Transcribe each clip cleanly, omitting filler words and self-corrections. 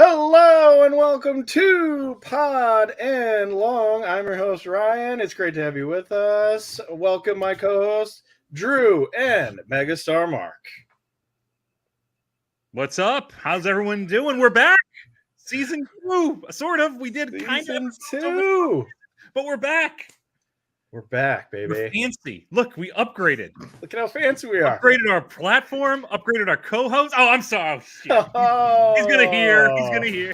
Hello and welcome to Pod and Long. I'm your host, Ryan. It's great to have you with us. Welcome my co-hosts, Drew and Megastar Mark. What's up? How's everyone doing? We're back. Season 2, sort of. We did Season 2. But we're back. We're back, baby. We're fancy. Look, we upgraded. Look at how fancy we are. Upgraded our platform, upgraded our co-host. Oh, I'm sorry. Oh, shit. He's going to hear.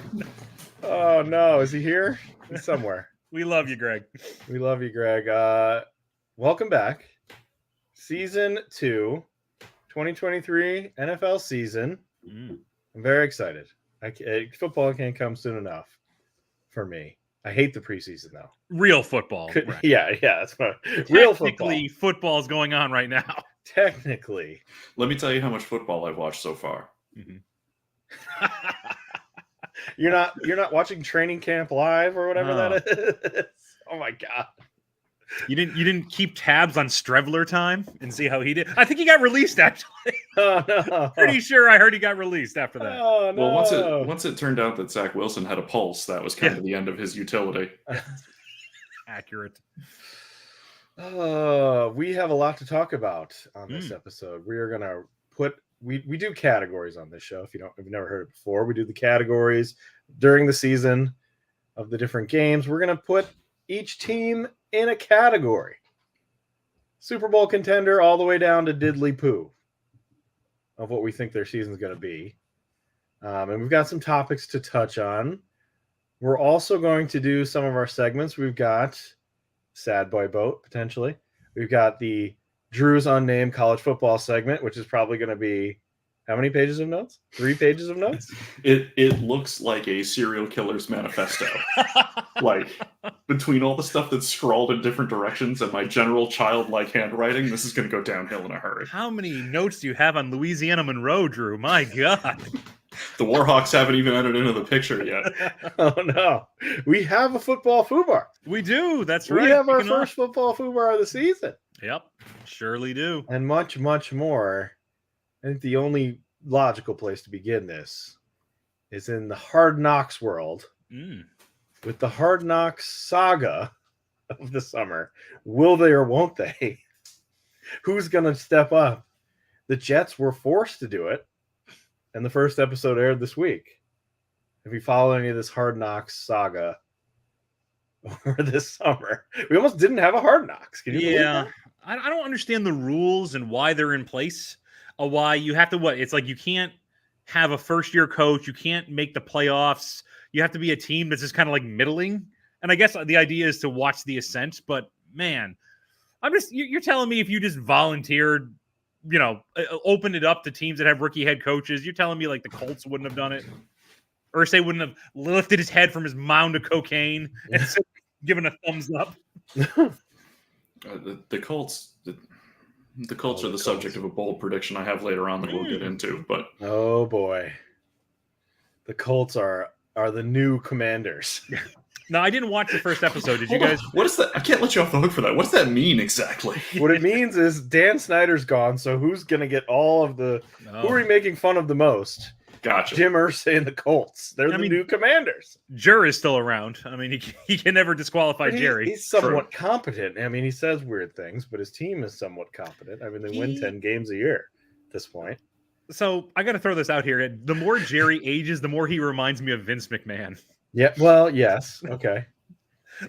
Oh, no. Is he here? He's somewhere. We love you, Greg. We love you, Greg. Welcome back. Season 2, 2023 NFL season. I'm very excited. Football can't come soon enough for me. I hate the preseason, though. Real football. Right. Yeah, that's what. Real football. Technically, football's going on right now. Technically. Let me tell you how much football I've watched so far. Mm-hmm. You're not watching Training Camp Live or whatever that is? Oh, my God. You didn't keep tabs on Strevler time and see how he did? I think he got released, actually. Oh, no. Pretty sure I heard he got released after that. Oh, no. Well, once it turned out that Zach Wilson had a pulse, that was kind of the end of his utility. Accurate. We have a lot to talk about on this episode. We are going to put we do categories on this show. If you've never heard it before, we do the categories during the season of the different games. We're going to put each team in a category. Super Bowl contender all the way down to diddly poo of what we think their season is going to be. And we've got some topics to touch on. We're also going to do some of our segments. We've got Sad Boy Boat, potentially. We've got the Drew's Unnamed College Football segment, which is probably going to be how many pages of notes? 3 pages of notes? It looks like a serial killer's manifesto. Like, between all the stuff that's scrawled in different directions and my general childlike handwriting, this is going to go downhill in a hurry. How many notes do you have on Louisiana Monroe, Drew? My God. The Warhawks haven't even entered into the picture yet. Oh, no. We have a football FUBAR. We do. That's right. We have our first football FUBAR of the season. Yep. Surely do. And much, much more. I think the only logical place to begin this is in the Hard Knocks world with the Hard Knocks saga of the summer. Will they or won't they? Who's going to step up? The Jets were forced to do it, and the first episode aired this week. If you follow any of this Hard Knocks saga over this summer, we almost didn't have a Hard Knocks. Can you believe that? I don't understand the rules and why they're in place. Why you have to It's like you can't have a first-year coach. You can't make the playoffs. You have to be a team that's just kind of like middling. And I guess the idea is to watch the ascent. But man, you're telling me if you just volunteered, opened it up to teams that have rookie head coaches, you're telling me like the Colts wouldn't have done it, or say wouldn't have lifted his head from his mound of cocaine and given a thumbs up. The Colts. The Colts are the subject of a bold prediction I have later on that we'll get into. But oh boy, the Colts are the new Commanders. No, I didn't watch the first episode. Did you guys? What is that? I can't let you off the hook for that. What does that mean exactly? What it means is Dan Snyder's gone, so who's going to get all of the... Who are we making fun of the most? Gotcha. Jim Irsay and the Colts. They're the new Commanders. Jur is still around. I mean, he can never disqualify Jerry. He's somewhat competent. I mean, he says weird things, but his team is somewhat competent. I mean, they win 10 games a year at this point. So I got to throw this out here. The more Jerry ages, the more he reminds me of Vince McMahon. Yeah, well, yes. Okay.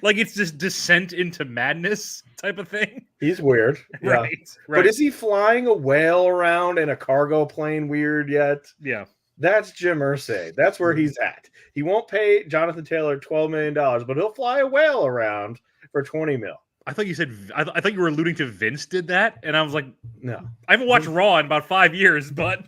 Like it's this descent into madness type of thing. He's weird. Yeah. Right. But is he flying a whale around in a cargo plane weird yet? Yeah. That's Jim Irsay. That's where he's at. He won't pay Jonathan Taylor $12 million, but he'll fly a whale around for $20 million. I thought you said I thought you were alluding to Vince did that, and I was like, no. I haven't watched Raw in about 5 years, but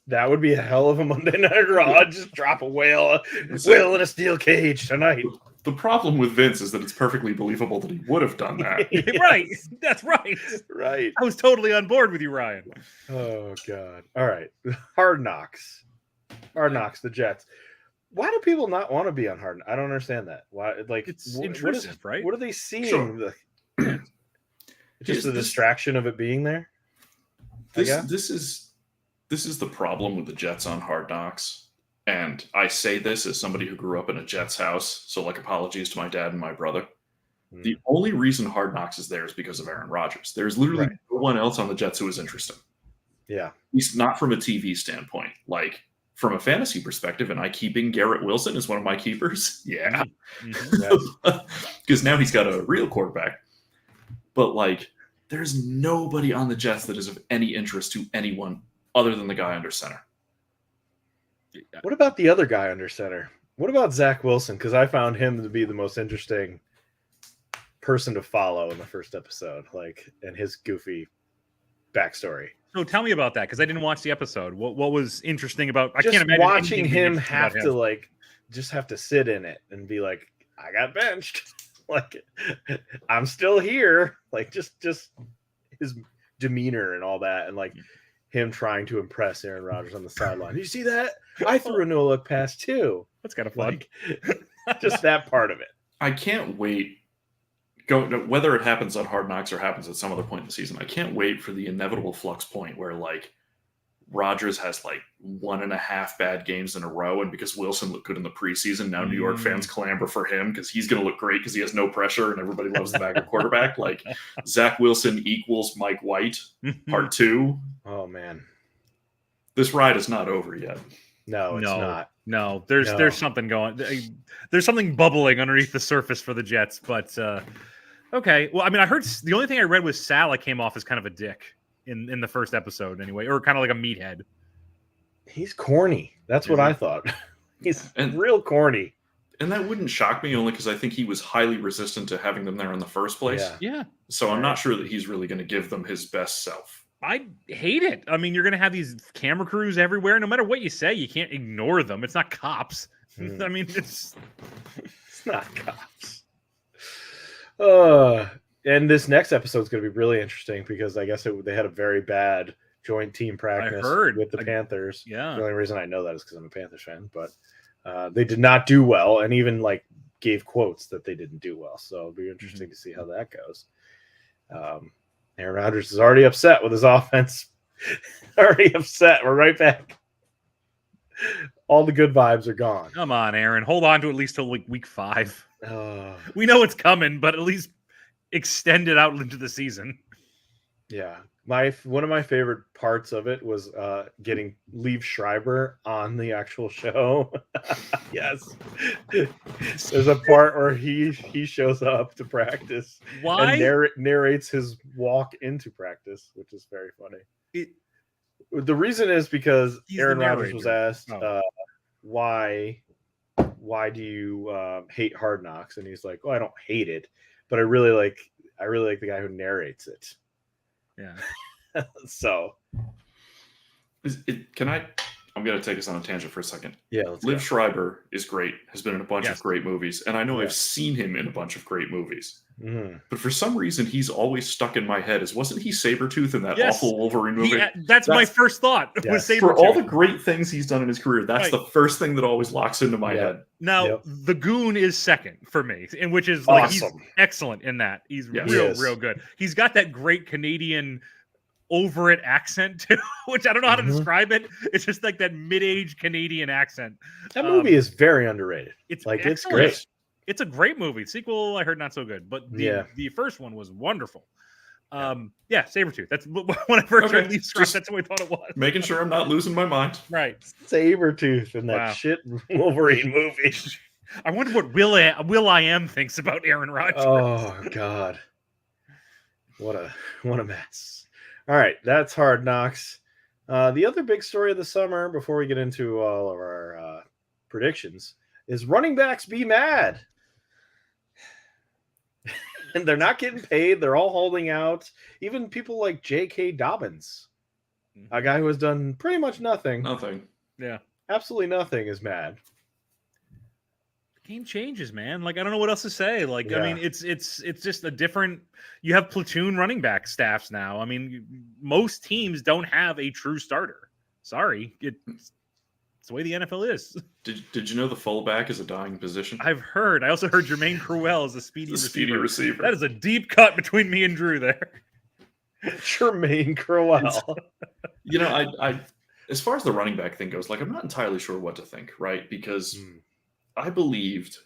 that would be a hell of a Monday Night Raw. Just drop a whale in a steel cage tonight. The problem with Vince is that it's perfectly believable that he would have done that. Yes. Right. That's right. Right. I was totally on board with you, Ryan. Oh God. All right. Hard Knocks. Hard Knocks, the Jets. Why do people not want to be on Hard Knocks? I don't understand that. Why? Like it's intrusive, right? What are they seeing? Sure. Just the distraction of it being there. This is the problem with the Jets on Hard Knocks and I say this as somebody who grew up in a Jets house, so like apologies to my dad and my brother. The only reason Hard Knocks is there is because of Aaron Rodgers. There's literally no one else on the Jets who is interesting. Yeah. At least not from a TV standpoint. Like, from a fantasy perspective, and I keeping Garrett Wilson as one of my keepers. Yeah. Because now he's got a real quarterback. But, like, there's nobody on the Jets that is of any interest to anyone other than the guy under center. What about the other guy under center? What about Zach Wilson? Because I found him to be the most interesting person to follow in the first episode, like, and his goofy backstory. So tell me about that, because I didn't watch the episode. What was interesting about? I Just can't imagine watching him have about to like just have to sit in it and be like, I got benched, like I'm still here, like just his demeanor and all that, and like him trying to impress Aaron Rodgers on the sideline. You see that? I threw a no look pass too. That's kind of fun. Like, just that part of it. I can't wait. Whether it happens on Hard Knocks or happens at some other point in the season, I can't wait for the inevitable flux point where like Rodgers has like 1.5 bad games in a row, and because Wilson looked good in the preseason, now New York fans clamor for him because he's going to look great because he has no pressure and everybody loves the backup quarterback. Like Zach Wilson equals Mike White, part 2. Oh man, this ride is not over yet. No, it's not. No, there's something going. There's something bubbling underneath the surface for the Jets, but. Okay. Well, I mean, I heard the only thing I read was Saleh came off as kind of a dick in the first episode anyway, or kind of like a meathead. He's corny. That's what I thought. He's real corny. And that wouldn't shock me only because I think he was highly resistant to having them there in the first place. Yeah. So I'm not sure that he's really going to give them his best self. I hate it. I mean, you're going to have these camera crews everywhere. No matter what you say, you can't ignore them. It's not cops. I mean, it's not cops. And this next episode is going to be really interesting because I guess they had a very bad joint team practice with the Panthers. Yeah. The only reason I know that is because I'm a Panthers fan, but they did not do well, and even like gave quotes that they didn't do well. So it'll be interesting to see how that goes. Aaron Rodgers is already upset with his offense. Already upset. We're right back. All the good vibes are gone. Come on, Aaron. Hold on to at least till like week 5. We know it's coming, but at least extend it out into the season. Yeah. One of my favorite parts of it was getting Liev Schreiber on the actual show. Yes. There's a part where he shows up to practice. Why? And narrates his walk into practice, which is very funny. The reason is because Aaron Rodgers was asked why do you hate Hard Knocks, and he's like, "Oh, I don't hate it, but I really like the guy who narrates it." Yeah. So, I'm going to take us on a tangent for a second. Yeah, Liev Schreiber is great, has been in a bunch of great movies, and I know I've seen him in a bunch of great movies. But for some reason, he's always stuck in my head. Wasn't he Sabretooth in that awful Wolverine movie? That's my first thought. Was Sabretooth. For all the great things he's done in his career, that's the first thing that always locks into my head. Now, the Goon is second for me, and which is like he's excellent in that. He's real good. He's got that great Canadian over it accent too, which I don't know how to describe it. It's just like that mid-age Canadian accent. That movie is very underrated. It's like excellent. It's great. It's a great movie. Sequel, I heard not so good, but the first one was wonderful. Sabretooth. That's when I first heard Liev Schreiber. That's what I thought it was. Making sure I'm not losing my mind. Right. Sabretooth in that shit Wolverine movie. I wonder what Will I Am thinks about Aaron Rodgers. Oh God. What a mess. All right, that's Hard Knocks. The other big story of the summer, before we get into all of our predictions, is running backs be mad. And they're not getting paid. They're all holding out. Even people like J.K. Dobbins, a guy who has done pretty much nothing. Nothing. Yeah. Absolutely nothing is mad. Game changes, man. Like, I don't know what else to say. Like, I mean, it's just a different. You have platoon running back staffs now. I mean, most teams don't have a true starter. Sorry, it's the way the NFL is. Did you know the fullback is a dying position? I've heard. I also heard Jermaine Crowell is a speedy receiver. That is a deep cut between me and Drew there. Jermaine Crowell. You know, as far as the running back thing goes, like I'm not entirely sure what to think, right? Because I believed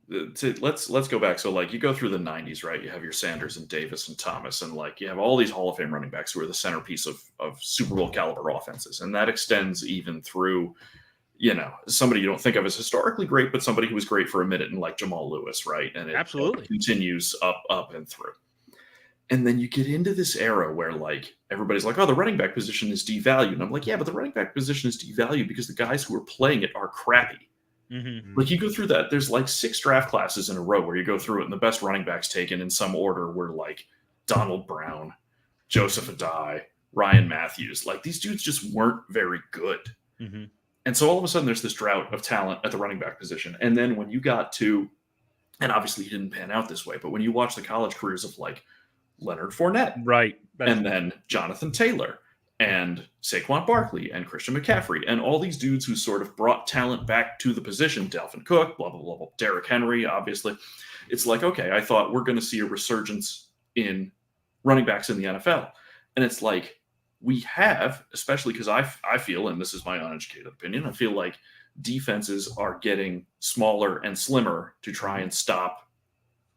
let's go back. So like you go through the 90s, right? You have your Sanders and Davis and Thomas, and like you have all these Hall of Fame running backs who are the centerpiece of Super Bowl caliber offenses. And that extends even through, somebody you don't think of as historically great, but somebody who was great for a minute, and like Jamal Lewis, right? And it Absolutely continues up and through. And then you get into this era where like everybody's like, oh, the running back position is devalued. And I'm like, yeah, but the running back position is devalued because the guys who are playing it are crappy. Mm-hmm. Like you go through that, there's like 6 draft classes in a row where you go through it, and the best running backs taken in some order were like Donald Brown, Joseph Adai, Ryan Matthews. Like these dudes just weren't very good. Mm-hmm. And so all of a sudden there's this drought of talent at the running back position. And then when you got to, and obviously he didn't pan out this way, but when you watch the college careers of like Leonard Fournette, right, and then Jonathan Taylor, and Saquon Barkley, and Christian McCaffrey, and all these dudes who sort of brought talent back to the position, Dalvin Cook, blah, blah, blah, blah, Derrick Henry, obviously. It's like, okay, I thought we're going to see a resurgence in running backs in the NFL. And it's like, we have, especially because I feel, and this is my uneducated opinion, I feel like defenses are getting smaller and slimmer to try and stop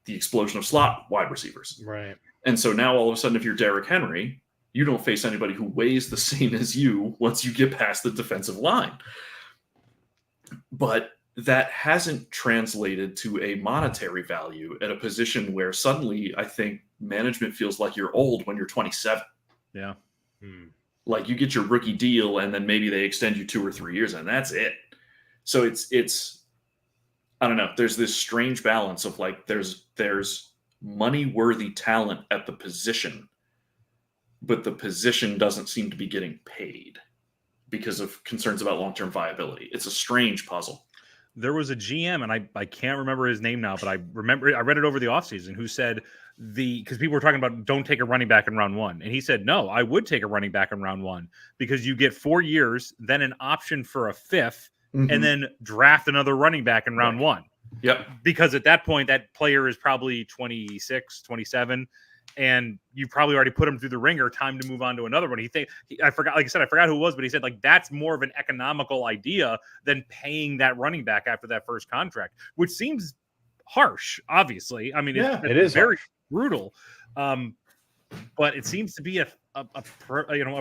the explosion of slot wide receivers. Right. And so now all of a sudden, if you're Derrick Henry, you don't face anybody who weighs the same as you once you get past the defensive line. But that hasn't translated to a monetary value at a position where suddenly I think management feels like you're old when you're 27. Yeah. Like you get your rookie deal and then maybe they extend you 2 or 3 years and that's it. So it's I don't know. There's this strange balance of like there's money-worthy talent at the position, but the position doesn't seem to be getting paid because of concerns about long-term viability. It's a strange puzzle. There was a GM, and I can't remember his name now, but I remember I read it over the offseason, who said because people were talking about don't take a running back in round 1. And he said, no, I would take a running back in round 1 because you get 4 years, then an option for a 5th, and then draft another running back in round 1. Yep. Because at that point, that player is probably 26, 27, and you probably already put him through the ringer. Time to move on to another one. I forgot who it was, but he said like that's more of an economical idea than paying that running back after that first contract, which seems harsh. Obviously, I mean, it is very harsh. brutal, but it seems to be a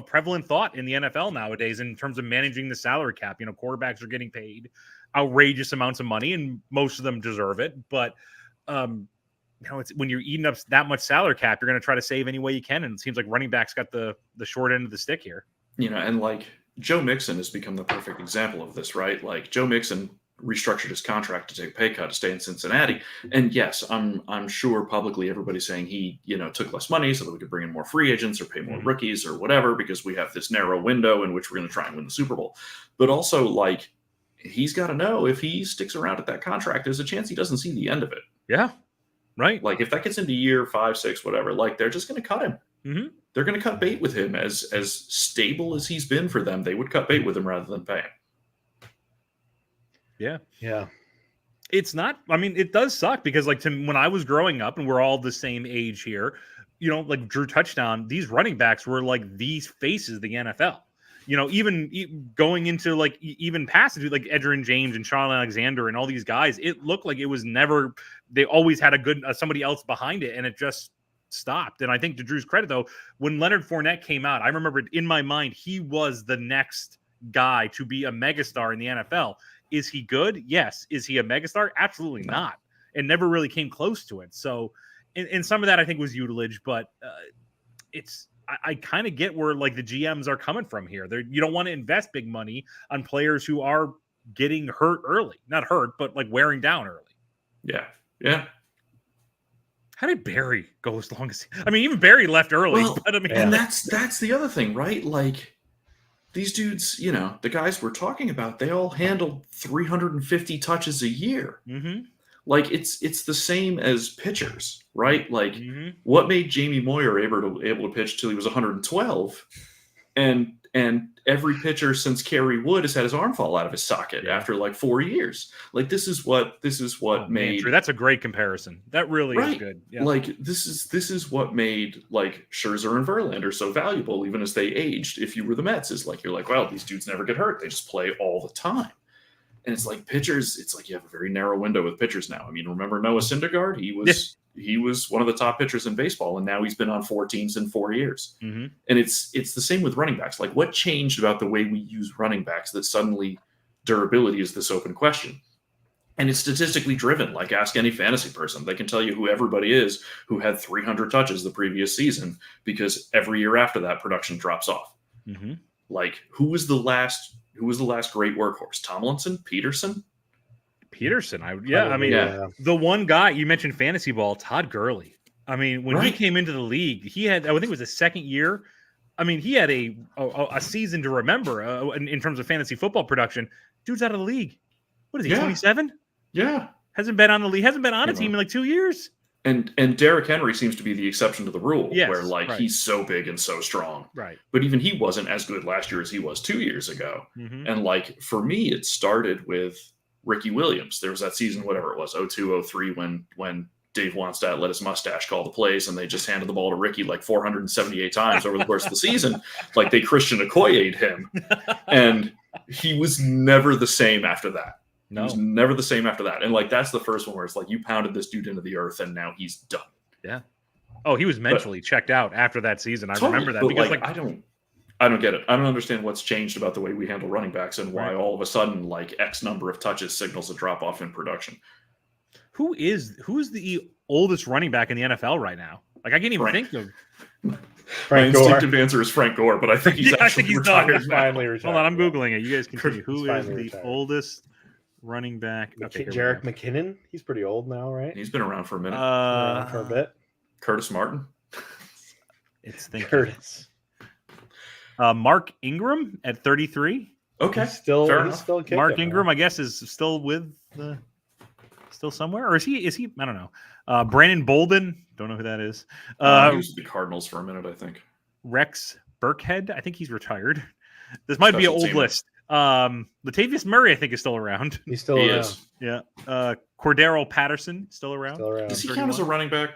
prevalent thought in the NFL nowadays in terms of managing the salary cap. Quarterbacks are getting paid outrageous amounts of money, and most of them deserve it. But it's when you're eating up that much salary cap, you're going to try to save any way you can. And it seems like running backs got the short end of the stick here. And like Joe Mixon has become the perfect example of this, right? Like Joe Mixon restructured his contract to take a pay cut to stay in Cincinnati. And yes, I'm sure publicly everybody's saying he, took less money so that we could bring in more free agents or pay more rookies or whatever, because we have this narrow window in which we're going to try and win the Super Bowl. But also like, he's got to know if he sticks around at that contract, there's a chance he doesn't see the end of it. Yeah. Right. Like if that gets into year 5, 6, whatever, like they're just going to cut him. Mm-hmm. They're going to cut bait with him as stable as he's been for them. They would cut bait with him rather than pay him. Yeah. Yeah. It's not, I mean, it does suck because like when I was growing up, and we're all the same age here, like Drew Touchdown, these running backs were like these faces of the NFL. Even going into like even past like Edgerrin James and Sean Alexander and all these guys, it looked like it was never, they always had a good somebody else behind it, and it just stopped. And I think to Drew's credit though, when Leonard Fournette came out, I remember in my mind, he was the next guy to be a megastar in the NFL. Is he good? Yes. Is he a megastar? Absolutely not. It never really came close to it. So, and some of that I think was utilage, but I kind of get where like the GMs are coming from here. You don't want to invest big money on players who are getting hurt early, not hurt, but like wearing down early. Yeah. Yeah. How did Barry go as long as even Barry left early, well, but and that's the other thing, right? Like these dudes, the guys we're talking about, they all handled 350 touches a year. Mm-hmm. Like it's the same as pitchers, right? Like what made Jamie Moyer able to pitch till he was 112, and And every pitcher since Kerry Wood has had his arm fall out of his socket after like 4 years. Like this is what made. Man, Drew, that's a great comparison. That really is good. Yeah. Like this is what made like Scherzer and Verlander so valuable, even as they aged. If you were the Mets, is like you're like, well, these dudes never get hurt. They just play all the time. And it's like pitchers. It's like you have a very narrow window with pitchers now. I mean, remember Noah Syndergaard? He was one of the top pitchers in baseball, and now he's been on 4 teams in 4 years. Mm-hmm. And it's the same with running backs. Like, what changed about the way we use running backs that suddenly durability is this open question? And it's statistically driven. Like, ask any fantasy person; they can tell you who everybody is who had 300 touches the previous season, because every year after that, production drops off. Mm-hmm. Like, who was the last great workhorse? Tomlinson, Peterson. The one guy you mentioned fantasy ball, Todd Gurley. I mean, when he came into the league, he had, I think it was his second year. I mean, he had a season to remember in terms of fantasy football production. Dude's out of the league. What is he, 27? Yeah. Hasn't been on the league, hasn't been on a team in like 2 years. And Derrick Henry seems to be the exception to the rule, where he's so big and so strong. Right. But even he wasn't as good last year as he was 2 years ago. Mm-hmm. And like, for me, it started with Ricky Williams. There was that season, whatever it was, 02-03, when Dave Wannstedt let his mustache call the plays, and they just handed the ball to Ricky like 478 times over the course of the season. Like they Christian Okoye'd him. And he was never the same after that. No. He was never the same after that. And like, that's the first one where it's like, you pounded this dude into the earth and now he's done. Yeah. Oh, he was mentally checked out after that season. I remember that because like I don't get it. I don't understand what's changed about the way we handle running backs and why all of a sudden like X number of touches signals a drop off in production. Who is the oldest running back in the NFL right now? Like I can't even think of. My instinctive answer is Frank Gore, but I think he's actually retired. He's finally retired. Hold on, I'm Googling it. You guys continue. Who is the oldest running back? Jerick McKinnon. He's pretty old now, right? He's been around for a minute. For a bit. Curtis Martin. It's thinking. Curtis. Mark Ingram at 33. Okay, he's still kicking. Mark Ingram, I guess, is still somewhere, or is he? I don't know. Brandon Bolden, don't know who that is. He was with the Cardinals for a minute, I think. Rex Burkhead, I think he's retired. This might be an old list. Latavius Murray, I think, is still around. He's still around. Is. Yeah. Cordero Patterson, still around. Does he count as a running back?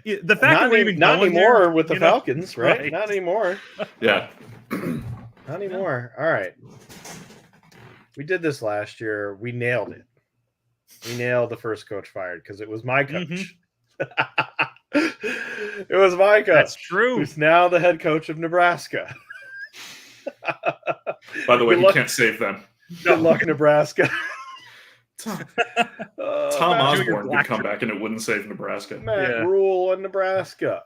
The fact that not anymore with the Falcons, right? Not anymore. Yeah. Not anymore. All right. We did this last year. We nailed it. We nailed the first coach fired because it was my coach. Mm-hmm. It was my coach. That's true. Who's now the head coach of Nebraska. By the way, he can't save them. Good luck, Nebraska. Tom Osborne would come back and it wouldn't save Nebraska. Matt Rule in Nebraska.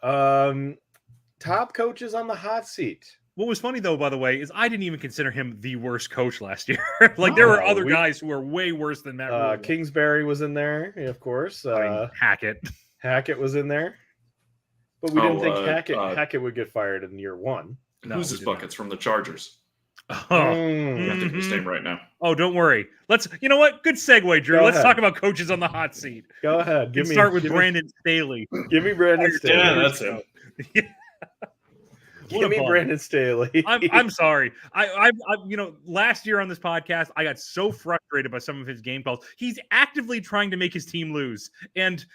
Top coaches on the hot seat. What was funny, though, by the way, is I didn't even consider him the worst coach last year. There were other guys who were way worse than Matt Rule. Kingsbury was in there, of course. Hackett was in there. But we didn't think Hackett would get fired in year one. Who's his buckets from the Chargers? Oh, you have to his name right now. Oh, don't worry. You know what? Good segue, Drew. Let's talk about coaches on the hot seat. Go ahead. Start with Brandon Staley. Give me Brandon Staley. Yeah, that's him. Give me Brandon Staley. I'm sorry. I last year on this podcast, I got so frustrated by some of his game calls. He's actively trying to make his team lose, and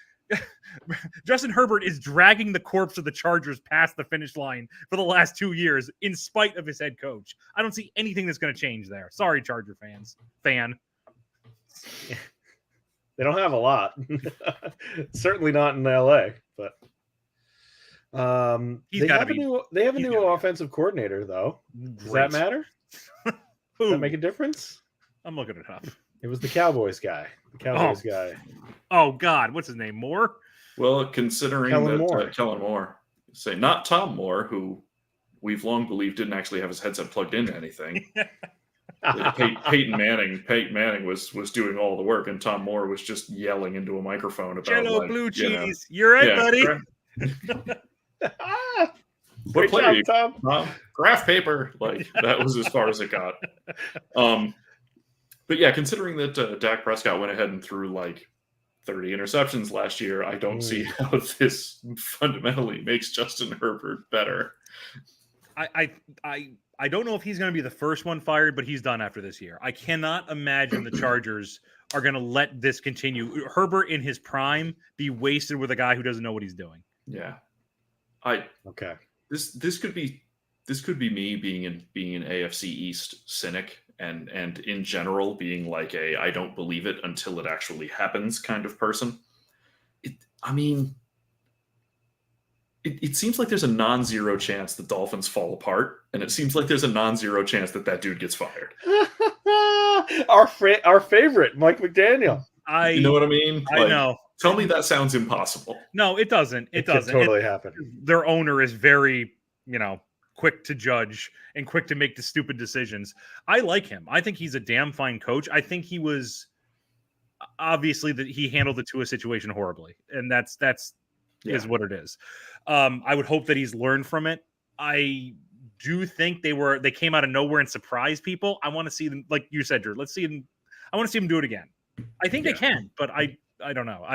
Justin Herbert is dragging the corpse of the Chargers past the finish line for the last 2 years, in spite of his head coach. I don't see anything that's going to change there. Sorry, Charger fans. They don't have a lot. Certainly not in LA, but they have a new offensive coordinator, though. Does that matter? Does that make a difference? I'm looking it up. It was the Cowboys guy. Guy. Oh God, what's his name? Moore? Well, considering Kellen Moore, say not Tom Moore, who we've long believed didn't actually have his headset plugged into anything. Peyton Manning was doing all the work, and Tom Moore was just yelling into a microphone about Jello blue cheese. You're right, buddy. What player you, Tom? Graph paper. That was as far as it got. But yeah, considering that Dak Prescott went ahead and threw 30 interceptions last year, I don't see how this fundamentally makes Justin Herbert better. I don't know if he's going to be the first one fired, but he's done after this year. I cannot imagine the Chargers are going to let this continue. Herbert in his prime be wasted with a guy who doesn't know what he's doing. Yeah. Okay. This could be me being an AFC East cynic and in general being like a I don't believe it until it actually happens kind of person. It seems like there's a non-zero chance the Dolphins fall apart, and it seems like there's a non-zero chance that dude gets fired. Our favorite, Mike McDaniel. You know what I mean? I know. Tell me that sounds impossible. No, it doesn't. It doesn't. Totally happen. Their owner is very, quick to judge and quick to make the stupid decisions. I like him. I think he's a damn fine coach. I think he was obviously that he handled the Tua situation horribly, and that's is what it is. I would hope that he's learned from it. I do think they came out of nowhere and surprised people. I want to see them, like you said, Drew. Let's see them. I want to see them do it again. I think they can, but I don't know.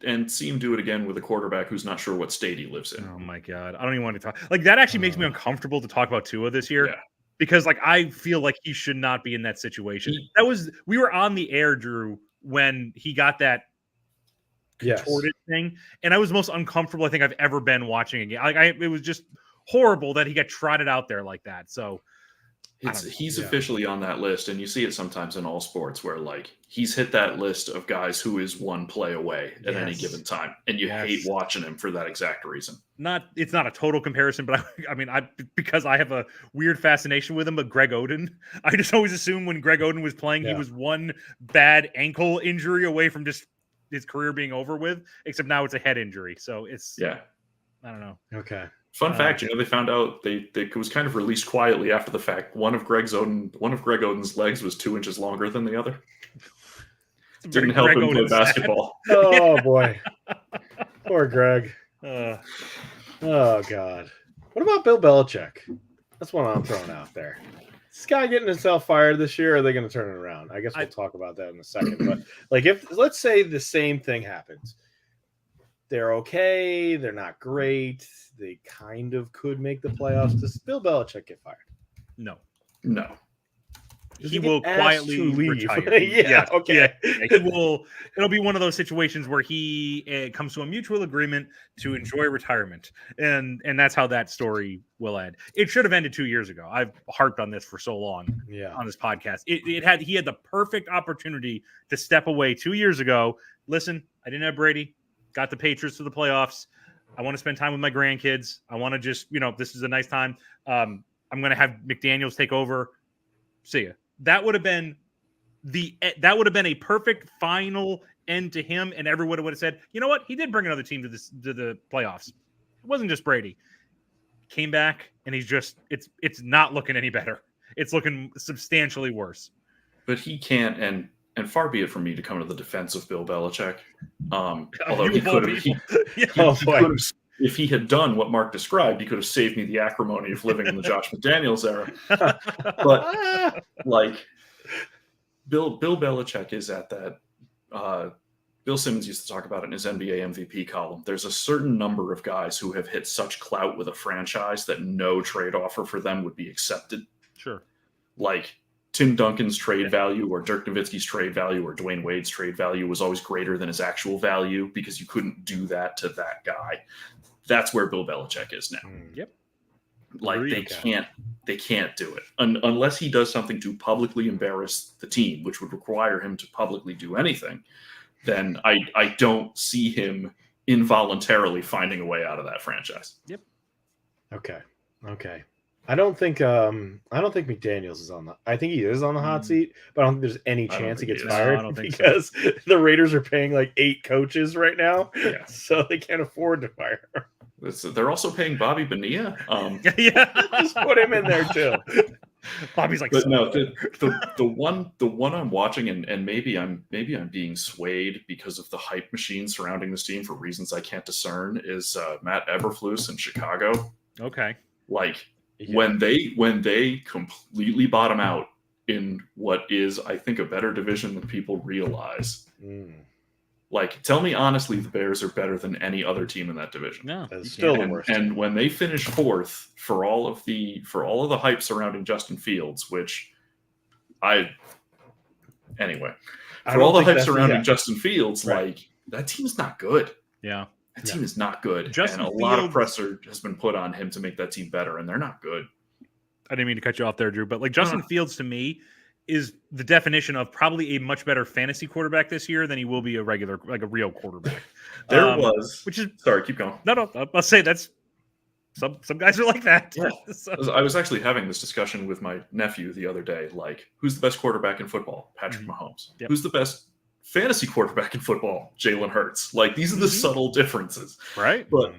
And see him do it again with a quarterback who's not sure what state he lives in. Oh my God, I don't even want to talk. Like that actually makes me uncomfortable to talk about Tua this year. Because like I feel like he should not be in that situation. We were on the air, Drew, when he got that contorted thing, and I was the most uncomfortable I think I've ever been watching a game. It was just horrible that he got trotted out there like that. So he's officially on that list, and you see it sometimes in all sports where like he's hit that list of guys who is one play away at any given time, and you hate watching him for that exact reason. It's not a total comparison, but because I have a weird fascination with him. But Greg Oden, I just always assumed when Greg Oden was playing, he was one bad ankle injury away from just his career being over with, except now it's a head injury. So it's I don't know. Okay. Fun fact, they found out it was kind of released quietly after the fact. One of Greg Oden's legs was 2 inches longer than the other. Didn't help him play basketball. Oh boy, poor Greg. Oh God. What about Bill Belichick? That's one I'm throwing out there. This guy getting himself fired this year, or are they going to turn it around? I guess we'll talk about that in a second. But like, if let's say the same thing happens, they're okay, they're not great, they kind of could make the playoffs. Does Bill Belichick get fired? No. He will quietly retire. Okay. He will. It'll be one of those situations where he comes to a mutual agreement to enjoy retirement, and that's how that story will end. It should have ended 2 years ago. I've harped on this for so long on this podcast. He had the perfect opportunity to step away 2 years ago. Listen, I didn't have Brady. Got the Patriots to the playoffs. I want to spend time with my grandkids. I want to just, this is a nice time. I'm going to have McDaniels take over. See ya. That would have been a perfect final end to him, and everyone would have said, you know what? He did bring another team to the playoffs. It wasn't just Brady. Came back, and he's just it's not looking any better. It's looking substantially worse. But he can't, and far be it from me to come to the defense of Bill Belichick. Although he could have, if he had done what Mark described, he could have saved me the acrimony of living in the Josh McDaniels era. But like Bill Belichick is at that. Bill Simmons used to talk about it in his NBA MVP column. There's a certain number of guys who have hit such clout with a franchise that no trade offer for them would be accepted. Sure. Like Tim Duncan's trade value or Dirk Nowitzki's trade value or Dwayne Wade's trade value was always greater than his actual value because you couldn't do that to that guy. That's where Bill Belichick is now. Yep. Like they can't do it unless he does something to publicly embarrass the team, which would require him to publicly do anything. Then I don't see him involuntarily finding a way out of that franchise. Yep. Okay. I don't think McDaniels is on the. I think he is on the hot seat, but I don't think there's any chance he gets fired because the Raiders are paying like 8 coaches right now, so they can't afford to fire him. They're also paying Bobby Bonilla. Just put him in there too. Bobby's like, but no, the one I'm watching, and maybe I'm being swayed because of the hype machine surrounding this team for reasons I can't discern, is Matt Eberflus in Chicago. Okay, like when they completely bottom out in what is, I think, a better division than people realize. Like, tell me honestly, the Bears are better than any other team in that division. No, That's still the And, worst. and when they finish fourth, for all of the hype surrounding Justin Fields, which anyway, for all the hype surrounding Justin Fields, like, that team's not good. Yeah. That team is not good. Justin and a lot of Fields- pressure has been put on him to make that team better, and they're not good. I didn't mean to cut you off there, Drew, but like Justin Fields to me is the definition of probably a much better fantasy quarterback this year than he will be a regular, like a real quarterback. Which is sorry, keep going. No, I'll say that's some guys are like that. Yeah. So, I was actually having this discussion with my nephew the other day. Like, who's the best quarterback in football? Patrick Mahomes. Yep. Who's the best fantasy quarterback in football? Jalen Hurts. Like, these are the subtle differences. right? But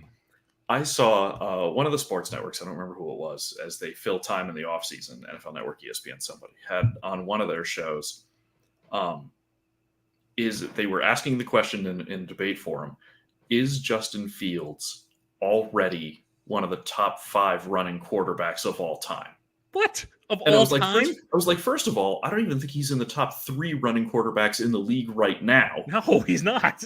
I saw one of the sports networks, I don't remember who it was, as they fill time in the offseason, NFL Network, ESPN, somebody had on one of their shows, is they were asking the question in debate forum, is Justin Fields already one of the top 5 running quarterbacks of all time? What? Of And all I was like, time? first of all, I don't even think he's in the top 3 running quarterbacks in the league right now. No, he's not.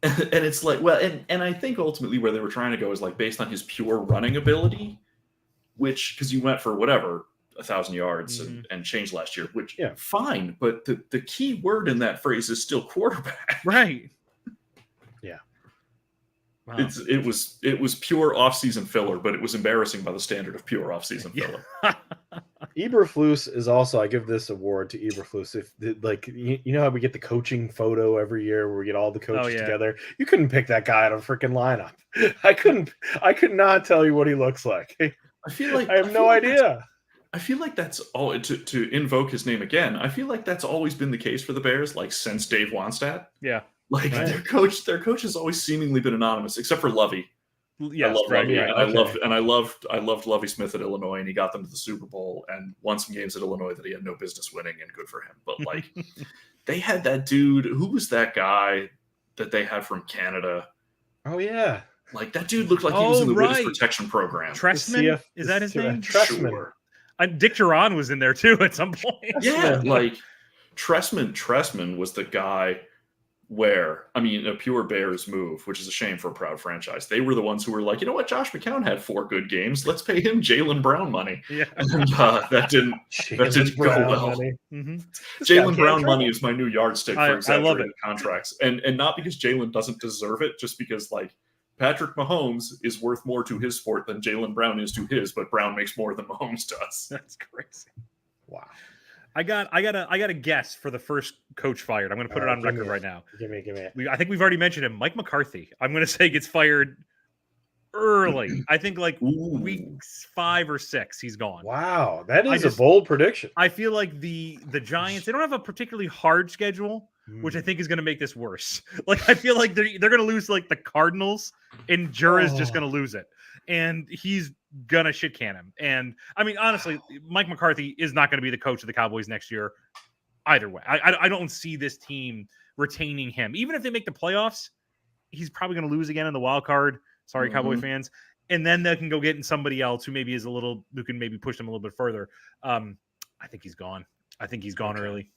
And it's like, well, and I think ultimately where they were trying to go is like based on his pure running ability, which, because you went for whatever 1,000 yards and changed last year, which fine, but the key word in that phrase is still quarterback. Right. Yeah. Wow. It was pure offseason filler, but it was embarrassing by the standard of pure offseason filler. Eberflus is also, I give this award to Eberflus. If like you know how we get the coaching photo every year where we get all the coaches together, you couldn't pick that guy out of a freaking lineup. I could not tell you what he looks like. I feel like I have no idea. I feel like that's all to invoke his name again. I feel like that's always been the case for the Bears, like since Dave Wanstadt. Yeah. Like their coach has always seemingly been anonymous, except for Lovey. Yes, I love Lovey, yeah, and I loved Lovey Smith at Illinois, and he got them to the Super Bowl and won some games at Illinois that he had no business winning, and good for him. But like, they had that dude. Who was that guy that they had from Canada? Oh yeah, like that dude looked like he was in the witness protection program. Tressman, is that his name? Tressman. Sure. Dick Duran was in there too at some point. Yeah, like Tressman was the guy. Where, I mean, a pure Bears move, which is a shame for a proud franchise. They were the ones who were like, you know what, Josh McCown had 4 good games. Let's pay him Jalen Brown money. Yeah, and that didn't go well. Jalen Brown money is my new yardstick for exaggerated contracts, and not because Jalen doesn't deserve it, just because like Patrick Mahomes is worth more to his sport than Jalen Brown is to his, but Brown makes more than Mahomes does. That's crazy. Wow. I got a guess for the first coach fired. I'm going to put it on record right now. Give me it. I think we've already mentioned him, Mike McCarthy. I'm going to say gets fired early. I think like weeks 5 or 6, he's gone. Wow, that is a bold prediction. I feel like the Giants, they don't have a particularly hard schedule, which I think is going to make this worse. Like I feel like they're going to lose like the Cardinals, and Jura's just going to lose it, and he's gonna shit can him. And I mean, honestly, Mike McCarthy is not going to be the coach of the Cowboys next year either way. I don't see this team retaining him. Even if they make the playoffs, he's probably going to lose again in the wild card. Sorry, Cowboy fans. And then they can go get somebody else who maybe who can maybe push them a little bit further. I think he's gone. I think he's gone early.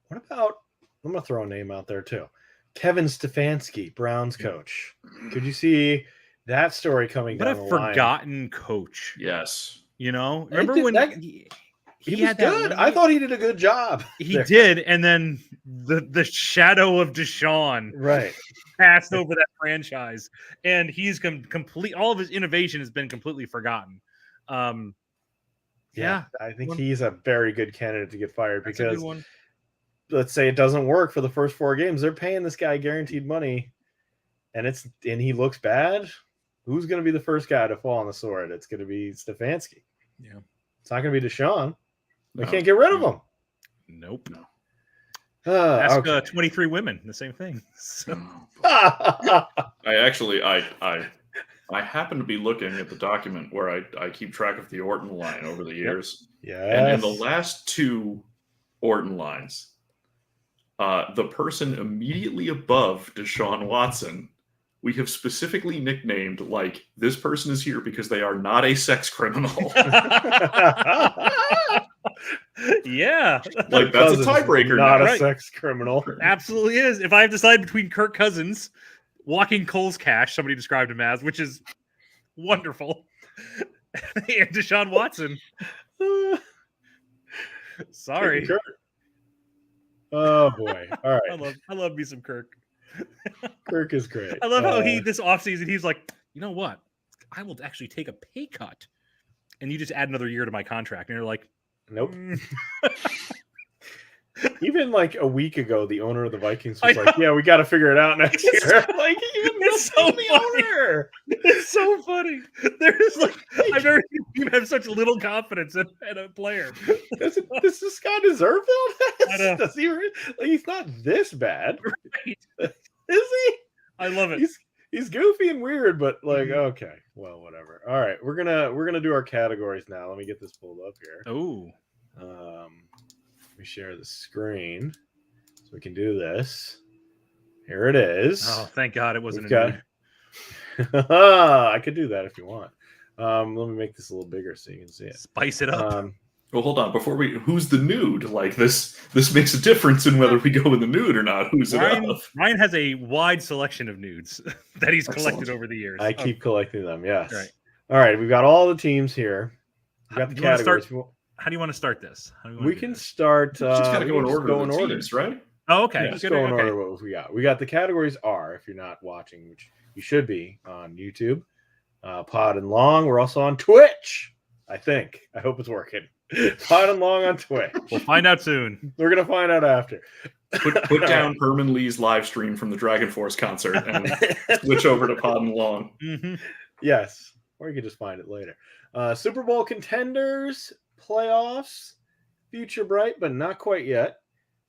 What about, I'm going to throw a name out there too. Kevin Stefanski, Browns coach. Could you see that story coming down the line? What a forgotten coach. Yes. You know, remember when he was good. I thought he did a good job. He did, and then the shadow of Deshaun passed over that franchise, and he's complete. All of his innovation has been completely forgotten. Yeah, I think he's a very good candidate to get fired because let's say it doesn't work for the first 4 games, they're paying this guy guaranteed money, and he looks bad. Who's going to be the first guy to fall on the sword? It's going to be Stefanski. Yeah. It's not going to be Deshaun. They can't get rid of him. Nope. Ask 23 women, the same thing. So. I happen to be looking at the document where I keep track of the Orton line over the years. Yeah. And in the last 2 Orton lines, the person immediately above Deshaun Watson, we have specifically nicknamed like this person is here because they are not a sex criminal. Yeah, Like, that's a Cousins, tiebreaker not now. a Right. sex criminal. absolutely is. If I have to decide between Kirk Cousins, walking Cole's cash, somebody described him as, which is wonderful, and Deshaun Watson. Sorry, Kirk. Oh boy! All right, I love me some Kirk. Kirk is great. I love how this offseason he's like, you know what? I will actually take a pay cut, and you just add another year to my contract, and you're like, Nope. "Mm." Even like a week ago, the owner of the Vikings I was like, "Yeah, we got to figure it out next It's year." Like, even it's the so the funny. owner. It's so funny. There's like I've never seen a team have such little confidence in a player. Does this guy deserve all I know. this? Does he? Like, he's not this bad, Right. is he? I love it. He's goofy and weird, but like, Mhm. okay, well, whatever. All right, we're gonna do our categories now. Let me get this pulled up here. Oh, Let me share the screen so we can do this. Here it is. oh, thank God it wasn't We've a got. nude. I could do that if you want. Let me make this a little bigger so you can see it. Spice it up. Well, hold on. Who's the nude? Like, this makes a difference in whether we go with the nude or not. Who's it of? Ryan has a wide selection of nudes that he's collected Excellent. over the years. I keep collecting them. Yes. Right. All right. We've got all the teams here. We've got the Do you wanna categories. How do you want to start this? How do you We wanna do can this? start. We just gotta we go in can just order go of in the order. teams, right? Oh, okay. Yeah, Good, just go in okay. order what we got. We got the categories are, if you're not watching, which you should be on YouTube, Pod and Long. We're also on Twitch. I think. I hope it's working. Pod and Long on Twitch. We'll find out soon. We're gonna find out after. Put down Herman Lee's live stream from the Dragon Force concert and switch over to Pod and Long. Mm-hmm. Yes, or you can just find it later. Super Bowl contenders, playoffs, future bright, but not quite yet.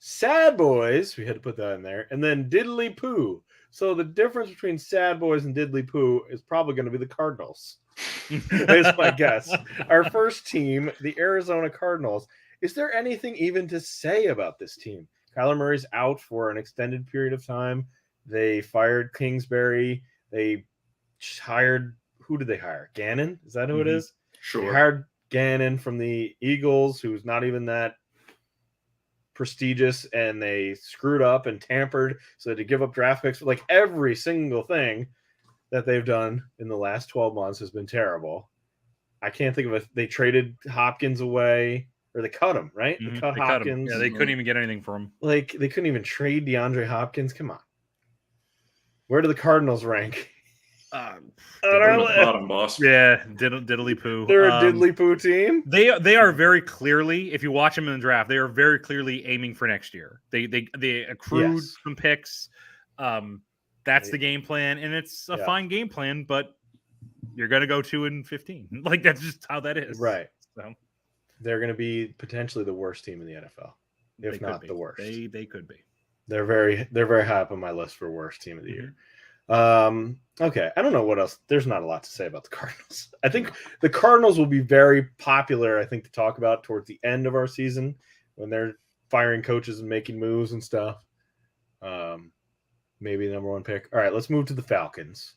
Sad Boys, we had to put that in there, and then Diddly Poo. So the difference between Sad Boys and Diddly Poo is probably going to be the Cardinals. Is my guess. Our first team, the Arizona Cardinals. Is there anything even to say about this team? Kyler Murray's out for an extended period of time. They fired Kingsbury. They hired, who did they hire? Gannon? Is that who it is? They Sure. hired Gannon from the Eagles, who's not even that prestigious, and they screwed up and tampered so to give up draft picks. Like every single thing that they've done in the last 12 months has been terrible. I can't think of it. They traded Hopkins away, or they cut him, right? Mhm. They cut They cut him. Hopkins. Yeah, they couldn't even get anything for him. Like they couldn't even trade DeAndre Hopkins. Come on. Where do the Cardinals rank? On They're our on the list. bottom, boss. Yeah, diddly poo. They're a diddly poo team. They are very clearly, if you watch them in the draft, they are very clearly aiming for next year. They accrued Yes. some picks. That's the game plan, and it's a Yeah. fine game plan, but you're gonna go 2-15. Like that's just how that is. Right. So They're going to be potentially the worst team in the NFL, they if could not be. the worst. They could be. They're very high up on my list for worst team of the year. Okay, I don't know what else. There's not a lot to say about the Cardinals. I think the Cardinals will be very popular, I think, to talk about towards the end of our season when they're firing coaches and making moves and stuff. Maybe the number one pick. All right, let's move to the Falcons.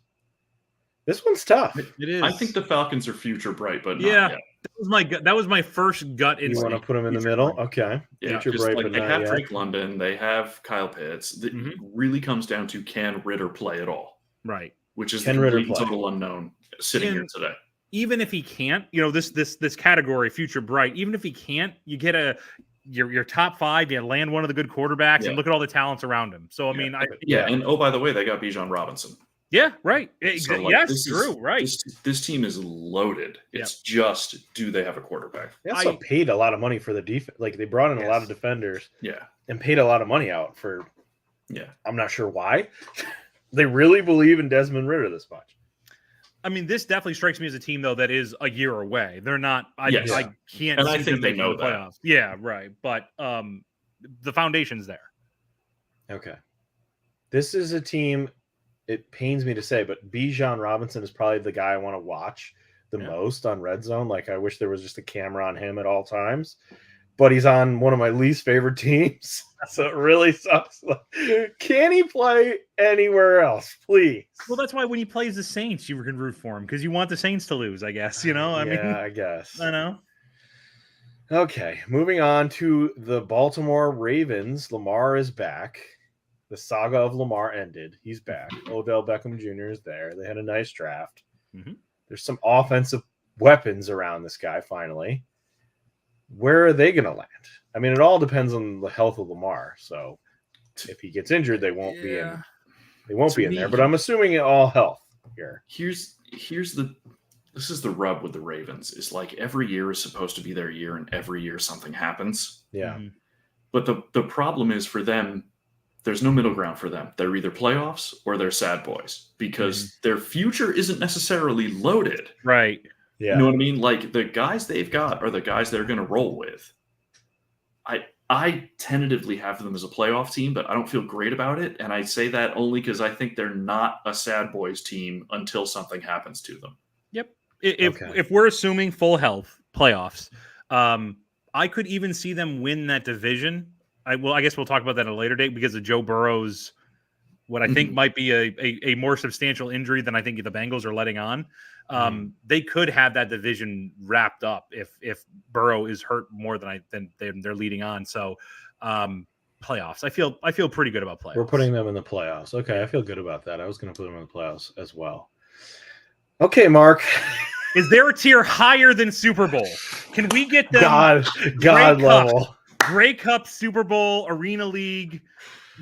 This one's tough. It is. I think the Falcons are future bright, but Yeah. not yet. that was my first gut You instinct. want to put them in the Future middle? bright. Okay. Yeah, Future just bright, like but they not have yet. Drake London, they have Kyle Pitts. It really comes down to, can Ritter play at all? Right. Which is Can the Ritter complete play? total unknown sitting here today. Even if he can't, this category, future bright, even if he can't, you get your top five, you land one of the good quarterbacks, Yeah. and look at all the talents around him. So I mean, And oh, by the way, they got Bijan Robinson. yeah, right. So, like, Yes, this true, is- right. This team is loaded. It's just, do they have a quarterback? They also paid a lot of money for the defense. Like they brought in a lot of defenders Yeah. and paid a lot of money out for. Yeah. I'm not sure why. They really believe in Desmond Ritter this much. I mean, this definitely strikes me as a team though that is a year away. They're not. I can't. And see I think them they making know the that. playoffs. Yeah, right. But the foundation's there. Okay. This is a team, it pains me to say, but Bijan Robinson is probably the guy I want to watch the most on Red Zone. Like, I wish there was just a camera on him at all times. But he's on one of my least favorite teams. So it really sucks. Can he play anywhere else, please? Well, that's why when he plays the Saints, you can root for him because you want the Saints to lose, I guess. I mean, I guess. I know. Okay, moving on to the Baltimore Ravens. Lamar is back. The saga of Lamar ended. He's back. Odell Beckham Jr. is there. They had a nice draft. Mhm. There's some offensive weapons around this guy finally. Where are they going to land? I mean, it all depends on the health of Lamar. So if he gets injured, they won't be in. They won't be in there. But I'm assuming it all health here. Here's this is the rub with the Ravens. Is like every year is supposed to be their year, and every year something happens. Yeah. Mhm. But the problem is for them, there's no middle ground for them. They're either playoffs or they're sad boys because their future isn't necessarily loaded. Right. Yeah. You know what I mean? Like the guys they've got are the guys they're going to roll with. I tentatively have them as a playoff team, but I don't feel great about it. And I say that only because I think they're not a sad boys team until something happens to them. Yep. If we're assuming full health playoffs, I could even see them win that division. I guess we'll talk about that at a later date because of Joe Burrow's what I think might be a more substantial injury than I think the Bengals are letting on. They could have that division wrapped up if Burrow is hurt more than they're leading on. So playoffs. I feel pretty good about playoffs. We're putting them in the playoffs. Okay, I feel good about that. I was going to put them in the playoffs as well. Okay, Mark. Is there a tier higher than Super Bowl? Can we get them God level? Grey Cup, Super Bowl, Arena League,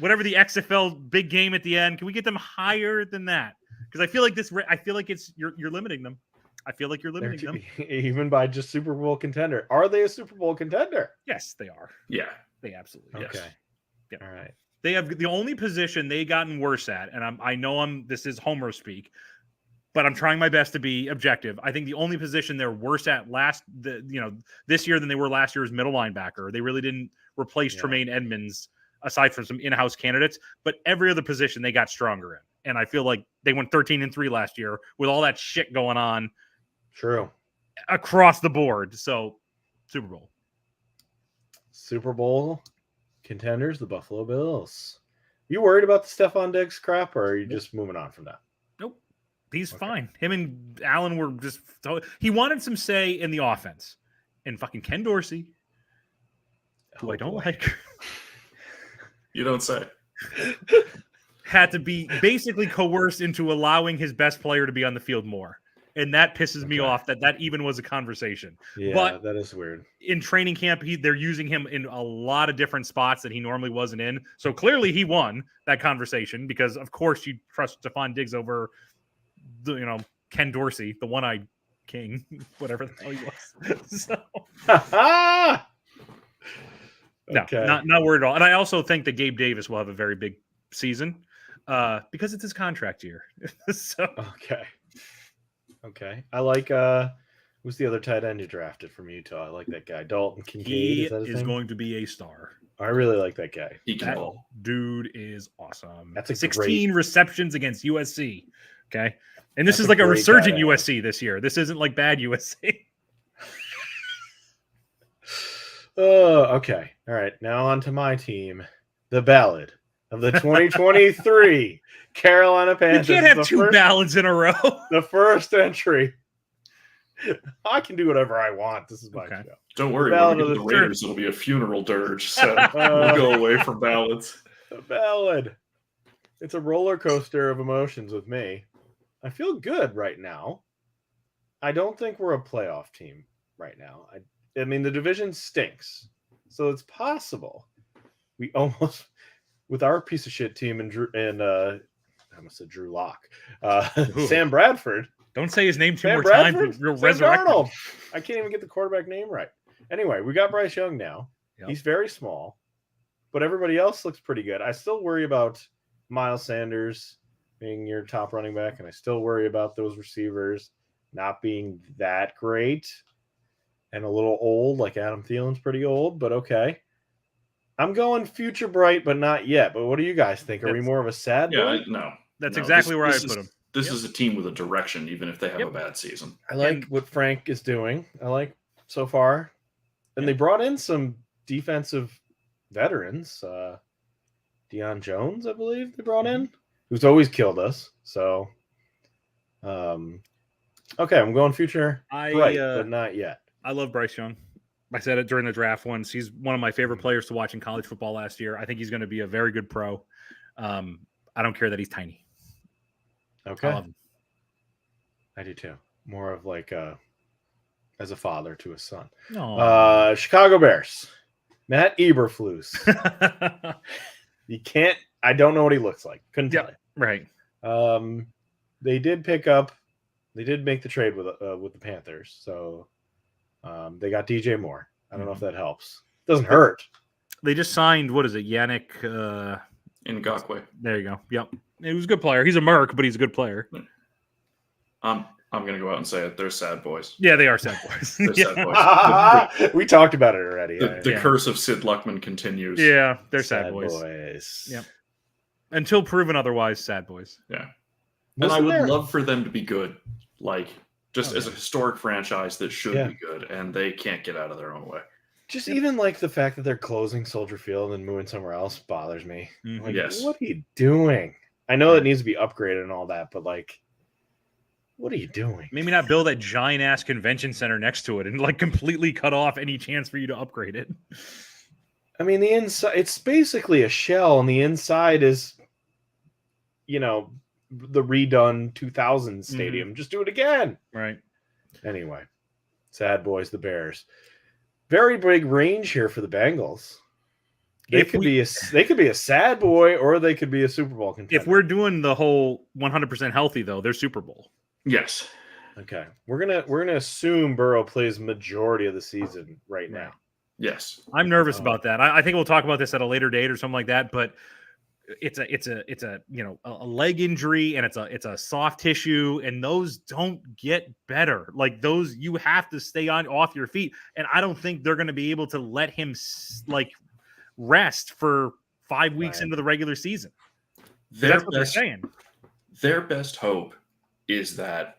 whatever the XFL big game at the end. Can we get them higher than that? Because I feel like it's you're limiting them. I feel like you're limiting them. Even by just Super Bowl contender. Are they a Super Bowl contender? Yes, they are. Yeah. They absolutely. Okay. Yes. All right. They have the only position they gotten worse at, and I know this is Homer speak, but I'm trying my best to be objective. I think the only position they're worse at this year than they were last year is middle linebacker. They really didn't replace Tremaine Edmonds aside from some in-house candidates, but every other position they got stronger in. And I feel like they went 13-3 last year with all that shit going on. True. Across the board. So Super Bowl. Super Bowl contenders, the Buffalo Bills. You worried about the Stephon Diggs crap, or are you just moving on from that? Nope. He's fine. Him and Allen were just... He wanted some say in the offense. And fucking Ken Dorsey, who I don't like... You don't say. Had to be basically coerced into allowing his best player to be on the field more. And that pisses me off that even was a conversation. Yeah, but that is weird. In training camp, they're using him in a lot of different spots that he normally wasn't in. So clearly he won that conversation because, of course, you trust Stephon Diggs over, Ken Dorsey, the one-eyed king, whatever the hell he was. So... No, not worried at all. And I also think that Gabe Davis will have a very big season because it's his contract year. So Okay. I like who's the other tight end you drafted from Utah? I like that guy. Dalton Kincaid. He is going to be a star. I really like that guy. He can ball. Dude is awesome. That's a 16 receptions against USC. Okay. And this is like a resurgent USC this year. This isn't like bad USC. Oh, okay. All right. Now on to my team. The ballad of the 2023 Carolina Panthers. You can't have two ballads in a row. The first entry. I can do whatever I want. This is my show. Don't worry. When we get the Raiders, it'll be a funeral dirge. So we'll go away from ballads. The ballad. It's a roller coaster of emotions with me. I feel good right now. I don't think we're a playoff team right now. I mean, the division stinks. So it's possible. We almost, with our piece of shit team and I almost said Drew Lock. Sam Bradford. Don't say his name two more times. Real resurrect. I can't even get the quarterback name right. Anyway, we got Bryce Young now. Yep. He's very small, but everybody else looks pretty good. I still worry about Miles Sanders being your top running back, and I still worry about those receivers not being that great and a little old, like Adam Thielen's pretty old, but okay. I'm going future bright, but not yet. But what do you guys think? Are we more of a sad boy? No. That's exactly where I put him. This is a team with a direction, even if they have a bad season. I like what Frank is doing. I like so far. And they brought in some defensive veterans. Deion Jones, I believe they brought in, who's always killed us. So, okay, I'm going future bright, but not yet. I love Bryce Young. I said it during the draft once. He's one of my favorite players to watch in college football last year. I think he's going to be a very good pro. I don't care that he's tiny. Okay. I love him. I do too. More of like as a father to a son. Aw. Chicago Bears. Matt Eberflus. You can't. I don't know what he looks like. Couldn't tell you. Right. They did pick up. They did make the trade with the Panthers, so they got DJ Moore. I don't know if that helps. Doesn't hurt. They just signed, what is it, Yannick Ngakoue. There you go. Yep. He was a good player. He's a merc, but he's a good player. I'm going to go out and say it. They're sad boys. Yeah, they are sad boys. They're sad boys. We talked about it already. The curse of Sid Luckman continues. Yeah, they're sad boys. Yep. Until proven otherwise, sad boys. Yeah. And I would love for them to be good. Like, just as a historic franchise that should be good, and they can't get out of their own way. Just even like the fact that they're closing Soldier Field and moving somewhere else bothers me. Mm-hmm. Like, Yes. what are you doing? I know it needs to be upgraded and all that, but like, what are you doing? Maybe not build that giant ass convention center next to it and like completely cut off any chance for you to upgrade it. I mean, the inside, it's basically a shell, and the inside is, the redone 2000 stadium. Mm-hmm. Just do it again. Right. Anyway, sad boys, the Bears. Very big range here for the Bengals. They could be a sad boy, or they could be a Super Bowl contender. If we're doing the whole 100% healthy, though, they're Super Bowl. Yes. Okay, we're gonna assume Burrow plays majority of the season right now. Yes. I'm nervous about that. I think we'll talk about this at a later date or something like that. But it's a leg injury, and it's a soft tissue, and those don't get better. Like those, you have to stay off your feet, and I don't think they're going to be able to let him rest for 5 weeks into the regular season. That's what they're saying. Their best hope is that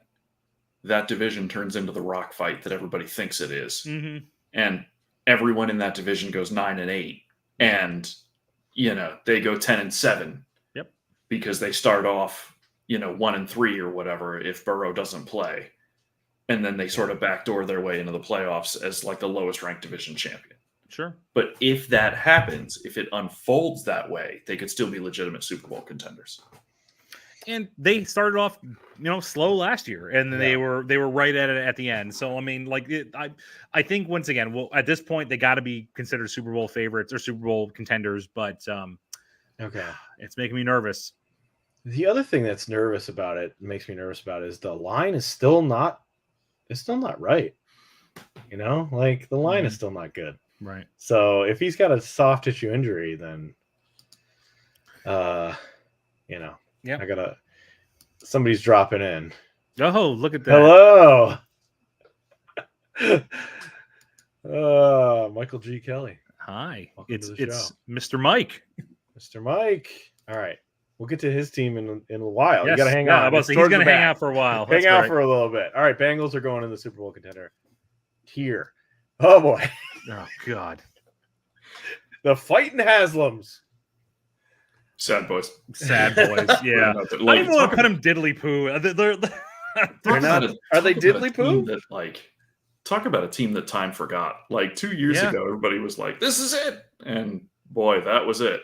division turns into the rock fight that everybody thinks it is. Mm-hmm. And everyone in that division goes 9-8, and they go 10-7. Yep. Because they start off 1-3 or whatever if Burrow doesn't play, and then they sort of backdoor their way into the playoffs as like the lowest ranked division champion. Sure. But if that happens, if it unfolds that way, they could still be legitimate Super Bowl contenders. And they started off, slow last year, and they were right at it at the end. So I mean, I think once again, well, at this point, they got to be considered Super Bowl favorites or Super Bowl contenders. But okay, it's making me nervous. The other thing that's makes me nervous about it is the line is still not. It's still not right. Like the line is still not good. Right. So if he's got a soft tissue injury, then, yeah, somebody's dropping in. Oh, look at that. Hello. Michael G. Kelly. Hi. Welcome it's to the show. Mr. Mike. Mr. Mike. All right. We'll get to his team in a while. Yes. You got to hang on. He's going to hang out for a while. Hang out for a little bit. All right. Bengals are going in the Super Bowl contender here. Oh, boy. Oh, God. The fighting Haslams. Sad boys. Sad boys. Yeah. I don't even want to put them diddly poo. They're not. Are they diddly poo? Talk about a team that time forgot. Like 2 years ago, everybody was like, "This is it," and boy, that was it.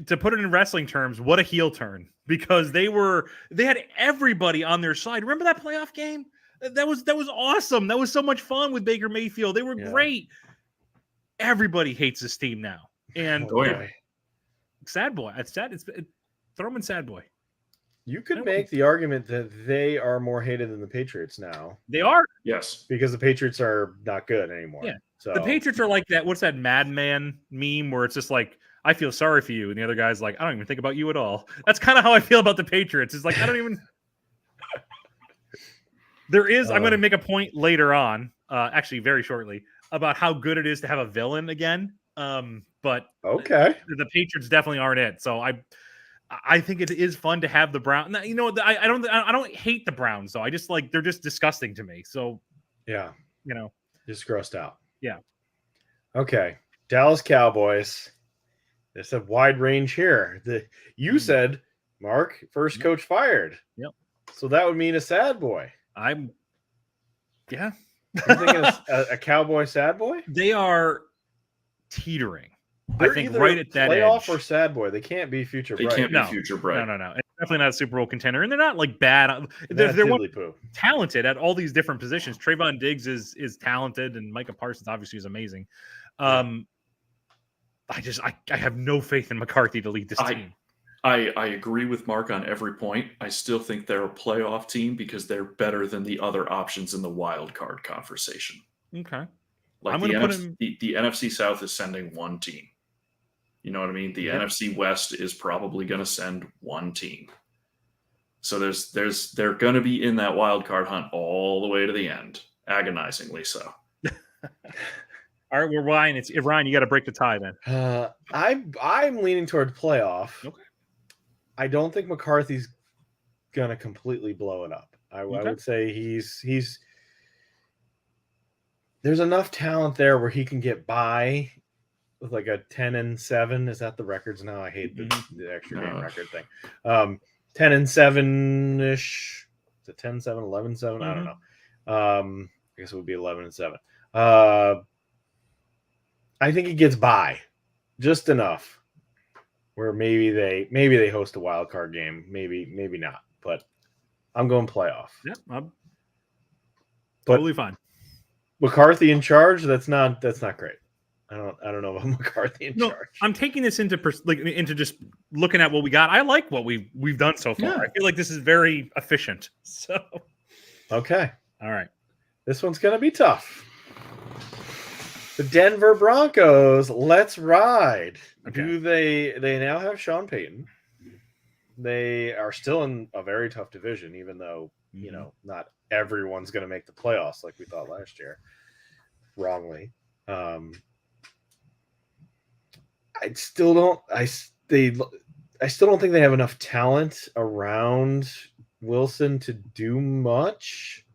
To put it in wrestling terms, what a heel turn, because they had everybody on their side. Remember that playoff game? That was awesome. That was so much fun with Baker Mayfield. They were great. Everybody hates this team now, and sad boy. It's sad. Throw him in sad boy. You could make the argument that they are more hated than the Patriots now. They are, yes, because the Patriots are not good anymore. Yeah, so the Patriots are like that. What's that Madman meme where it's just like, I feel sorry for you, and the other guy's like, I don't even think about you at all. That's kind of how I feel about the Patriots. It's like I don't even. There is. I'm going to make a point later on, actually very shortly, about how good it is to have a villain again. But the Patriots definitely aren't it. So I think it is fun to have the Browns. I don't hate the Browns though. I just they're just disgusting to me. So yeah, just grossed out. Yeah. Okay, Dallas Cowboys. There's a wide range here. You said Mark first coach fired. Yep. So that would mean a sad boy. Yeah. You're thinking a cowboy sad boy? They are teetering. They're I think either right at that playoff edge. or sad boy. They can't be future They bright. can't be No. future bright. No. It's definitely not a Super Bowl contender, and they're not like bad. They're They're one diddly-poo. talented at all these different positions. Trayvon Diggs is talented, and Micah Parsons obviously is amazing. I have no faith in McCarthy to lead this team. I agree with Mark on every point. I still think they're a playoff team because they're better than the other options in the wild card conversation. Okay. Like I'm the gonna the NFC South is sending one team. You know what I mean? The NFC West is probably going to send one team. So they're going to be in that wild card hunt all the way to the end, agonizingly so. All right, Ryan. Ryan. You got to break the tie then. I'm leaning toward playoff. Okay. I don't think McCarthy's gonna completely blow it up. I would say he's there's enough talent there where he can get by with like a 10-7. Is that the records now? I hate the extra game record thing. 10-7 ish. Is it 10-7, 11-7? I don't know. I guess it would be 11-7. I think he gets by just enough where maybe they host a wild card game, maybe not, but I'm going playoff. Yeah, I'm totally fine. McCarthy in charge, that's not great. I don't know about McCarthy in charge. I'm taking this into just looking at what we got. I like what we've done so far. Yeah. I feel like this is very efficient. So okay. All right. This one's gonna be tough. The Denver Broncos, let's ride. Okay. Do they now have Sean Payton? They are still in a very tough division, even though, not everyone's going to make the playoffs like we thought last year. Wrongly. I still don't think they have enough talent around Wilson to do much.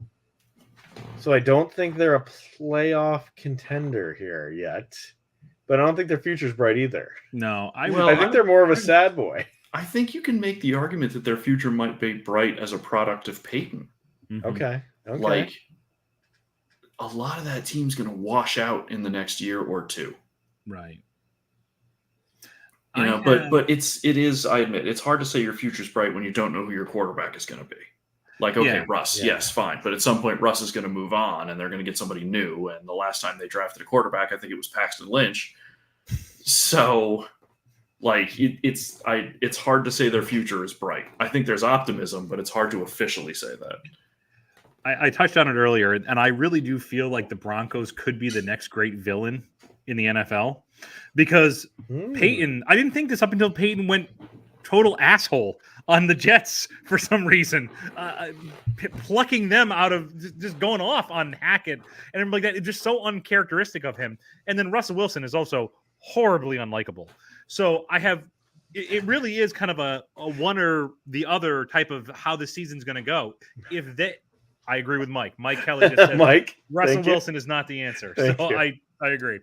So I don't think they're a playoff contender here yet, but I don't think their future's bright either. No, I think they're more of a sad boy. I think you can make the argument that their future might be bright as a product of Peyton. Mm-hmm. Okay. Like a lot of that team's going to wash out in the next year or two. Right. But it is, I admit, it's hard to say your future's bright when you don't know who your quarterback is going to be. Like, okay, Russ, yes, fine. But at some point, Russ is going to move on, and they're going to get somebody new. And the last time they drafted a quarterback, I think it was Paxton Lynch. So, like, it's hard to say their future is bright. I think there's optimism, but it's hard to officially say that. I touched on it earlier, and I really do feel like the Broncos could be the next great villain in the NFL. Because Peyton, I didn't think this up until Peyton went total asshole on the Jets for some reason, plucking them out of just going off on Hackett and everything like that. It's just so uncharacteristic of him. And then Russell Wilson is also horribly unlikable. So it really is kind of a one or the other type of how the season's going to go. I agree with Mike. Mike Kelly just said Russell Wilson is not the answer. I agree.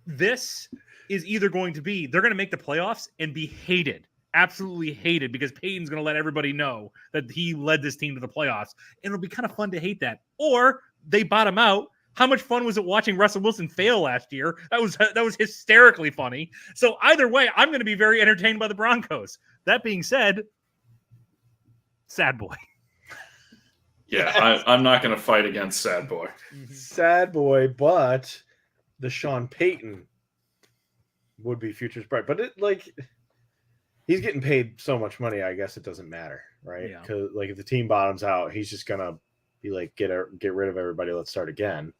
This is either going to be, they're going to make the playoffs and be hated, absolutely hated, because Peyton's going to let everybody know that he led this team to the playoffs. And it'll be kind of fun to hate that. Or they bottom out. How much fun was it watching Russell Wilson fail last year? That was hysterically funny. So either way, I'm going to be very entertained by the Broncos. That being said, sad boy. Yeah, I'm not going to fight against sad boy. Sad boy, but the Sean Payton would be future's bright. But he's getting paid so much money, I guess it doesn't matter, right? Because if the team bottoms out, he's just gonna be like, get rid of everybody, let's start again.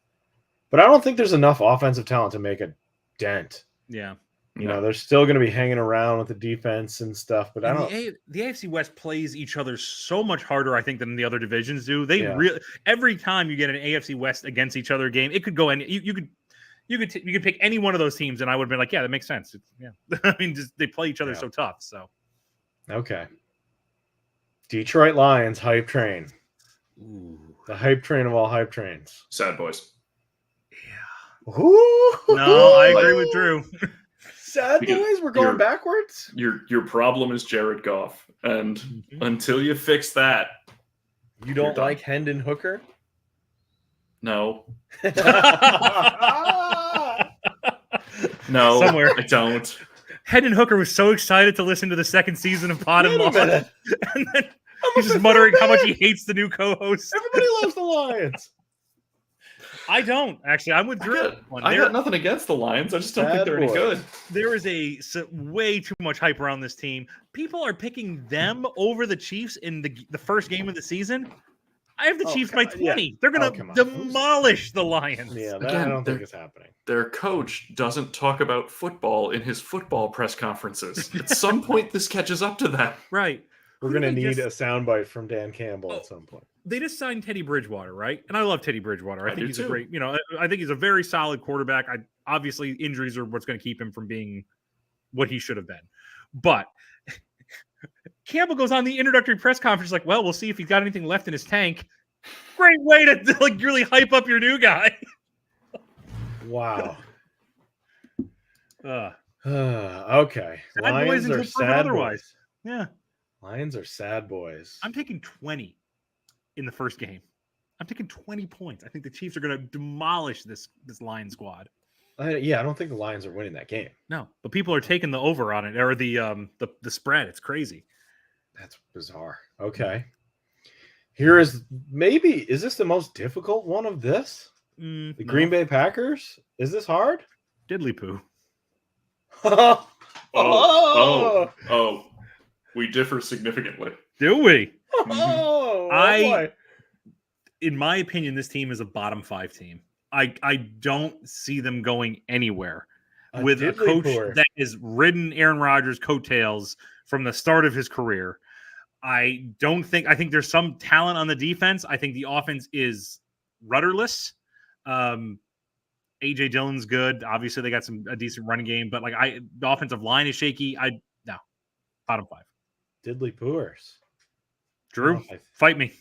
But I don't think there's enough offensive talent to make a dent. Yeah. They're still going to be hanging around with the defense and stuff, but the AFC West plays each other so much harder, I think, than the other divisions do. Every time you get an AFC West against each other game, it could go any. You could pick any one of those teams, and I would have been like, yeah, that makes sense. I mean, they play each other so tough. So, okay, Detroit Lions hype train. Ooh. The hype train of all hype trains. Sad boys. Yeah. Ooh. No, I agree with Drew. Sad boys, we're going backwards. Your problem is Jared Goff, and until you fix that, you don't like Hendon Hooker. No. No, Somewhere. I don't. Hendon Hooker was so excited to listen to the second season of Pod and Wait a Log, minute. and then I'm he's a just fifth muttering round how much pick. he hates the new co-host. Everybody loves the Lions. I don't actually. I'm with Drew. I got nothing against the Lions. I just don't think Bad they're any boy. good. There is way too much hype around this team. People are picking them over the Chiefs in the first game of the season. I have the Oh, Chiefs by come on, yeah. 20. They're going come to on. demolish the Lions. Yeah, that Again, I don't think they're- is happening. Their coach doesn't talk about football in his football press conferences. At some point, this catches up to that. Right. We're Who going to did they need just- a soundbite from Dan Campbell Oh. at some point. They just signed Teddy Bridgewater, right? And I love Teddy Bridgewater. I I think do he's a too. great, I think he's a very solid quarterback. Obviously injuries are what's going to keep him from being what he should have been. But Campbell goes on the introductory press conference like, well, we'll see if he's got anything left in his tank. Great way to like really hype up your new guy. Wow. Uh, Okay. Sad boys Lions until are proven sad otherwise. boys. yeah. Lions are sad boys. I'm taking 20 in the first game. I'm taking 20 points. I think the Chiefs are going to demolish this Lion squad. Yeah, I don't think the Lions are winning that game. No, but people are taking the over on it or the spread. It's crazy. That's bizarre. Okay. Here is is this the most difficult one of this? The Green Bay Packers? Is this hard? Diddly poo. Oh, we differ significantly. Do we? Oh, boy. In my opinion, this team is a bottom 5 team. I don't see them going anywhere with a coach that has ridden Aaron Rodgers' coattails from the start of his career. I think there's some talent on the defense. I think the offense is rudderless. AJ Dillon's good. Obviously, they got a decent running game, but the offensive line is shaky. No, bottom 5. Diddly pooers. Drew, fight me.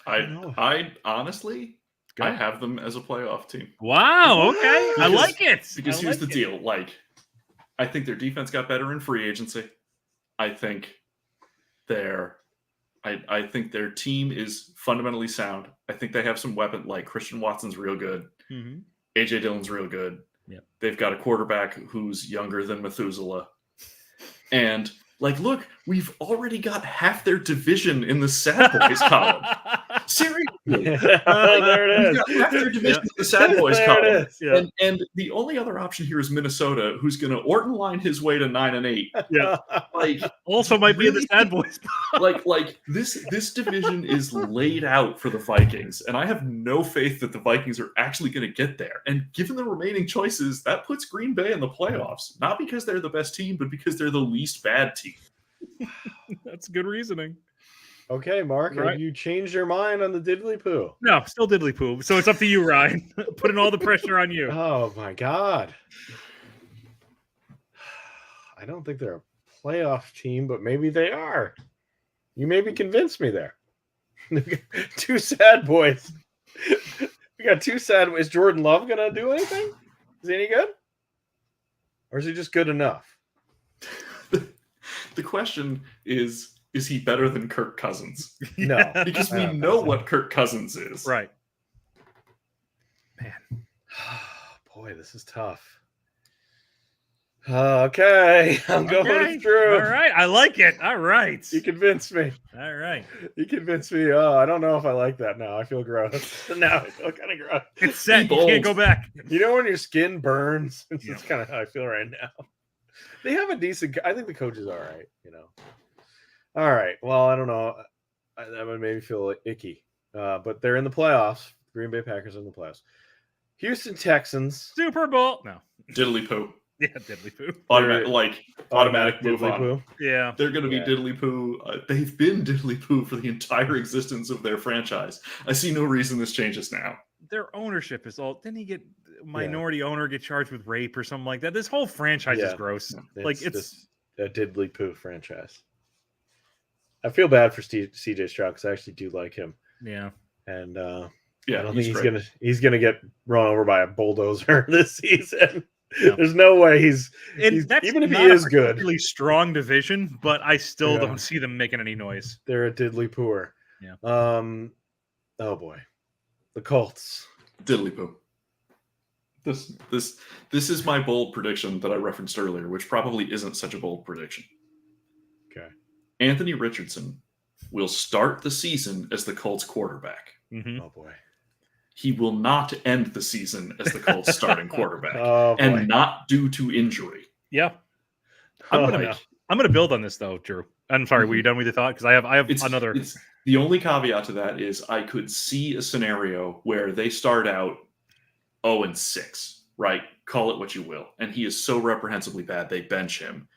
I honestly, I have them as a playoff team. Wow. Okay, I like it. Because here's the deal: I think their defense got better in free agency. I think I think their team is fundamentally sound. I think they have some weapon. Like Christian Watson's real good. Mm-hmm. AJ Dillon's real good. Yep. They've got a quarterback who's younger than Methuselah. And look, we've already got half their division in the Sad Boys column. Seriously. There it is. We've got half their division in the Sad Boys There column. it is. Yeah. And the only other option here is Minnesota, who's going to Orton line his way to 9-8. Yeah. Also might be in the really Sad Boys. This division is laid out for the Vikings, and I have no faith that the Vikings are actually going to get there. And given the remaining choices, that puts Green Bay in the playoffs, not because they're the best team, but because they're the least bad team. That's good reasoning. Okay, Mark, Right. have you changed your mind on the diddly poo? No, still diddly poo. So it's up to you, Ryan. Putting all the pressure on you. Oh my God. I don't think they're a playoff team, but maybe they are. You maybe convinced me there. Two sad boys. We got two sad boys. Is Jordan Love gonna do anything? Is he any good? Or is he just good enough? The question is he better than Kirk Cousins? No. Because I we don't know think so. what Kirk Cousins is. Right. Boy, this is tough. Okay, I'm going Okay. through. All right. I like it. All right. You convinced me. All right. You convinced me. Oh, I don't know if I like that now. I feel gross. Now I feel kind of gross. It's set. Be You can't bold. go back. You know when your skin burns? It's Yeah. kind of how I feel right now. They have a decent. I think the coach is all right. All right. Well, I don't know. That would make me feel icky. But they're in the playoffs. Green Bay Packers are in the playoffs. Houston Texans. Super Bowl. No. Diddly poo. Yeah, diddly poo. Automatic move diddly on. poo. Yeah. They're going to be Yeah. diddly poo. They've been diddly poo for the entire existence of their franchise. I see no reason this changes now. Their ownership is all. Didn't he get minority owner get charged with rape or something like that? This whole franchise is Yeah. gross. It's It's just a diddly poo franchise. I feel bad for CJ Stroud because I actually do like him, yeah. and Yeah, I don't think great. he's gonna get run over by a bulldozer this season. No. There's no way he's That's even if he not a is good. particularly strong division, but I still Yeah. don't see them making any noise. They're a diddly pooer. Yeah. Oh boy, the Colts. Diddly poo. This is my bold prediction that I referenced earlier, which probably isn't such a bold prediction. Okay. Anthony Richardson will start the season as the Colts quarterback. Mm-hmm. Oh boy. He will not end the season as the Colts starting quarterback, Oh boy. and not due to injury. Yeah. Oh, I'm gonna build on this though, Drew. I'm sorry, were you done with your thought? Because I have another. It's the only caveat to that is I could see a scenario where they start out 0-6, right? Call it what you will, and he is so reprehensibly bad they bench him,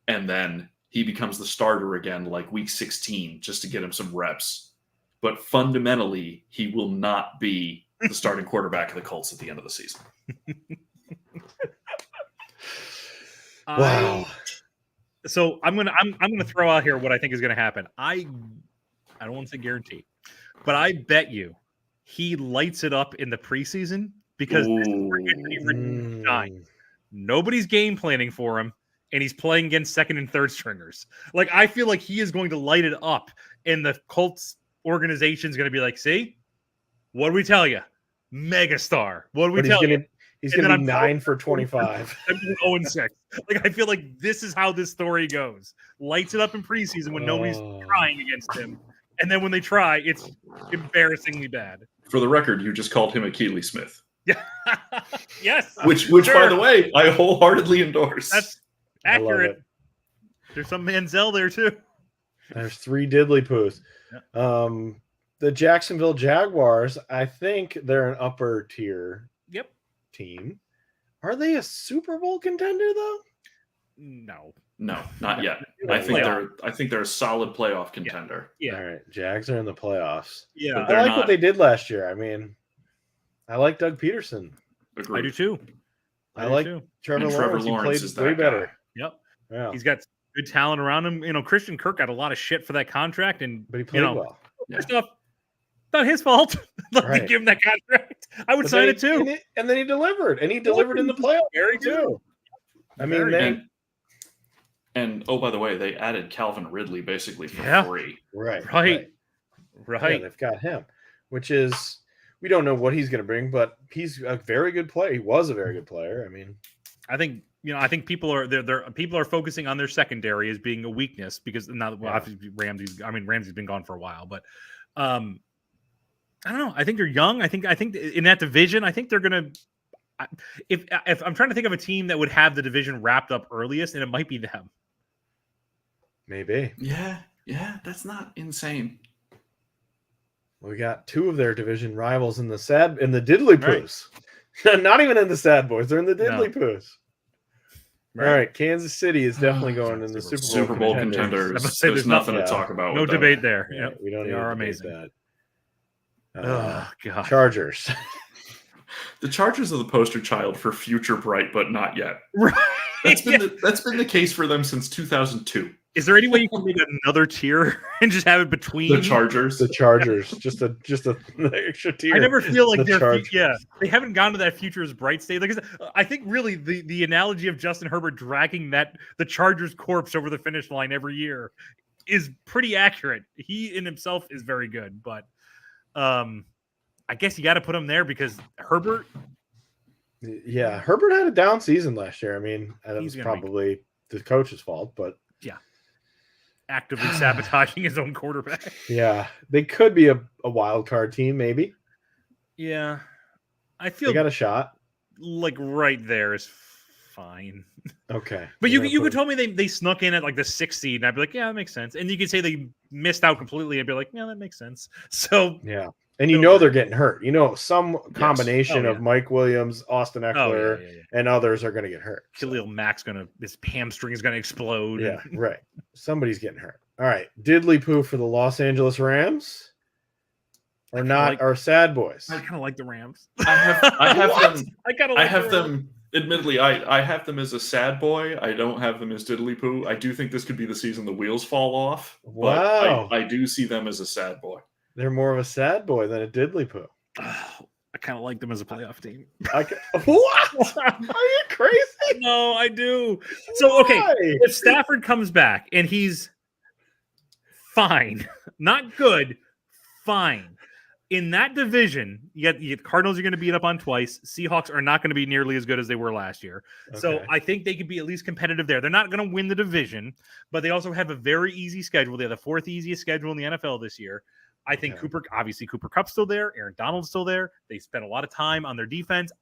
and then he becomes the starter again, like week 16, just to get him some reps. But fundamentally, he will not be the starting quarterback of the Colts at the end of the season. Wow. So I'm gonna throw out here what I think is gonna happen. I don't want to say guarantee, but I bet you he lights it up in the preseason because this is where Anthony Richardson shines. Nobody's game planning for him, and he's playing against second and third stringers. Like, I feel like he is going to light it up, and the Colts organization is going to be like, see, what do we tell you? Megastar. What do we tell you? He's going to be 9 for 25. I'm 0-6. Like, I feel like this is how this story goes. Lights it up in preseason when nobody's trying against him. And then when they try, it's embarrassingly bad. For the record, you just called him a Keely Smith. Yeah. Yes. Which sure. By the way, I wholeheartedly endorse. That's accurate. There's some Manziel there too. There's 3 diddly poos. Yeah. The Jacksonville Jaguars, I think they're an upper tier team. Are they a Super Bowl contender though? No, not yet. I think they're a solid playoff contender. Yeah. All right, Jags are in the playoffs. Yeah, I like what they did last year. I mean, I like Doug Peterson. Agreed. I do too. I like Trevor Lawrence. He played way better. Yep. Yeah. He's got good talent around him. You know, Christian Kirk got a lot of shit for that contract, but he played well. Stuff. Not his fault. They give him that contract. I would sign it too. And then he delivered. And he delivered in the playoffs. Very too. I mean, and oh, by the way, they added Calvin Ridley basically for free. Right. Yeah, they've got him, which is, we don't know what he's going to bring, but he's a very good player. He was a very good player. I mean, I think people are focusing on their secondary as being a weakness because obviously Ramsey's been gone for a while, but I don't know. I think they're young. I think in that division, I think they're gonna. If I'm trying to think of a team that would have the division wrapped up earliest, and it might be them. Maybe. Yeah, that's not insane. We got 2 of their division rivals in the diddly poos. Right. Not even in the sad boys. They're in the diddly poos. Right. All right, Kansas City is definitely going in the Super Bowl contenders. There's nothing to talk about. No debate there. Yeah, we don't. They are amazing. That. Oh God, Chargers. The Chargers are the poster child for future bright, but not yet. Right. That's been the case for them since 2002. Is there any way you can make another tier and just have it between the Chargers? The Chargers, just a extra tier. I never feel like they haven't gone to that future as bright state. Like I think really the analogy of Justin Herbert dragging the Chargers corpse over the finish line every year is pretty accurate. He in himself is very good, but I guess you got to put him there because Herbert. Yeah, Herbert had a down season last year. I mean, that was probably the coach's fault, but yeah, actively sabotaging his own quarterback. Yeah, they could be a wild card team, maybe. Yeah, I feel they got a shot. Like right there is fine. Okay, but you could tell me they snuck in at like the 6th seed, and I'd be like, yeah, that makes sense. And you could say they missed out completely, and be like, yeah, that makes sense. So yeah. And they're getting hurt. Some combination of Mike Williams, Austin Eckler, and others are going to get hurt. Khalil Mack's his hamstring is going to explode. Yeah, right. Somebody's getting hurt. All right. Diddly poo for the Los Angeles Rams. Or not our sad boys. I kind of like the Rams. I have them. Admittedly, I have them as a sad boy. I don't have them as diddly poo. I do think this could be the season the wheels fall off. Wow. But I do see them as a sad boy. They're more of a sad boy than a diddly poo. I kind of like them as a playoff team. What? Are you crazy? No, I do. So, okay, if Stafford comes back and he's fine, not good, fine. in that division, you get Cardinals are going to beat up on twice. Seahawks are not going to be nearly as good as they were last year. So Okay. I think they could be at least competitive there. They're not going to win the division, but they also have a very easy schedule. They have the fourth easiest schedule in the NFL this year. I think Okay. Cooper Kupp's still there. Aaron Donald's still there. They spent a lot of time on their defense.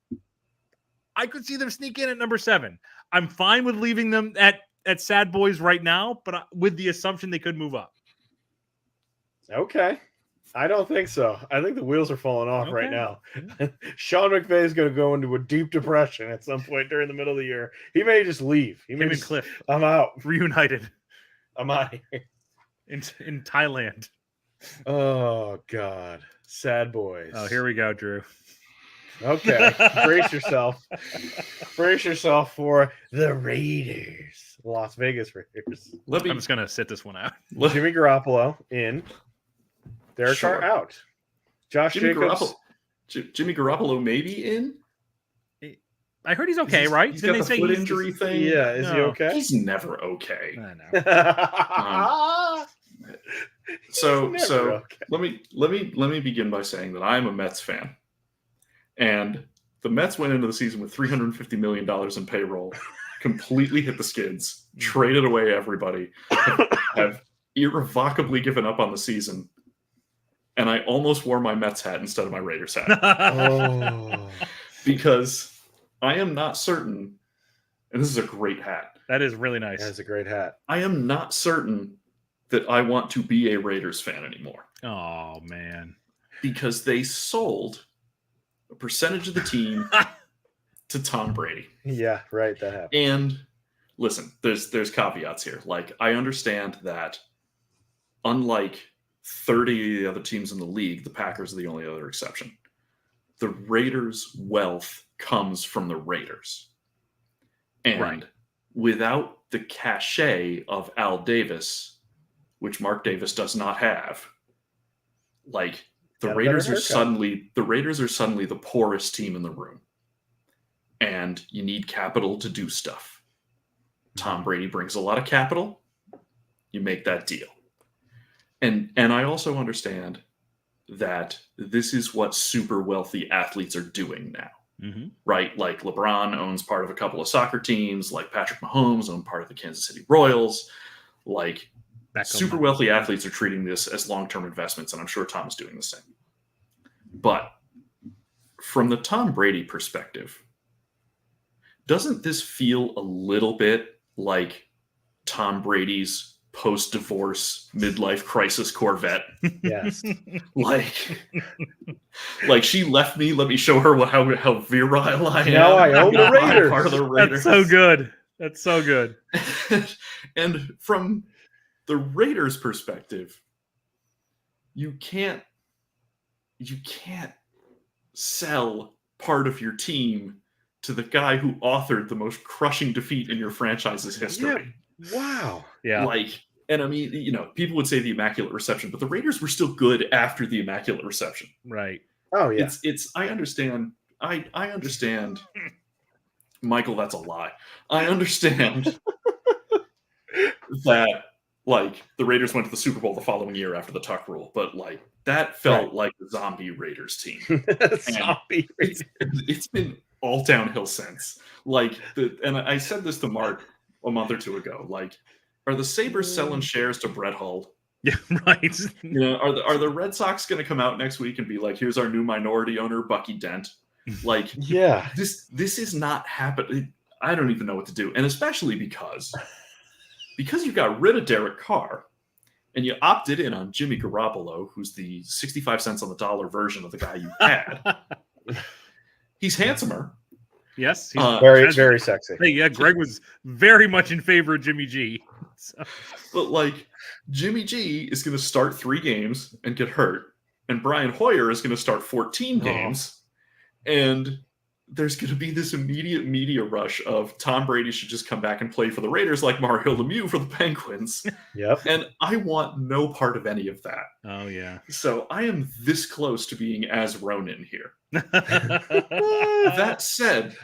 I could see them sneak in at number 7. I'm fine with leaving them at Sad Boys right now, but with the assumption they could move up. Okay. I don't think so. I think the wheels are falling off right Okay. now. Sean McVay is going to go into a deep depression at some point during the middle of the year. He may just leave. He may Him and just, Cliff I'm out. reunited I'm out of here. in Thailand. Oh, God. Sad boys. Oh, here we go, Drew. Okay. Brace yourself. Brace yourself for the Raiders. Las Vegas Raiders. Let me I'm just going to sit this one out. Jimmy Garoppolo in. Derek Carr out. Josh Jacobs. Jimmy Garoppolo maybe in. I heard he's okay, right? He's Didn't got the foot injury thing. Yeah, is he No. okay? He's never okay. I know. So Never so okay. let me begin by saying that I'm a Mets fan, and the Mets went into the season with $350 million in payroll, completely hit the skids, traded away everybody, have irrevocably given up on the season, and I almost wore my Mets hat instead of my Raiders hat Oh. because I am not certain, and this is a great hat. That is really nice. That's a great hat. I am not certain that I want to be a Raiders fan anymore Oh, man. because they sold a percentage of the team to Tom Brady. Yeah, right. That happened. And listen, there's caveats here. Like, I understand that unlike 30 of the other teams in the league, the Packers are the only other exception. The Raiders' wealth comes from the Raiders. And Right. without the cachet of Al Davis, which Mark Davis does not have, like the Got a Raiders better are haircut. suddenly the poorest team in the room. And you need capital to do stuff. Tom Brady brings a lot of capital. You make that deal. And I also understand that this is what super wealthy athletes are doing now. Mm-hmm. Right? Like LeBron owns part of a couple of soccer teams, like Patrick Mahomes owned part of the Kansas City Royals. Like super wealthy athletes are treating this as long-term investments, and I'm sure Tom's doing the same. But from the Tom Brady perspective, doesn't this feel a little bit like Tom Brady's post-divorce midlife crisis Corvette? Yes. like she left me. Let me show her how virile I am. Now I own the Not my Raiders. Part of the Raiders. That's so good. That's so good. And from the Raiders' perspective, you can't sell part of your team to the guy who authored the most crushing defeat in your franchise's history. Wow. Yeah. And I mean, people would say the Immaculate Reception, but the Raiders were still good after the Immaculate Reception. Right. Oh yeah. I understand. I understand. Michael, that's a lie. I understand that the Raiders went to the Super Bowl the following year after the Tuck rule, but that felt like the zombie Raiders team. Zombie Raiders. It's been all downhill since. And I said this to Mark a month or two ago. Are the Sabres selling shares to Brett Hull? Yeah, right. Are the Red Sox going to come out next week and be like, here's our new minority owner, Bucky Dent? Yeah. This is not happening. I don't even know what to do. And especially because you got rid of Derek Carr and you opted in on Jimmy Garoppolo, who's the 65 cents on the dollar version of the guy you had. He's handsomer. Yes. Very, very sexy. Hey, yeah, Greg was very much in favor of Jimmy G. So. But Jimmy G is going to start 3 games and get hurt, and Brian Hoyer is going to start 14 games, and there's going to be this immediate media rush of Tom Brady should just come back and play for the Raiders like Mario Lemieux for the Penguins. Yep. And I want no part of any of that. Oh yeah. So I am this close to being as Ronin here. That said,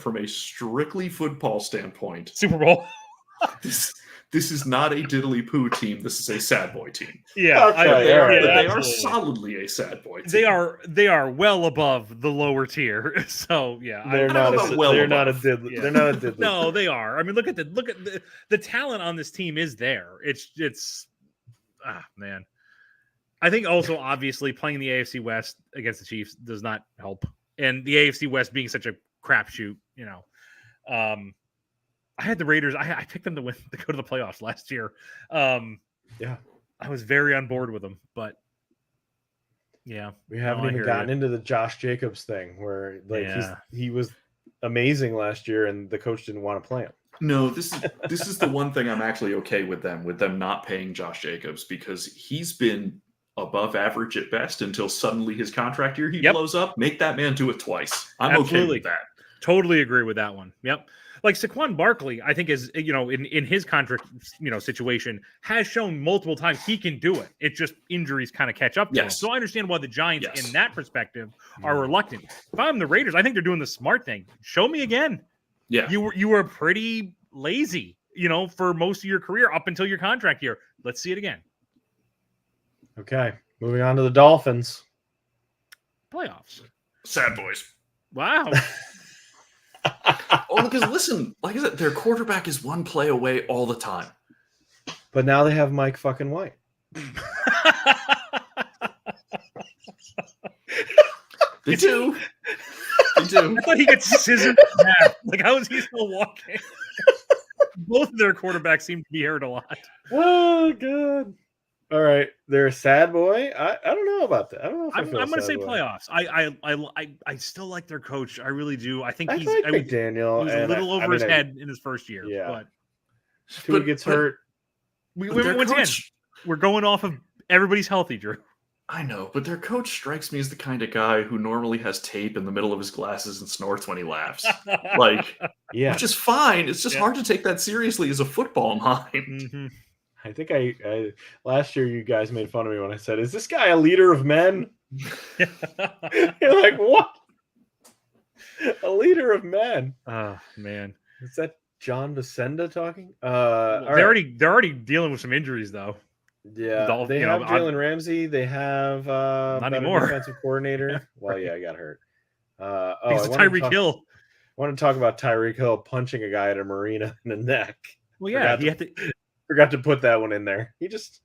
from a strictly football standpoint, Super Bowl. this is not a diddly poo team. This is a sad boy team. Yeah, Okay, They all are, right. they are absolutely. solidly a sad boy team. They are well above the lower tier. So yeah, They're I not don't know a about well they're not a above. diddly. Yeah. They're not a diddly. no, they are. I mean, look at the talent on this team is there. It's man. I think also obviously playing the AFC West against the Chiefs does not help, and the AFC West being such a crapshoot, I had the Raiders. I picked them to win to go to the playoffs last year. Yeah. I was very on board with them, but yeah, We haven't I even hear gotten you. into the Josh Jacobs thing where like Yeah. he was amazing last year and the coach didn't want to play him. No, this is the one thing I'm actually okay with them not paying Josh Jacobs, because he's been above average at best until suddenly his contract year he Yep. blows up. Make that man do it twice. I'm okay Absolutely. with that. Totally agree with that one. Yep. Like Saquon Barkley, I think is, in his contract, situation has shown multiple times he can do it. It's just injuries kind of catch up to him. Yes. So I understand why the Giants Yes. in that perspective are reluctant. If I'm the Raiders, I think they're doing the smart thing. Show me again. Yeah. You were pretty lazy, for most of your career up until your contract year. Let's see it again. Okay. Moving on to the Dolphins. Playoffs. Sad boys. Wow. Oh, because listen, like I said, their quarterback is one play away all the time. But now they have Mike fucking White. They do. They do. I thought he gets scissored in half. Like, how is he still walking? Both of their quarterbacks seem to be hurt a lot. Oh god. All right. They're a sad boy. I don't know about that. I don't know if I'm feel going to sad say boy. playoffs. I still like their coach. I really do. I think I he's like I mean, McDaniel. he was a and little over his I- head in his first year. Yeah. But Tua gets hurt. Their once again, coach- we're going off of everybody's healthy, Drew. I know, but their coach strikes me as the kind of guy who normally has tape in the middle of his glasses and snorts when he laughs. Like, Yeah. which is fine. It's just Yeah. hard to take that seriously as a football mind. Mhm. I think I last year you guys made fun of me when I said, "Is this guy a leader of men?" You're like, "What? A leader of men?" Oh man, Is that John Vicenda talking? they're already dealing with some injuries though. Yeah, Dolph- they you know, have Jalen Ramsey. They have better anymore. defensive coordinator. Yeah, Well, right. yeah, I got hurt. He's Tyreek Hill. I want to talk about Tyreek Hill punching a guy at a marina in the neck. Well, yeah, Forgot to put that one in there. He just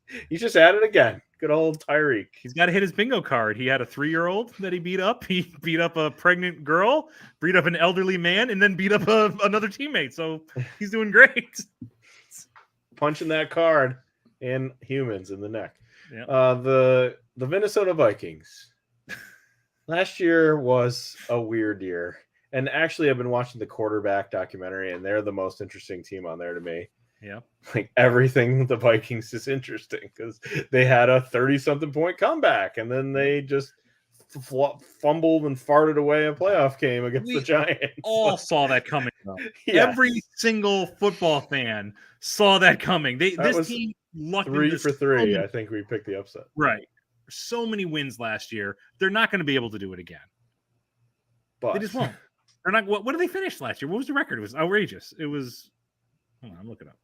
added again. Good old Tyreek. he's got to hit his bingo card. He had a 3-year-old that he beat up. He beat up a pregnant girl, beat up an elderly man, and then beat up another teammate. So he's doing great. Punching that card and humans in the neck. Yeah. The Minnesota Vikings. Last year was a weird year. And actually, I've been watching the quarterback documentary, and they're the most interesting team on there to me. Yeah. Like everything with the Vikings is interesting because they had a 30-something point comeback, and then they just fumbled and farted away a playoff game against the Giants. All saw that coming. Though. Yes. Every single football fan saw that coming. This team lucked 3 into for 3. I think we picked the upset. Right. So many wins last year. They're not going to be able to do it again. But They just won't. They're not. What did they finish last year? What was the record? It was outrageous. It was. Hold on, I'm looking up.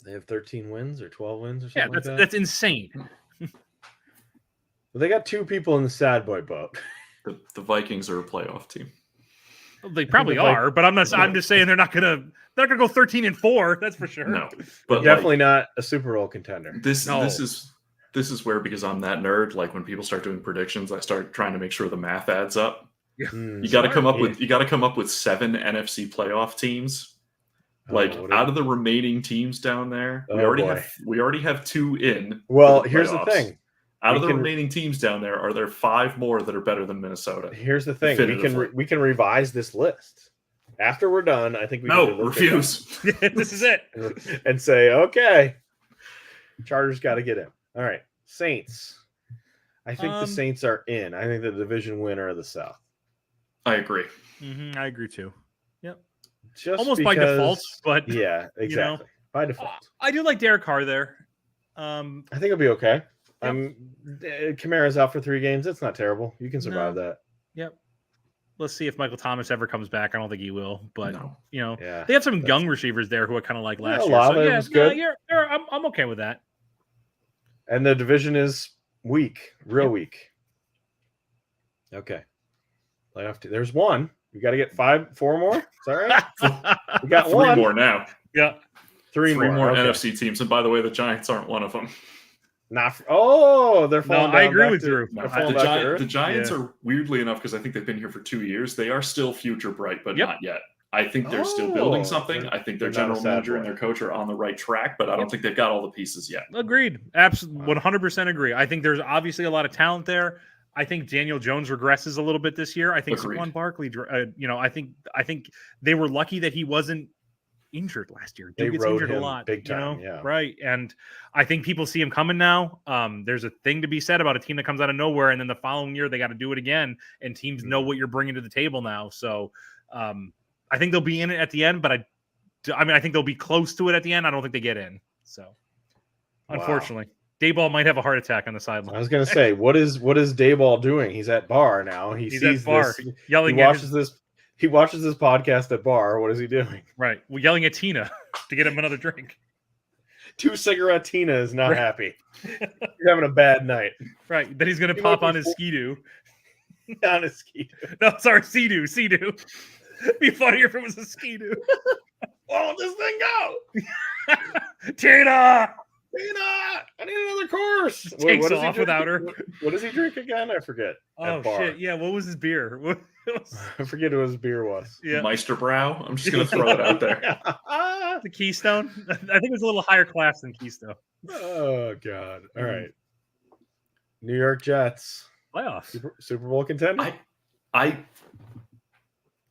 they have 13 wins or 12 wins or Yeah, something like that. that's insane. Well, they got 2 people in the sad boy boat. The Vikings are a playoff team. Well, they probably the Vik- are, but I'm not. I'm just saying they're not gonna go 13-4. That's for sure. No, But but definitely not a Super Bowl contender. This No. is where, because I'm that nerd, like when people start doing predictions, I start trying to make sure the math adds up. Mm. You got to Smart. come up with 7 NFC playoff teams. Like what out of the remaining teams down there, we Oh, already have 2 in. Well, for the here's the playoffs. thing. Out We of the can- remaining teams down there, are there 5 more that are better than Minnesota? Here's the thing. Definitively. We can revise this list after we're done. I think we No, can look at refuse. This is it. it and say, okay, Chargers got to get in. All right, Saints. I think the Saints are in. I think the division winner of the South. I agree. I agree too. Just Almost by default, but yeah, exactly. By default. I do like Derek Carr there. I think it'll be okay. Kamara's out for 3 games. That's not terrible. You can survive that. Yep. let's see if Michael Thomas ever comes back. I don't think he will, but No. Yeah, they have some young receivers there who are kind of like last a year. lot So of it was good. I'm okay with that. And the division is weak, real weak. Okay. There's one. We got to get 4 more. Is that right? We got 3 one. more now. Yeah. 3 more. Okay. NFC teams. And by the way, the Giants aren't one of them. They're falling down. I agree back with to- Drew. they're No, falling back to earth. the Giants Yeah. are weirdly enough, because I think they've been here for 2 years. They are still future bright, but Yep. not yet. I think they're still Oh, building something. they're- I think their they're not a general sad manager and boy. their coach are on the right track, but I don't think they've got all the pieces yet. Agreed. Absolutely. Wow. 100% agree. I think there's obviously a lot of talent there. I think Daniel Jones regresses a little bit this year. I think Agreed. Saquon Barkley, I think they were lucky that he wasn't injured last year. They Dude gets rode injured a him lot, big time, yeah. right. And I think people see him coming now. There's a thing to be said about a team that comes out of nowhere, and then the following year they got to do it again. And teams know what you're bringing to the table now. So I think they'll be in it at the end, but I think they'll be close to it at the end. I don't think they get in. So unfortunately, Dayball might have a heart attack on the sideline. I was gonna say, what is Dayball doing? He's at bar now. He's sees at bar this. yelling He at watches this. He watches this podcast at bar. What is he doing? right. Well, yelling at Tina to get him another drink. 2 cigarette Tina is not happy. You're having a bad night. Right. Then he's gonna He pop might on be his skidoo. On his ski. No, sorry, Sea-Doo. It'd be funnier if it was a skidoo. Oh, this thing go! Tina! Tina! I need another course. Takes does he off drink? without her. What does he drink again? I forget. Oh At bar. shit! Yeah, what was his beer? What was- I forget what his beer was. yeah, Meisterbrow. I'm just going to throw it out there. the Keystone. I think it was a little higher class than Keystone. Oh God! All right. New York Jets, Playoffs. Super Bowl contender.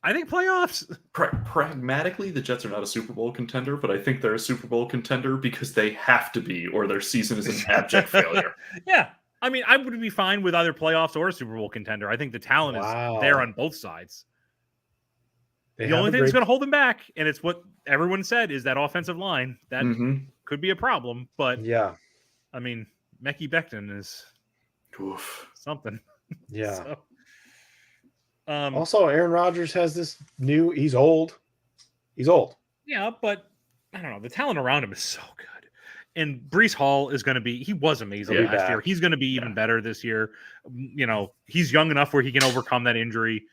I think playoffs. Pragmatically, the Jets are not a Super Bowl contender, but I think they're a Super Bowl contender because they have to be, or their season is an abject failure. Yeah. I mean, I would be fine with either playoffs or a Super Bowl contender. I think the talent is there on both sides. The only thing that's going to hold them back, and it's what everyone said, is that offensive line. That could be a problem, but Yeah. I mean, Mekhi Becton is Oof. something. Yeah. So, Also, Aaron Rodgers has this new. He's old. yeah, but I don't know. The talent around him is so good. And Breece Hall is going to be, he was amazing He'll be last year. back. He's going to be even better this year. You know, he's young enough where he can overcome that injury.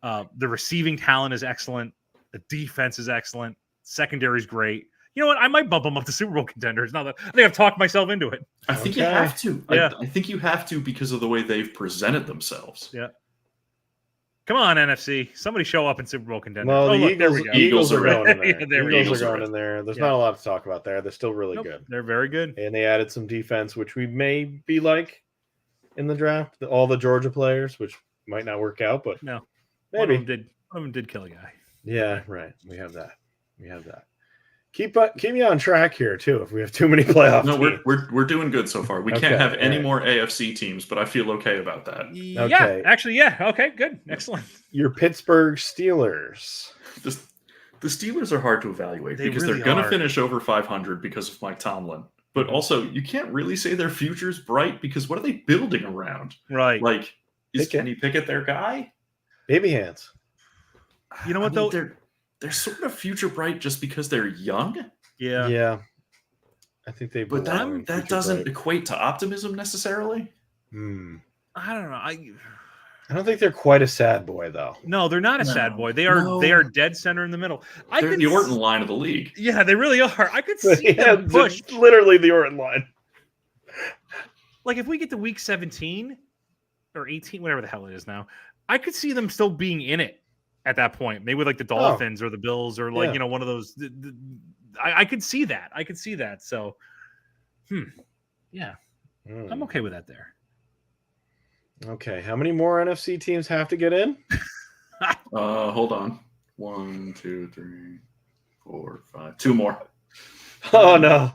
The receiving talent is excellent. The defense is excellent. Secondary is great. You know what? I might bump them up to Super Bowl contenders now that I think I've talked myself into it. I think you Okay. have to. Yeah. I think you have to because of the way they've presented themselves. Yeah. Come on, NFC. Somebody show up in Super Bowl contenders. Well, the look, there we go. Eagles are going in there. Yeah, there we go. Eagles are going in there. There's not a lot to talk about there. They're still really Nope, good. They're very good. And they added some defense, which we may be like in the draft. All the Georgia players, which might not work out, but No. maybe. One of them did kill a guy. Yeah, right. We have that. Keep me on track here too. If we have too many playoff No, teams. we're doing good so far. We Okay, can't have any all more AFC teams, but I feel okay about that. Yeah, Okay. actually, yeah. Okay, good. Excellent. Your Pittsburgh Steelers. The Steelers are hard to evaluate They because really they're going to are. finish over 500 because of Mike Tomlin. But also, you can't really say their future's bright because what are they building around? Right. Like, is Pickett. Kenny Pickett their guy? Baby hands. You know what, though? They're sort of future bright just because they're young, Yeah. Yeah. I think they but belong in that future doesn't bright. equate to optimism necessarily. I don't know. I don't think they're quite a sad boy though. No, they're not a No. sad boy. They are No. they are dead center in the middle. They're the Orton line of the league. Yeah, they really are. I could see Yeah, them push. literally the Orton line. Like if we get to week 17 or 18, whatever the hell it is now, I could see them still being in it at that point. Maybe with like the Dolphins or the Bills or like, Yeah. one of those. I could see that. I could see that. So, yeah, I'm okay with that there. Okay. How many more NFC teams have to get in? Hold on. 1, 2, 3, 4, 5. 2 more. Oh no.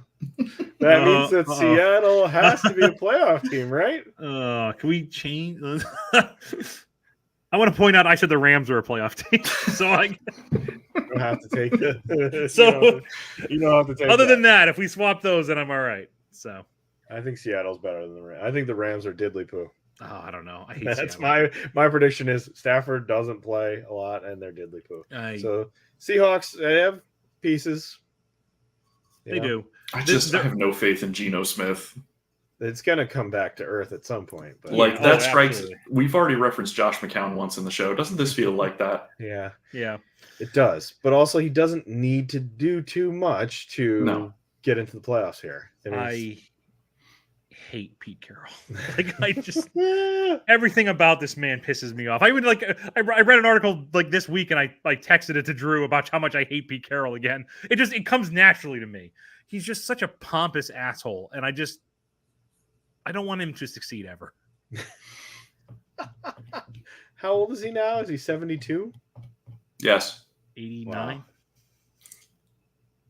That Uh-oh, means that uh-oh. Seattle has to be a playoff team, right? Can we change? I want to point out I said the Rams are a playoff team. So I You don't have to take the. So- you don't have to take. other that. than that, if we swap those, then I'm all right. So I think Seattle's better than the Rams. I think the Rams are diddly poo. Oh, I don't know. I hate That's Seattle. my prediction is Stafford doesn't play a lot, and they're diddly poo. I- So Seahawks, they have pieces. you They know? do. I They're- have no faith in Geno Smith. It's gonna come back to earth at some point. But Like Yeah, that oh, strikes. absolutely. We've already referenced Josh McCown once in the show. Doesn't this feel like that? yeah, Yeah. it does. But also, he doesn't need to do too much to No. get into the playoffs here. I mean, I hate Pete Carroll. Like I just everything about this man pisses me off. I would like I read an article like this week and I texted it to Drew about how much I hate Pete Carroll again. It comes naturally to me. He's just such a pompous asshole and I don't want him to succeed ever. how old is he now? Is he 72? Yes. 89. Wow.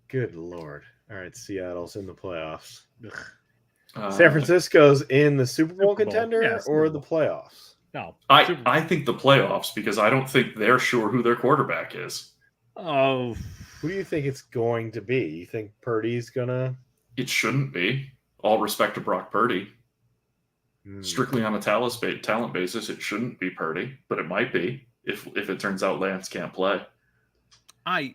Good Lord. All right, Seattle's in the playoffs. San Francisco's in the Super Bowl Super Bowl. contender Yeah, Super or Bowl. the playoffs? No. I think the playoffs because I don't think they're sure who their quarterback is. Oh, Who do you think it's going to be? You think Purdy's gonna It shouldn't be. All respect to Brock Purdy. Strictly on a talent basis, it shouldn't be Purdy, but it might be if it turns out Lance can't play. I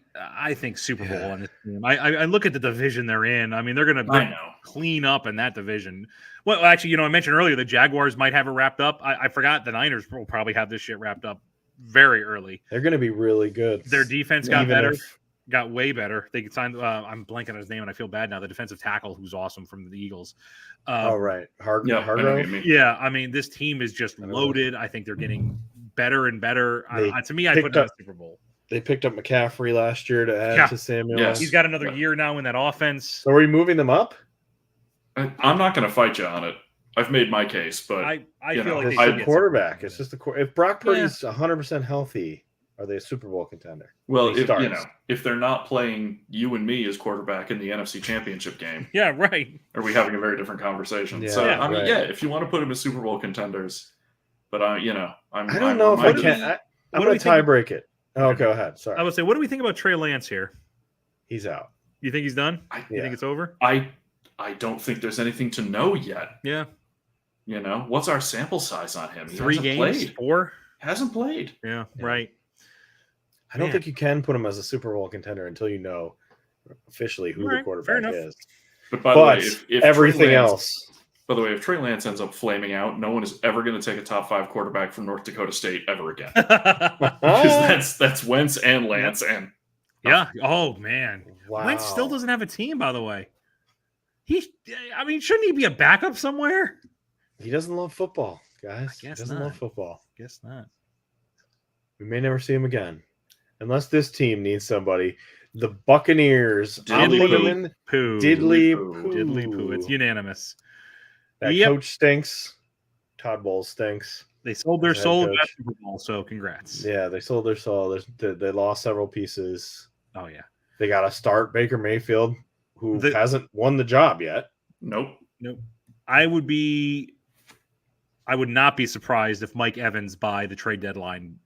think Super Bowl on this team. I look at the division they're in. I mean, they're I gonna know. clean up in that division. Well, actually, I mentioned earlier the Jaguars might have it wrapped up. I forgot the Niners will probably have this shit wrapped up very early. They're gonna be really good. Their defense got Even better, if- got way better. They could sign. I'm blanking on his name, and I feel bad now. The defensive tackle who's awesome from the Eagles. Oh right, Yeah, I know what you Hargrove. mean. Yeah, I mean, this team is just I know. loaded. I think they're getting better and better. They To me, I picked put them in up- the Super Bowl. They picked up McCaffrey last year to add Yeah. to Samuel. Yes. He's got another Yeah. year now in that offense. So are we moving them up? I'm not going to fight you on it. I've made my case, but I you feel know, like It's they should the get quarterback. something. It's just if Brock Purdy's 100% healthy, are they a Super Bowl contender? well, He starts. if they're not playing you and me as quarterback in the NFC Championship game, Yeah, right. are we having a very different conversation? Yeah, So I mean, right. yeah, if you want to put them as Super Bowl contenders, but I don't know if I reminded- can. I'm what do going we to think- tie break it. Oh, go ahead. Sorry, I would say, what do we think about Trey Lance here? he's out. You think he's done? I- You Yeah. think it's over? I don't think there's anything to know yet. Yeah. What's our sample size on him? He 3 hasn't games? played. 4? Hasn't played. Yeah, Yeah. right. I don't Man. think you can put him as a Super Bowl contender until you know officially who All the right, fair quarterback enough. is. But by the way, But if everything Trey Lance, else, by the way, if Trey Lance ends up flaming out, no one is ever going to take a top 5 quarterback from North Dakota State ever again. Because that's Wentz and Lance, and Yeah. Oh, man. wow. Wentz still doesn't have a team, by the way. Shouldn't he be a backup somewhere? He doesn't love football, guys. I guess he doesn't not. love football. Guess not. We may never see him again, unless this team needs somebody. The Buccaneers. I'm Diddly putting them poo. in Poo. diddly poo. poo. Diddly poo. It's unanimous. That Yep. coach stinks. Todd Bowles stinks. They sold their As head soul in coach. that Super Bowl, so congrats. Yeah, they sold their soul. They lost several pieces. Oh, yeah. They got to start Baker Mayfield, who The- hasn't won the job yet. nope. I would not be surprised if Mike Evans by the trade deadline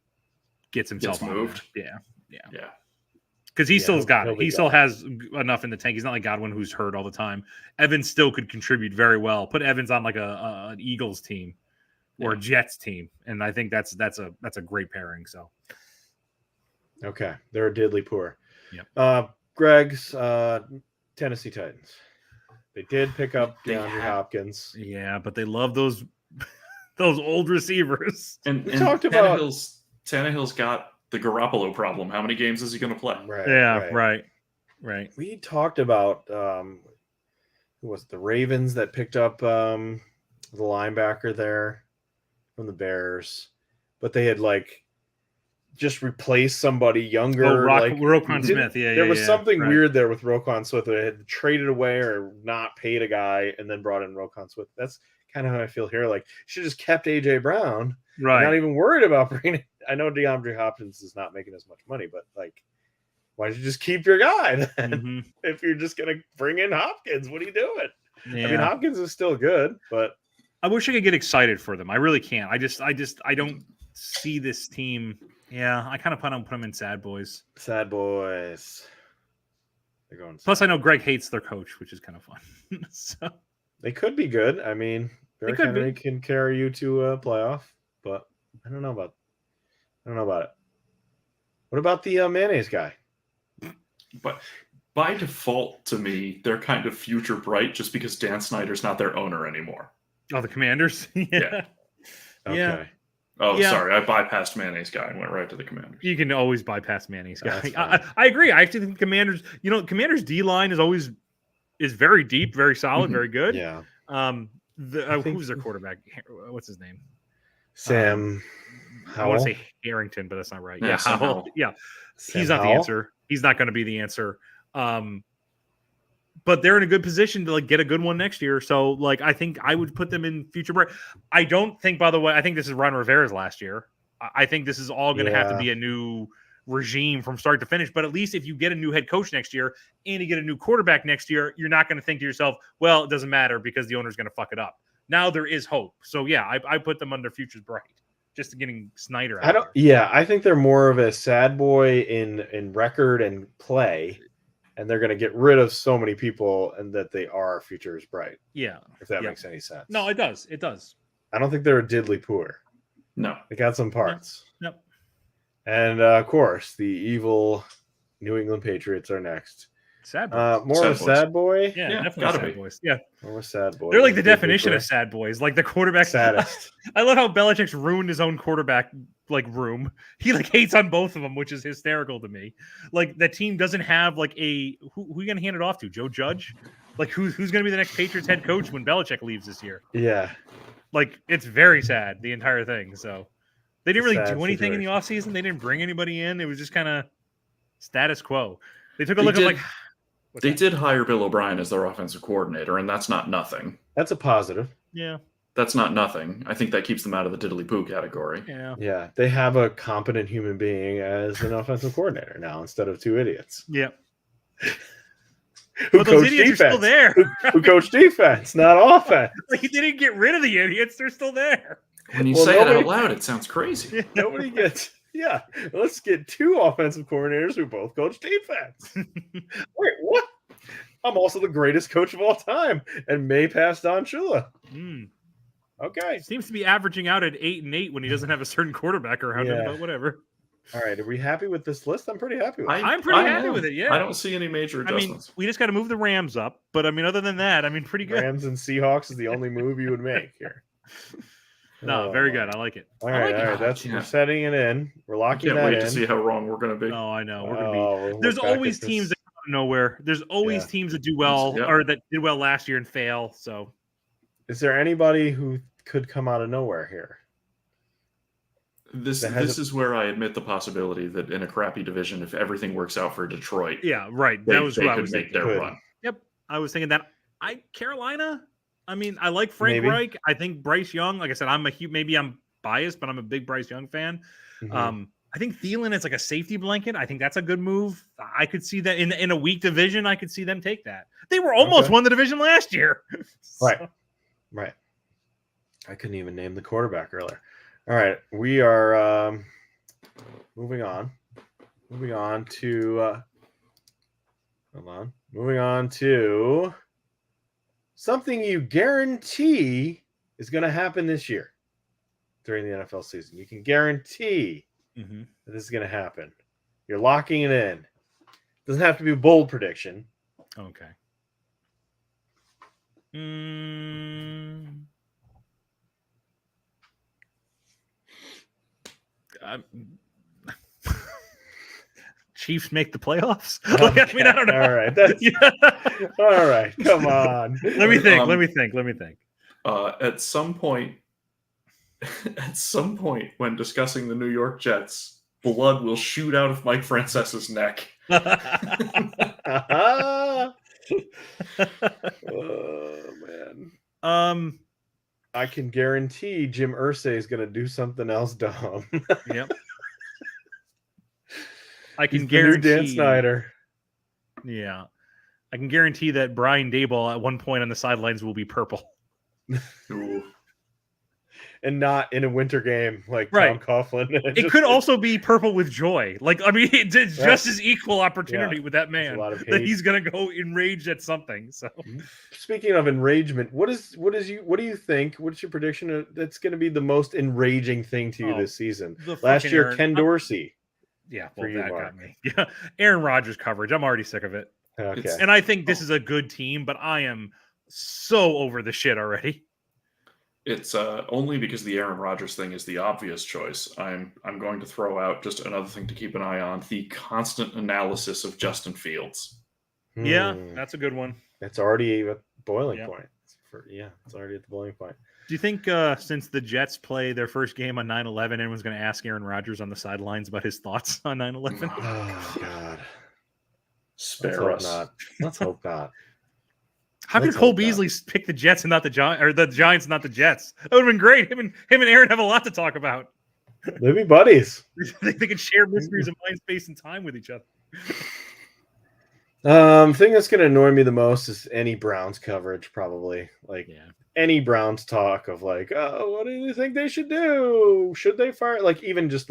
gets himself Gets out moved. there. Yeah. Yeah. Because he Yeah, still's got he'll it. be He still gone. has enough in the tank. He's not like Godwin who's hurt all the time. Evans still could contribute very well. Put Evans on like an Eagles team or a Jets team, and I think that's a great pairing. So Okay, they're a diddly poor. Yep. Greg's Tennessee Titans. They did pick up They DeAndre have- Hopkins. yeah, but they love those those old receivers. And, We and talked about- Tannehill's got the Garoppolo problem. How many games is he going to play? Right. Yeah, right. We talked about who was it, the Ravens that picked up the linebacker there from the Bears, but they had just replaced somebody younger. Roquan did- Smith. Yeah, there was yeah, something right. weird there with Roquan Smith. They had traded away or not paid a guy and then brought in Roquan Smith. That's kind of how I feel here. Like, should have just kept AJ Brown. Right. Not even worried about bringing. I know DeAndre Hopkins is not making as much money, but why don't you just keep your guy then? Mhm. If you're just gonna bring in Hopkins, what are you doing? Yeah. I mean, Hopkins is still good, but I wish I could get excited for them. I really can't. I don't see this team. Yeah, I kind of put them in sad boys. sad boys. They're going. Plus, I know Greg hates their coach, which is kind of fun. So They could be good. I mean, Derrick could Henry be. can carry you to a playoff, but I don't know about it. What about the mayonnaise guy? But by default, to me, they're kind of future bright just because Dan Snyder's not their owner anymore. Oh, the Commanders. Yeah. Okay. Oh, Yeah. sorry. I bypassed mayonnaise guy and went right to the Commanders. You can always bypass mayonnaise guy. That's fine. I agree. I actually think Commanders. Commanders D line is very deep, very solid, very good. Yeah. Who's their quarterback? What's his name? Sam I want Howell? to say Harrington, but that's not right. Yeah, Yeah, Sam Howell. Howell. Yeah, Sam he's not the Howell? answer. He's not going to be the answer. But they're in a good position to like get a good one next year. So like I think I would put them in future break. I don't think, by the way, I think this is Ron Rivera's last year. I think this is all going to have to Yeah. be a new regime from start to finish. But at least if you get a new head coach next year and you get a new quarterback next year, you're not going to think to yourself, well, it doesn't matter because the owner's going to fuck it up. Now there is hope. So yeah, I put them under futures bright. Just getting Snyder out. I think they're more of a sad boy in record and play, and they're going to get rid of so many people, and that they are futures bright. Yeah, if that Yeah. makes any sense. no, it does. It does. I don't think they're a diddly poor. No. They got some parts. Yep. And of course, the evil New England Patriots are next. Sad boys. More Sad of a boys. sad boy. Yeah, yeah, definitely gotta sad be. boys. Yeah, More of a sad boy. they're like the Diddly definition poor. of sad boys. Like the quarterback. Saddest. I love how Belichick's ruined his own quarterback like room. He like hates on both of them, which is hysterical to me. Like the team doesn't have like who are you gonna hand it off to? Joe Judge? Like who's gonna be the next Patriots head coach when Belichick leaves this year? Yeah. Like it's very sad, the entire thing. So they didn't really Sad do anything in the offseason. They didn't bring anybody in. It was just kind of status quo. They took a look at like They did hire Bill O'Brien as their offensive coordinator, and that's not nothing. That's a positive. Yeah. That's not nothing. I think that keeps them out of the diddly poo category. Yeah. Yeah. They have a competent human being as an offensive coordinator now instead of two idiots. Yeah. Who But those coach idiots are still defense. there. Who coach defense, not offense. Like they didn't get rid of the idiots. They're still there. When you Well, say it nobody- out loud, it sounds crazy. Nobody gets. Yeah, let's get two offensive coordinators who both coach defense. Wait, what? I'm also the greatest coach of all time, and may pass Don Shula. Okay. Seems to be averaging out at 8-8 when he doesn't have a certain quarterback around him, Yeah. but whatever. All right. Are we happy with this list? I'm pretty happy with it. I'm pretty happy am. with it, yeah. I don't see any major I mean, adjustments. we just got to move the Rams up, but I mean, other than that, I mean, pretty good. Rams and Seahawks is the only move you would make here. No, very good. I like it. All I right, like all it. right. That's Yeah. we're setting it in. We're locking Can't that wait in. to see how wrong we're going to be. No, I know. We're gonna be. We'll There's look back always at teams this. that come out of nowhere. There's always Yeah. teams that do well Yeah. or that did well last year and fail. So Is there anybody who could come out of nowhere here? This that has this is where I admit the possibility that in a crappy division, if everything works out for Detroit, yeah, right. they, That was they what I could was make thinking. their Could. run. Yep, I was thinking that. Carolina. I mean, I like Frank Maybe. Reich. I think Bryce Young. Like I said, maybe I'm biased, but I'm a big Bryce Young fan. Mhm. I think Thielen is like a safety blanket. I think that's a good move. I could see that in a weak division. I could see them take that. They were almost Okay. won the division last year. Right. Right. I couldn't even name the quarterback earlier. All right. We are moving on. Moving on to Moving on to something you guarantee is going to happen this year during the NFL season. You can guarantee Mm-hmm. that this is going to happen. You're locking it in. Doesn't have to be a bold prediction. Okay. Chiefs make the playoffs? Like, I mean, I don't know. All right. That's, Yeah. all right. Come on. Let me think. Let me think. At some point, when discussing the New York Jets, blood will shoot out of Mike Francesa's neck. Oh man. I can guarantee Jim Irsay is going to do something else dumb. Yep. I He's can the new guarantee Dan Snyder. Yeah. I can guarantee that Brian Daboll at one point on the sidelines will be purple. Ooh. and not in a winter game like Right. Tom Coughlin. It could also be purple with joy. Like, I mean, it's just as equal opportunity with that man a lot of that hate. he's gonna go enraged at something. So, speaking of enragement, what do you think? What's your prediction that's going to be the most enraging thing to you this season? Last year, Ken Dorsey. Yeah, well, that got me. Yeah, Aaron Rodgers coverage. I'm already sick of it. Okay, and I think this is a good team, but I am so over the shit already. It's only because the Aaron Rodgers thing is the obvious choice. I'm going to throw out just another thing to keep an eye on: the constant analysis of Justin Fields. Yeah, that's a good one. It's already a boiling point. It's already at the boiling point. Do you think since the Jets play their first game on 9/11, anyone's going to ask Aaron Rodgers on the sidelines about his thoughts on 9/11? Oh God, spare us. Not. Let's hope not. How could Cole Beasley pick the Jets and not the Giants, or the Giants, not the Jets? That would have been great. Him and Aaron have a lot to talk about. They'd be buddies. They could share mysteries of mind, space, and time with each other. Thing that's going to annoy me the most is any Browns coverage, probably. Any Browns talk of oh, what do you think they should do? Should they fire? Even just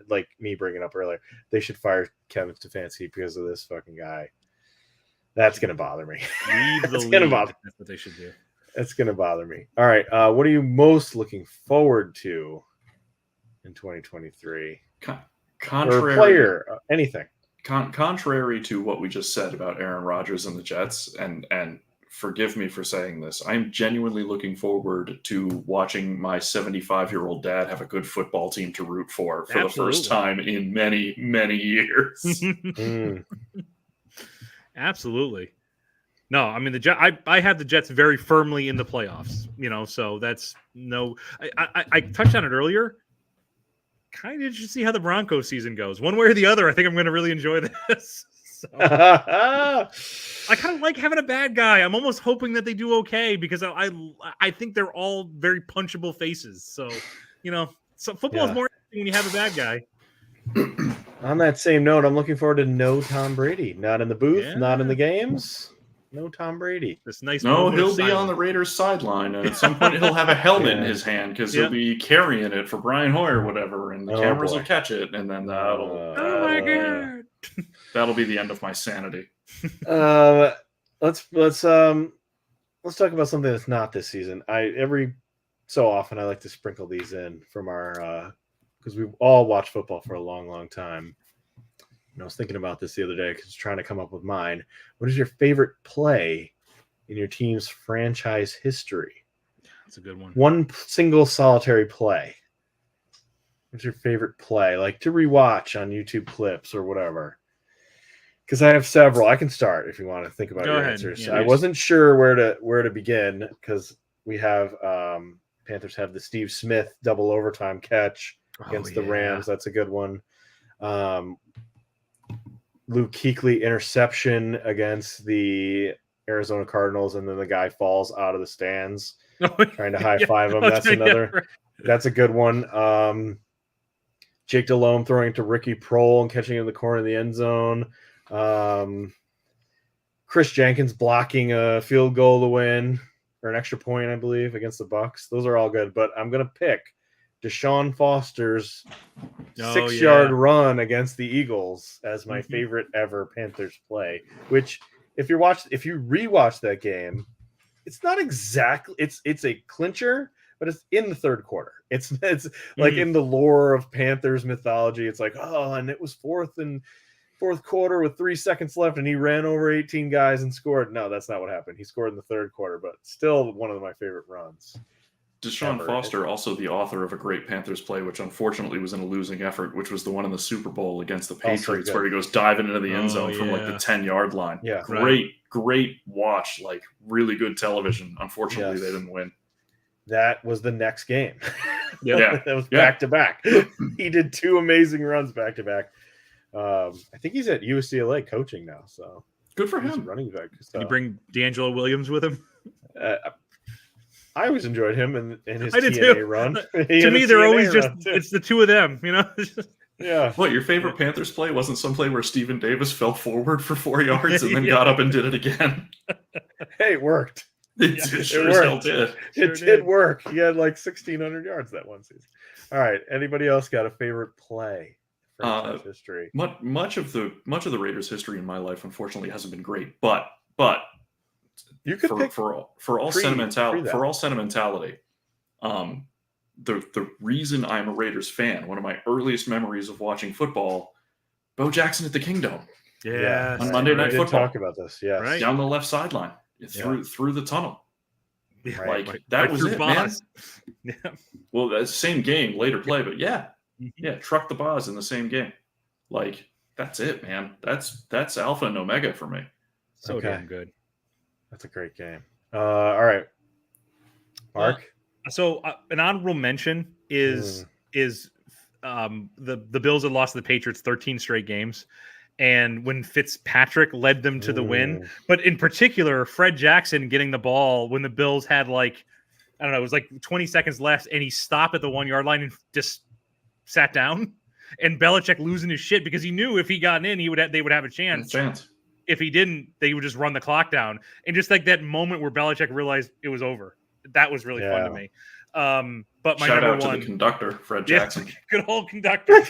like me bringing up earlier, they should fire Kevin Stefanski because of this fucking guy. That's going to bother me. That's going to bother. That's what they should do. That's going to bother me. All right. What are you most looking forward to in 2023? Contrary, or player, anything. Contrary to what we just said about Aaron Rodgers and the Jets, and forgive me for saying this, I'm genuinely looking forward to watching my 75-year-old dad have a good football team to root for the first time in many, many years. Absolutely. No, I mean I have the Jets very firmly in the playoffs, so that's no. I touched on it earlier. Kind of interested to see how the Broncos season goes. One way or the other, I think I'm going to really enjoy this. So, I kind of like having a bad guy. I'm almost hoping that they do okay because I think they're all very punchable faces. So, so football is more interesting when you have a bad guy. On that same note, I'm looking forward to no Tom Brady. Not in the booth, not in the games. No Tom Brady. This nice. No, he'll be on the Raiders sideline, and at some point he'll have a helmet in his hand because he'll be carrying it for Brian Hoyer or whatever, and the cameras will catch it, and then oh my God, that'll be the end of my sanity. Let's talk about something that's not this season. Every so often I like to sprinkle these in from our because we've all watched football for a long, long time. And I was thinking about this the other day because I was trying to come up with mine. What is your favorite play in your team's franchise history? That's a good one. One single solitary play. What's your favorite play? To rewatch on YouTube clips or whatever. Because I have several. I can start if you want to think about your answers. Yeah, I wasn't sure where to begin because we have Panthers have the Steve Smith double overtime catch against the Rams. That's a good one. Luke Kuechly interception against the Arizona Cardinals, and then the guy falls out of the stands trying to high five him. That's another. That's a good one. Jake Delhomme throwing it to Ricky Prohl and catching it in the corner of the end zone. Chris Jenkins blocking a field goal to win or an extra point, I believe, against the Bucs. Those are all good, but I'm gonna pick Deshaun Foster's 6-yard run against the Eagles as my favorite ever Panthers play. Which, if you rewatch that game, it's not exactly it's a clincher, but it's in the third quarter. It's like in the lore of Panthers mythology. It's and it was fourth quarter with 3 seconds left, and he ran over 18 guys and scored. No, that's not what happened. He scored in the third quarter, but still one of my favorite runs. Deshaun Foster, also the author of a great Panthers play, which unfortunately was in a losing effort, which was the one in the Super Bowl against the Patriots, where he goes diving into the end zone from the 10-yard line. Yeah, great watch, really good television. Unfortunately, they didn't win. That was the next game. That was back to back. He did 2 amazing runs back to back. I think he's at UCLA coaching now, so good for him. Running back. So. Did you bring D'Angelo Williams with him? I always enjoyed him and his I did TNA too. run. To me, they're always it's the two of them, Yeah. What, your favorite Panthers play wasn't some play where Stephen Davis fell forward for 4 yards and then got up and did it again? Hey, it worked. It sure as hell did. It did work. He had like 1,600 yards that one season. All right. Anybody else got a favorite play? Franchise history. Much of the Raiders' history in my life, unfortunately, hasn't been great. But you could pick for all sentimentality, the reason I'm a Raiders fan, one of my earliest memories of watching football, Bo Jackson at the Kingdom. Yeah, on Monday Night Football. Talk about this. Yeah, right. Down the left sideline through the tunnel. Yeah, that was it, man. Yeah. Well, that's the same game, later play, but yeah, truck the Boz in the same game. Like, that's it, man. That's alpha and omega for me. So damn good. That's a great game. All right, Mark. So an honorable mention is the Bills had lost to the Patriots 13 straight games. And when Fitzpatrick led them to the win, but in particular, Fred Jackson getting the ball when the Bills had it was like 20 seconds left, and he stopped at the 1 yard line and just sat down. And Belichick losing his shit because he knew if he got in, they would have a chance. If he didn't, they would just run the clock down. And just like that moment where Belichick realized it was over, that was really fun to me. But my shout number out to one, the conductor, Fred Jackson. Good old conductor.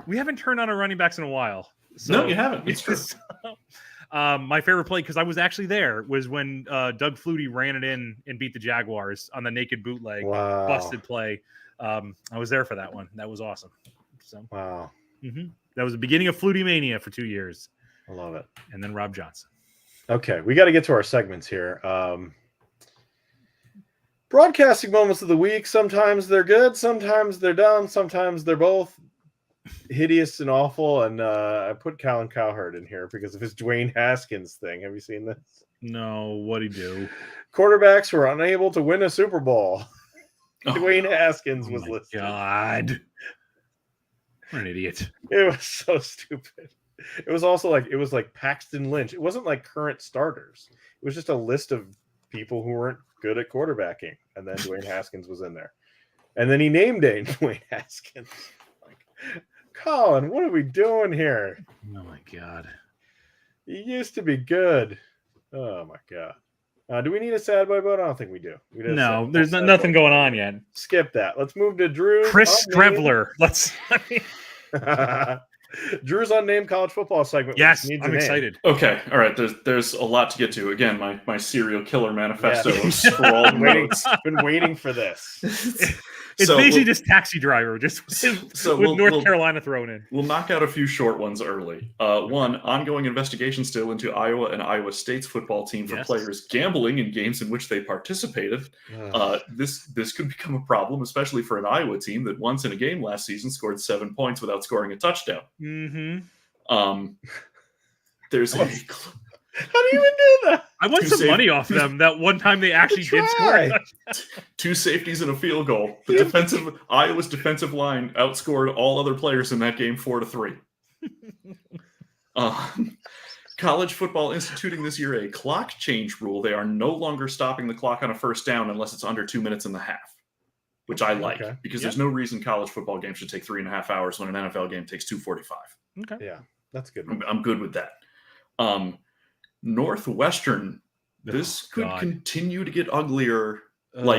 We haven't turned on our running backs in a while. So, no, you haven't. It's true. My favorite play, because I was actually there, was when Doug Flutie ran it in and beat the Jaguars on the naked bootleg, busted play. I was there for that one. That was awesome. So, wow. That was the beginning of Flutie Mania for 2 years. I love it. And then Rob Johnson. Okay, we got to get to our segments here. Broadcasting moments of the week. Sometimes they're good, sometimes they're dumb, sometimes they're both hideous and awful. And I put Colin Cowherd in here because of his Dwayne Haskins thing. Have you seen this? No, what'd he do? Quarterbacks were unable to win a Super Bowl. Dwayne Haskins was listed. God, what an idiot! It was so stupid. It was also like Paxton Lynch. It wasn't like current starters. It was just a list of people who weren't good at quarterbacking, and then Dwayne Haskins was in there. And then he named Dwayne Haskins. Like, Colin, what are we doing here? Oh my God. He used to be good. Oh my God. Do we need a sad boy vote? I don't think we do. No, there's nothing going on yet. Skip that. Let's move to Drew. Chris Strebler. Drew's unnamed college football segment. Yes, I'm excited. Okay, all right. There's a lot to get to. Again, my serial killer manifesto scrawled notes. Been waiting for this. It's basically just Taxi Driver, just with North Carolina thrown in. We'll knock out a few short ones early. One, ongoing investigation still into Iowa and Iowa State's football team for players gambling in games in which they participated. This could become a problem, especially for an Iowa team that once in a game last season scored 7 points without scoring a touchdown. There's how do you even do that? I want some money off them that one time they actually did score. 2 safeties and a field goal. Iowa's defensive line outscored all other players in that game 4-3. College football instituting this year a clock change rule. They are no longer stopping the clock on a first down unless it's under 2 minutes and a half, which I like because there's no reason college football games should take 3.5 hours when an NFL game takes 2:45. Okay. Yeah, that's good. I'm good with that. Northwestern, this could continue to get uglier. The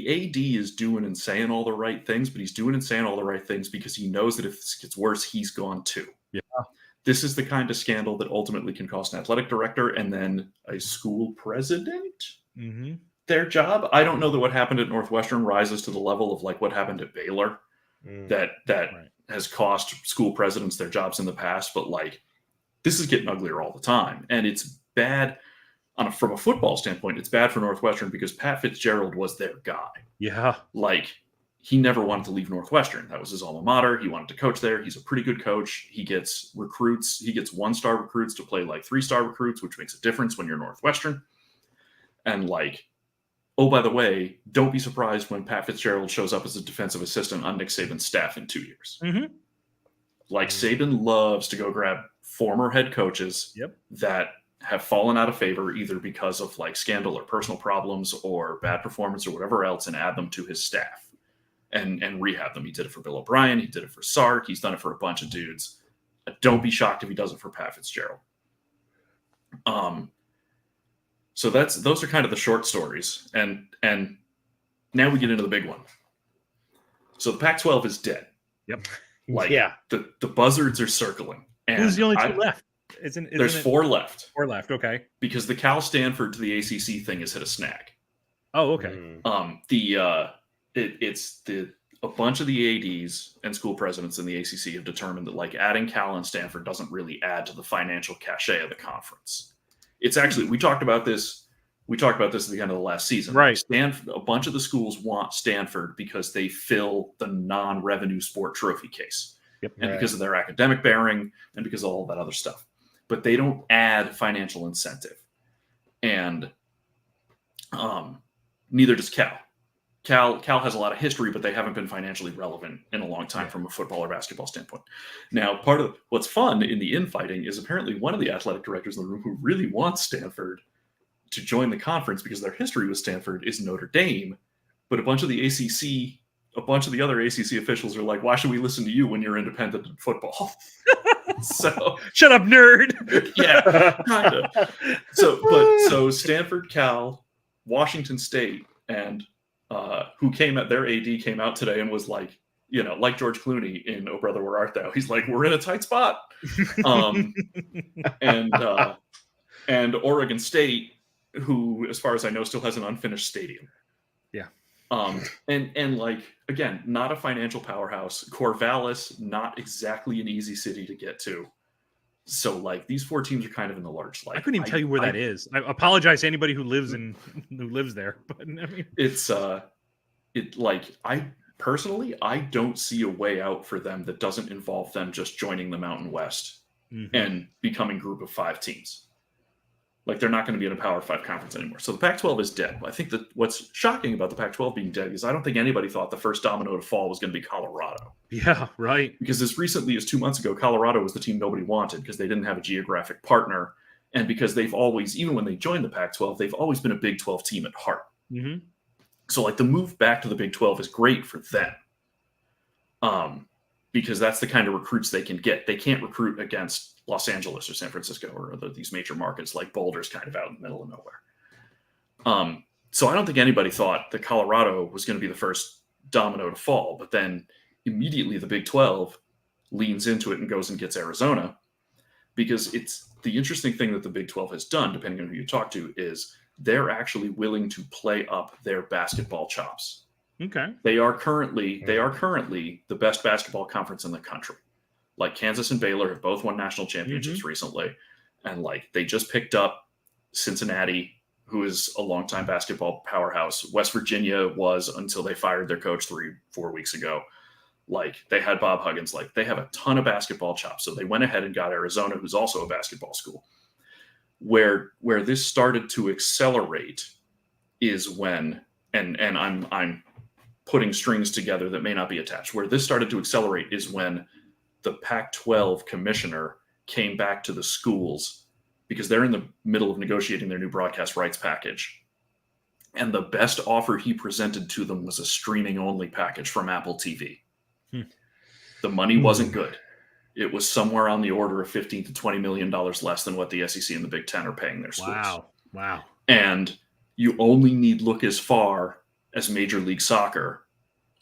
AD is doing and saying all the right things, but he's doing and saying all the right things because he knows that if this gets worse, he's gone too. Yeah. This is the kind of scandal that ultimately can cost an athletic director and then a school president their job. I don't know that what happened at Northwestern rises to the level of like what happened at Baylor that has cost school presidents their jobs in the past, but like this is getting uglier all the time. And it's bad from a football standpoint. It's bad for Northwestern because Pat Fitzgerald was their guy. Yeah. Like he never wanted to leave Northwestern. That was his alma mater. He wanted to coach there. He's a pretty good coach. He gets recruits. He gets 1-star recruits to play like 3-star recruits, which makes a difference when you're Northwestern. And like, oh, by the way, don't be surprised when Pat Fitzgerald shows up as a defensive assistant on Nick Saban's staff in 2 years. Like Saban loves to go grab former head coaches that have fallen out of favor either because of like scandal or personal problems or bad performance or whatever else and add them to his staff and rehab them. He did it for Bill O'Brien. He did it for Sark. He's done it for a bunch of dudes. Don't be shocked if he does it for Pat Fitzgerald. So those are kind of the short stories, and now we get into the big one. So the Pac-12 is dead. Yep. Like, yeah. the buzzards are circling. And Who's the only two left? There's 4 left. 4 left. Okay. Because the Cal Stanford to the ACC thing has hit a snag. Oh, okay. A bunch of the ADs and school presidents in the ACC have determined that like adding Cal and Stanford doesn't really add to the financial cachet of the conference. It's actually, we talked about this at the end of the last season. Right. Stanford, a bunch of the schools want Stanford because they fill the non-revenue sport trophy case. Yep. And because of their academic bearing and because of all that other stuff. But they don't add financial incentive. And neither does Cal. Cal has a lot of history, but they haven't been financially relevant in a long time from a football or basketball standpoint. Now, part of what's fun in the infighting is apparently one of the athletic directors in the room who really wants Stanford to join the conference because their history with Stanford is Notre Dame. But a bunch of the other ACC officials are like, why should we listen to you when you're independent in football? So shut up, nerd. Yeah, kind of. So Stanford, Cal, Washington State, and their AD came out today and was like, like George Clooney in Oh Brother, Where Art Thou? He's like, we're in a tight spot. And Oregon State, who, as far as I know, still has an unfinished stadium. Yeah. And like, again, not a financial powerhouse. Corvallis, not exactly an easy city to get to. So like these 4 teams are kind of in the lurch. Like I couldn't even tell you where that is. I apologize to anybody who lives there, but I mean, I don't see a way out for them that doesn't involve them just joining the Mountain West and becoming group of 5 teams. Like they're not going to be in a Power 5 conference anymore. So the Pac-12 is dead. I think that what's shocking about the Pac-12 being dead is I don't think anybody thought the first domino to fall was going to be Colorado. Yeah, right. Because as recently as 2 months ago, Colorado was the team nobody wanted because they didn't have a geographic partner. And because they've always, even when they joined the Pac-12, they've always been a Big 12 team at heart. Mm-hmm. So like the move back to the Big 12 is great for them. Because that's the kind of recruits they can get. They can't recruit against Los Angeles or San Francisco or these major markets like Boulder's kind of out in the middle of nowhere. So I don't think anybody thought that Colorado was going to be the first domino to fall, but then immediately the Big 12 leans into it and goes and gets Arizona because it's the interesting thing that the Big 12 has done, depending on who you talk to, is they're actually willing to play up their basketball chops. Okay. They are currently the best basketball conference in the country. Like Kansas and Baylor have both won national championships recently. And like they just picked up Cincinnati, who is a longtime basketball powerhouse. West Virginia was until they fired their coach 3-4 weeks ago. Like they had Bob Huggins. Like they have a ton of basketball chops. So they went ahead and got Arizona, who's also a basketball school. Where this started to accelerate is when, and I'm putting strings together that may not be attached. Where this started to accelerate is when the Pac-12 commissioner came back to the schools because they're in the middle of negotiating their new broadcast rights package. And the best offer he presented to them was a streaming-only package from Apple TV. The money wasn't good. It was somewhere on the order of $15 to $20 million less than what the SEC and the Big Ten are paying their schools. Wow. And you only need look as far as Major League Soccer,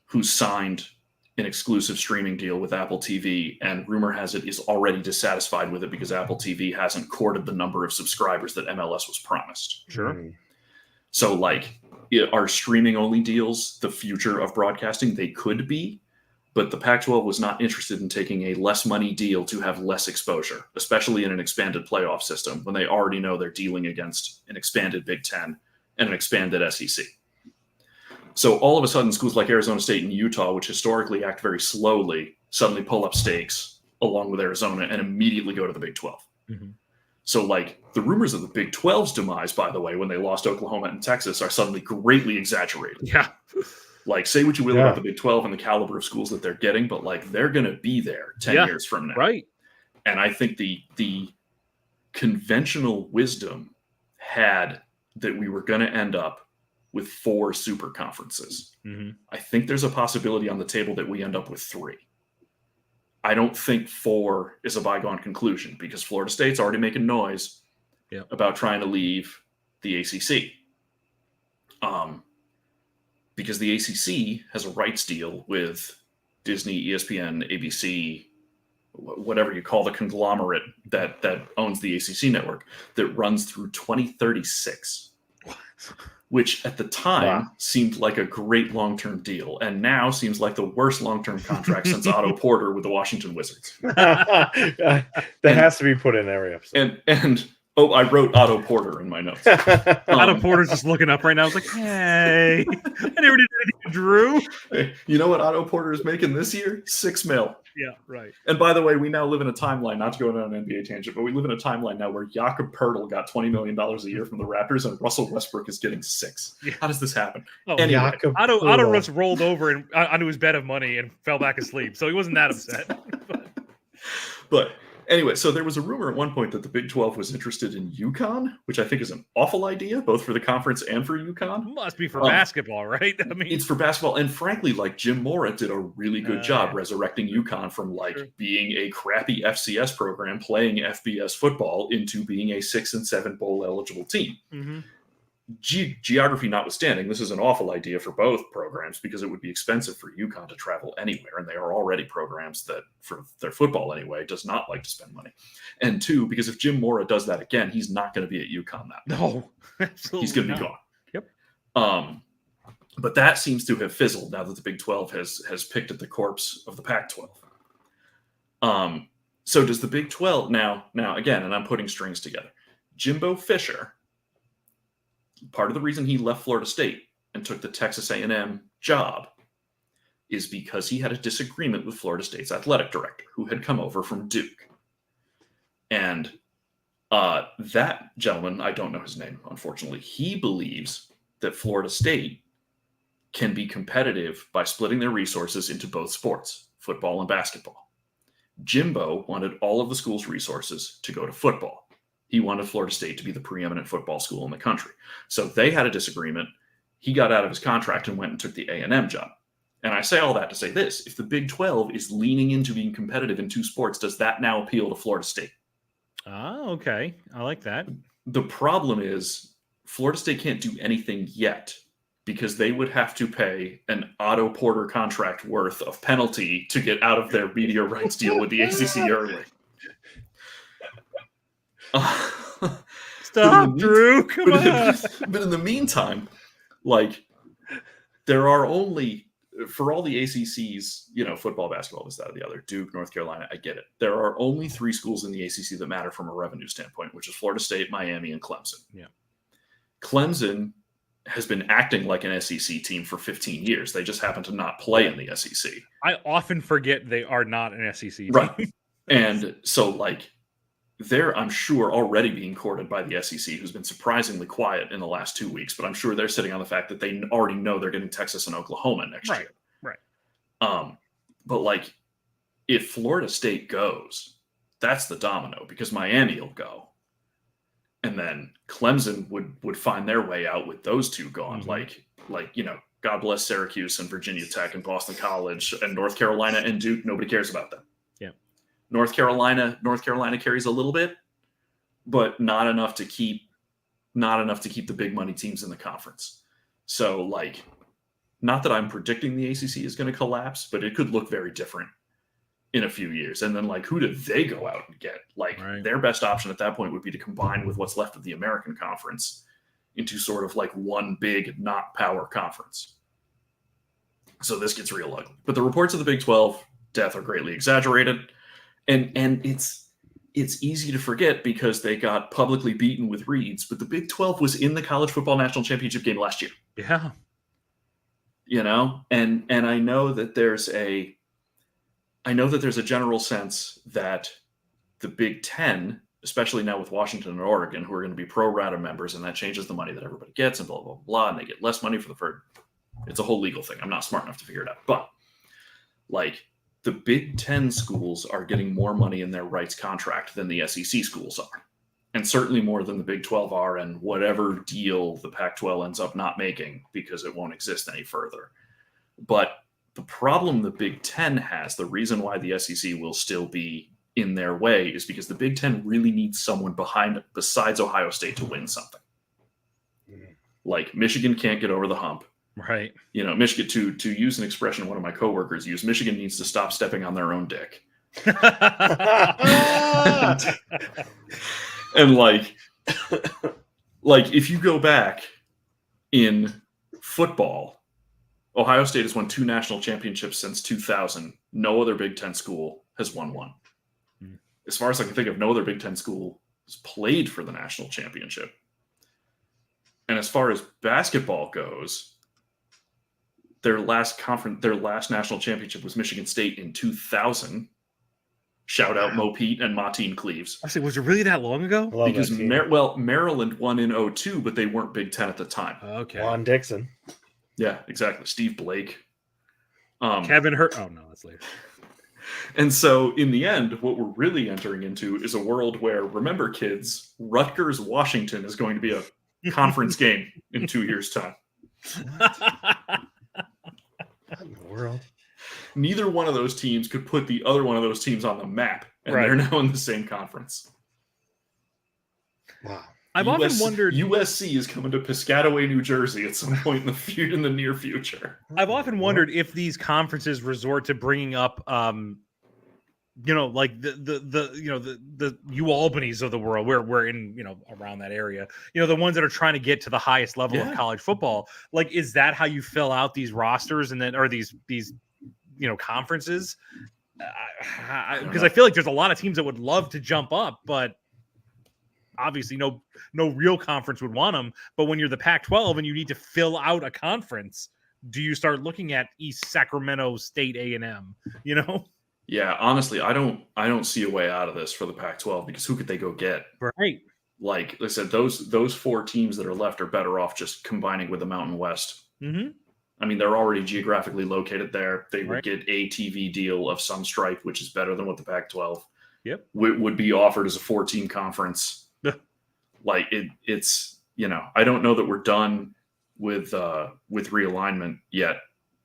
who signed an exclusive streaming deal with Apple TV, and rumor has it is already dissatisfied with it because Apple TV hasn't courted the number of subscribers that MLS was promised. Sure. So, like, are streaming-only deals the future of broadcasting? They could be, but the Pac-12 was not interested in taking a less money deal to have less exposure, especially in an expanded playoff system when they already know they're dealing against an expanded Big Ten and an expanded SEC. So all of a sudden, schools like Arizona State and Utah, which historically act very slowly, suddenly pull up stakes along with Arizona and immediately go to the Big 12. So like the rumors of the Big 12's demise, by the way, when they lost Oklahoma and Texas are suddenly greatly exaggerated. Yeah. Like say what you will about the Big 12 and the caliber of schools that they're getting, but like they're going to be there 10 years from now. Right. And I think the conventional wisdom had that we were going to end up with 4 super conferences. I think there's a possibility on the table that we end up with 3. I don't think 4 is a bygone conclusion because Florida State's already making noise. about trying to leave the ACC. Because the ACC has a rights deal with Disney, ESPN, ABC, whatever you call the conglomerate that owns the ACC network, that runs through 2036. Which at the time seemed like a great long-term deal, and now seems like the worst long-term contract since Otto Porter with the Washington Wizards. That has to be put in every episode. And I wrote Otto Porter in my notes. Otto Porter's just looking up right now. I was like, hey, I never did anything to Drew. Hey, you know what Otto Porter is making this year? $6 million. Yeah, right. And by the way, we now live in a timeline, not to go on an NBA tangent, but we live in a timeline now where Jakob Poeltl got $20 million a year from the Raptors, and Russell Westbrook is getting $6 million. Yeah. How does this happen? Oh, anyway, Otto just rolled over and onto his bed of money and fell back asleep, so he wasn't that upset. But anyway, so there was a rumor at one point that the Big 12 was interested in UConn, which I think is an awful idea, both for the conference and for UConn. Must be for basketball, right? I mean, it's for basketball, and frankly, like Jim Mora did a really good job resurrecting UConn from being a crappy FCS program playing FBS football into being a 6 and 7 bowl eligible team. Mm-hmm. Geography notwithstanding, this is an awful idea for both programs because it would be expensive for UConn to travel anywhere, and they are already programs that, for their football anyway, does not like to spend money. And two, because if Jim Mora does that again, he's not going to be at UConn that night. No, absolutely he's going to be gone. Yep. But that seems to have fizzled now that the Big 12 has picked at the corpse of the Pac-12. So does the Big 12 now again, and I'm putting strings together, Jimbo Fisher, part of the reason he left Florida State and took the Texas A&M job is because he had a disagreement with Florida State's athletic director, who had come over from Duke. And that gentleman, I don't know his name, unfortunately, he believes that Florida State can be competitive by splitting their resources into both sports, football and basketball. Jimbo wanted all of the school's resources to go to football. He wanted Florida State to be the preeminent football school in the country. So they had a disagreement. He got out of his contract and went and took the A&M job. And I say all that to say this. If the Big 12 is leaning into being competitive in two sports, does that now appeal to Florida State? Oh, okay. I like that. The problem is Florida State can't do anything yet because they would have to pay an Otto Porter contract worth of penalty to get out of their media rights deal with the ACC early. Stop, Drew. Come on. But in the meantime, there are only, for all the ACCs, football, basketball, this, that, or the other, Duke, North Carolina, I get it. There are only 3 schools in the ACC that matter from a revenue standpoint, which is Florida State, Miami, and Clemson. Yeah. Clemson has been acting like an SEC team for 15 years. They just happen to not play in the SEC. I often forget they are not an SEC team. Right. And so, they're, I'm sure, already being courted by the SEC, who's been surprisingly quiet in the last 2 weeks, but I'm sure they're sitting on the fact that they already know they're getting Texas and Oklahoma next year. Right. But if Florida State goes, that's the domino, because Miami will go. And then Clemson would find their way out with those two gone. Mm-hmm. God bless Syracuse and Virginia Tech and Boston College and North Carolina and Duke. Nobody cares about them. Yeah. North Carolina carries a little bit, but not enough to keep the big money teams in the conference. So not that I'm predicting the ACC is going to collapse, but it could look very different in a few years. And then who do they go out and get? Right. Their best option at that point would be to combine with what's left of the American Conference into sort of one big not power conference. So this gets real ugly. But the reports of the Big 12 death are greatly exaggerated. And it's easy to forget because they got publicly beaten with reeds, but the Big 12 was in the college football national championship game last year. Yeah. And I know that there's a general sense that the Big 10, especially now with Washington and Oregon, who are going to be pro rata members, and that changes the money that everybody gets and blah, blah, blah, and they get less money for the first. It's a whole legal thing. I'm not smart enough to figure it out. But the Big 10 schools are getting more money in their rights contract than the SEC schools are. And certainly more than the Big 12 are, and whatever deal the Pac-12 ends up not making because it won't exist any further. But the problem the Big 10 has, the reason why the SEC will still be in their way is because the Big Ten really needs someone besides Ohio State to win something. Like Michigan can't get over the hump. Right. Michigan, to use an expression one of my coworkers used, Michigan needs to stop stepping on their own dick. and like if you go back in football, Ohio State has won 2 national championships since 2000. No other Big Ten school has won one. As far as I can think of, no other Big Ten school has played for the national championship. And as far as basketball goes, their last national championship was Michigan State in 2000. Shout out Mo Pete and Mateen Cleaves. I say, was it really that long ago? Because Maryland won in 2002, but they weren't Big Ten at the time. Okay. Juan Dixon. Yeah, exactly. Steve Blake. Kevin Hurt. Oh no, that's later. And so in the end, what we're really entering into is a world where, remember kids, Rutgers Washington is going to be a conference game in 2 years' time. What in the world? Neither one of those teams could put the other one of those teams on the map, and Right. they're now in the same conference. Wow. I've often wondered. USC is coming to Piscataway, New Jersey at some point in the near future. I've often wondered if these conferences resort to bringing up, like the UAlbanys of the world, where we're in, around that area, the ones that are trying to get to the highest level of college football. Like, is that how you fill out these rosters or these conferences? Because I feel like there's a lot of teams that would love to jump up, but obviously no real conference would want them. But when you're the Pac-12 and you need to fill out a conference, do you start looking at East Sacramento State A&M? Yeah, honestly, I don't see a way out of this for the Pac-12, because who could they go get? Right. Like I said, those 4 teams that are left are better off just combining with the Mountain West. Mm-hmm. I mean, they're already geographically located there. They would get a TV deal of some stripe, which is better than what the Pac-12 would be offered as a 4-team conference. Like it's I don't know that we're done with realignment yet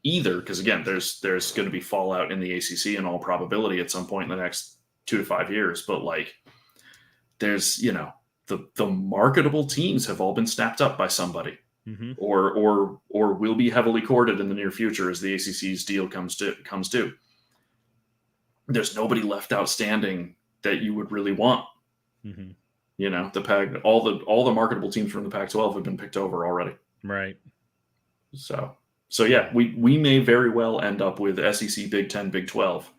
either, because again, there's going to be fallout in the ACC in all probability at some point in the next 2 to 5 years. But like, there's the marketable teams have all been snapped up by somebody. Mm-hmm. or will be heavily courted in the near future as the ACC's deal comes due. There's nobody left outstanding that you would really want. Mm-hmm. The all the marketable teams from the Pac-12 have been picked over already. Right. So yeah, we may very well end up with SEC, Big Ten, Big 12.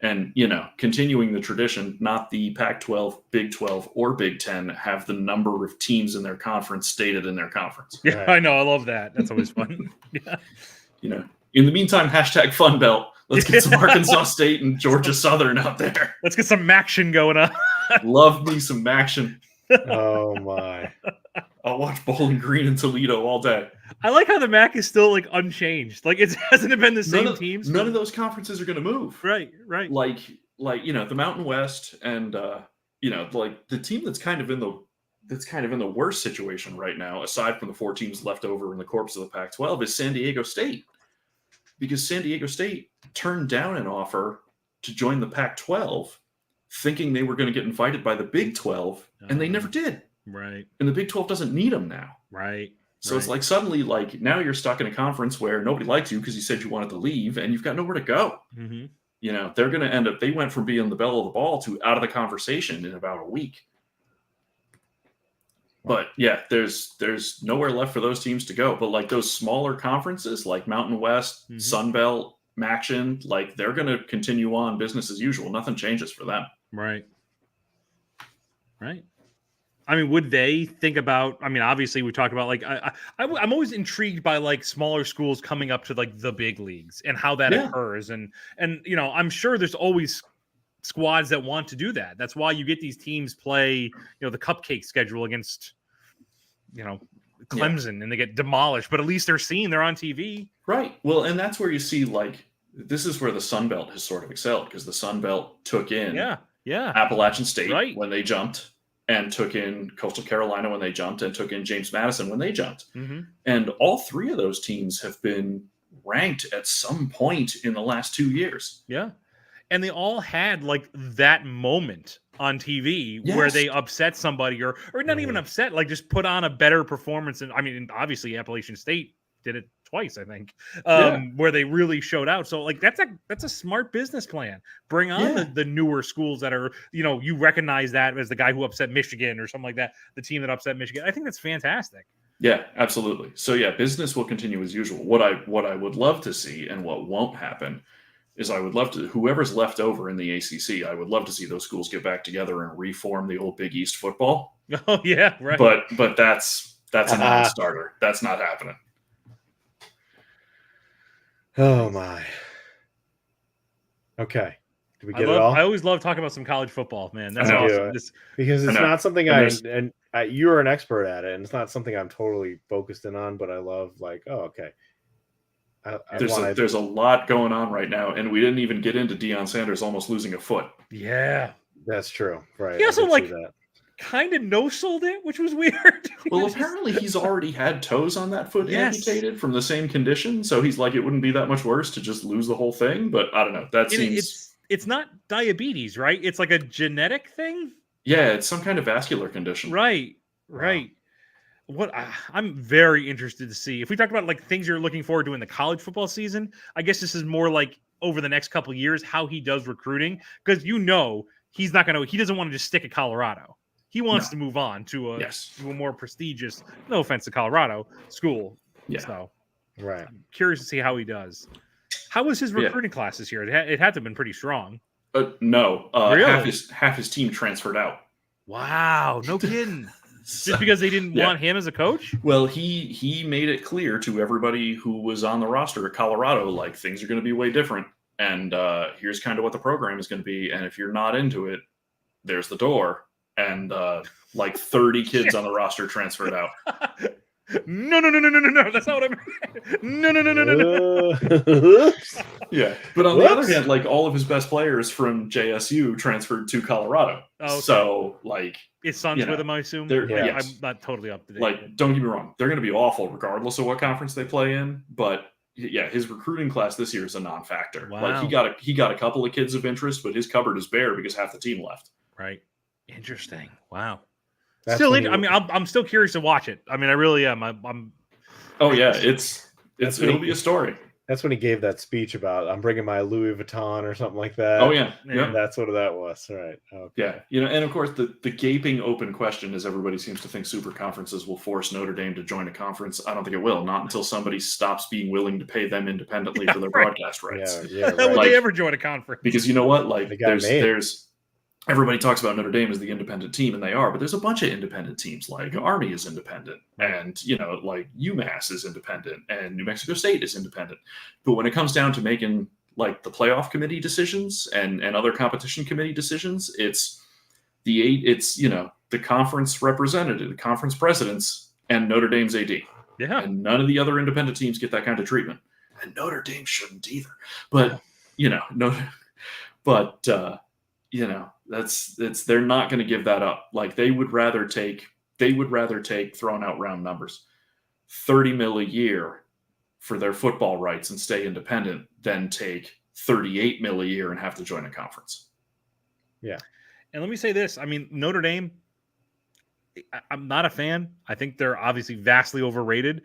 And, continuing the tradition, not the Pac-12, Big 12, or Big 10 have the number of teams in their conference stated in their conference. Yeah, right. I know. I love that. That's always fun. Yeah. In the meantime, #Fun Belt. Let's get some Arkansas State and Georgia Southern out there. Let's get some action going on. Love me some action. Oh, my. I'll watch Bowling Green and Toledo all day. I like how the MAC is still unchanged. Like, it hasn't been the same teams. None of those conferences are going to move. Right. Like the Mountain West and like the team that's kind of in the worst situation right now, aside from the 4 teams left over in the corpse of the Pac-12, is San Diego State, because San Diego State turned down an offer to join the Pac-12, thinking they were going to get invited by the Big 12, and they never did. Right. And the Big 12 doesn't need them now. Right. So it's like suddenly, like, now you're stuck in a conference where nobody likes you because you said you wanted to leave, and you've got nowhere to go. Mm-hmm. They're going to end up, they went from being the belle of the ball to out of the conversation in about a week. But yeah, there's nowhere left for those teams to go. But like those smaller conferences like Mountain West, mm-hmm. Sun Belt, MACtion, like they're going to continue on business as usual. Nothing changes for them. Right. I mean, would they think about? I mean, obviously, we talked about I'm always intrigued by smaller schools coming up to the big leagues and how that occurs, and I'm sure there's always squads that want to do that. That's why you get these teams play the cupcake schedule against Clemson, and they get demolished. But at least they're on TV, right? Well, and that's where you see this is where the Sun Belt has sort of excelled, because the Sun Belt took in Appalachian State when they jumped. And took in Coastal Carolina when they jumped, and took in James Madison when they jumped. Mm-hmm. And all 3 of those teams have been ranked at some point in the last 2 years. Yeah. and they all had like that moment on TV where Yes. they upset somebody or not even upset, like just put on a better performance. And I mean, obviously Appalachian State did it twice, I think, where they really showed out. So like that's a smart business plan. Bring on the newer schools that are, you recognize that as the guy who upset Michigan or something like that, the team that upset Michigan. I think that's fantastic. Yeah, absolutely. So yeah, business will continue as usual. What I would love to see, and what won't happen, is I would love to, whoever's left over in the ACC, I would love to see those schools get back together and reform the old Big East football. Oh yeah, right. But that's a non-starter. That's not happening. Oh my. Okay. Did we get it all? I always love talking about some college football, man. That's I know. awesome. Because it's not something And you're an expert at it, and it's not something I'm totally focused in on, but I love like, oh, okay. There's a lot going on right now, and we didn't even get into Deion Sanders almost losing a foot. Yeah. That's true. Right. He also kind of no-sold it, which was weird. Well, apparently he's already had toes on that foot amputated from the same condition, so he's like, it wouldn't be that much worse to just lose the whole thing, but I don't know. That seems... It's not diabetes, right? It's like a genetic thing? Yeah, it's some kind of vascular condition. Right. What I'm very interested to see. If we talk about like things you're looking forward to in the college football season, I guess this is more like over the next couple of years how he does recruiting, because he doesn't want to just stick at Colorado. He wants to move on to a more prestigious, no offense to Colorado, school. Yeah. So right. I'm curious to see how he does. How was his recruiting class this year? It had to have been pretty strong. No. Really? Half his team transferred out. Wow, no kidding. Just because they didn't want him as a coach? Well, he made it clear to everybody who was on the roster at Colorado, like, things are going to be way different. And here's kind of what the program is going to be. And if you're not into it, there's the door. And like 30 kids on the roster transferred out. No. That's not what I meant. No. Yeah. But on the other hand, like, all of his best players from JSU transferred to Colorado. Oh, okay. So, like, his son's with him, I assume. I'm not totally up to date. Like, don't get me wrong, they're going to be awful regardless of what conference they play in. But yeah, his recruiting class this year is a non-factor. Wow. Like, he got a couple of kids of interest, but his cupboard is bare because half the team left. Right. Interesting. Wow. That's I'm still curious to watch it. I mean, I really am. Oh yeah, it'll be a story. That's when he gave that speech about I'm bringing my Louis Vuitton or something like that. Oh yeah. That's what that was. Right. Okay. Yeah, and of course the gaping open question is, everybody seems to think super conferences will force Notre Dame to join a conference. I don't think it will. Not until somebody stops being willing to pay them independently for their broadcast rights. Yeah. How would they ever join a conference? Because you know what? Like, there's everybody talks about Notre Dame as the independent team, and they are, but there's a bunch of independent teams. Like Army is independent, and like UMass is independent, and New Mexico State is independent. But when it comes down to making like the playoff committee decisions and other competition committee decisions, it's the conference representative, the conference presidents, and Notre Dame's AD. Yeah, and none of the other independent teams get that kind of treatment, and Notre Dame shouldn't either. But they're not going to give that up. Like, they would rather take thrown out round numbers, $30 million a year for their football rights and stay independent than take $38 million a year and have to join a conference. Yeah. And let me say this. I mean, Notre Dame, I'm not a fan. I think they're obviously vastly overrated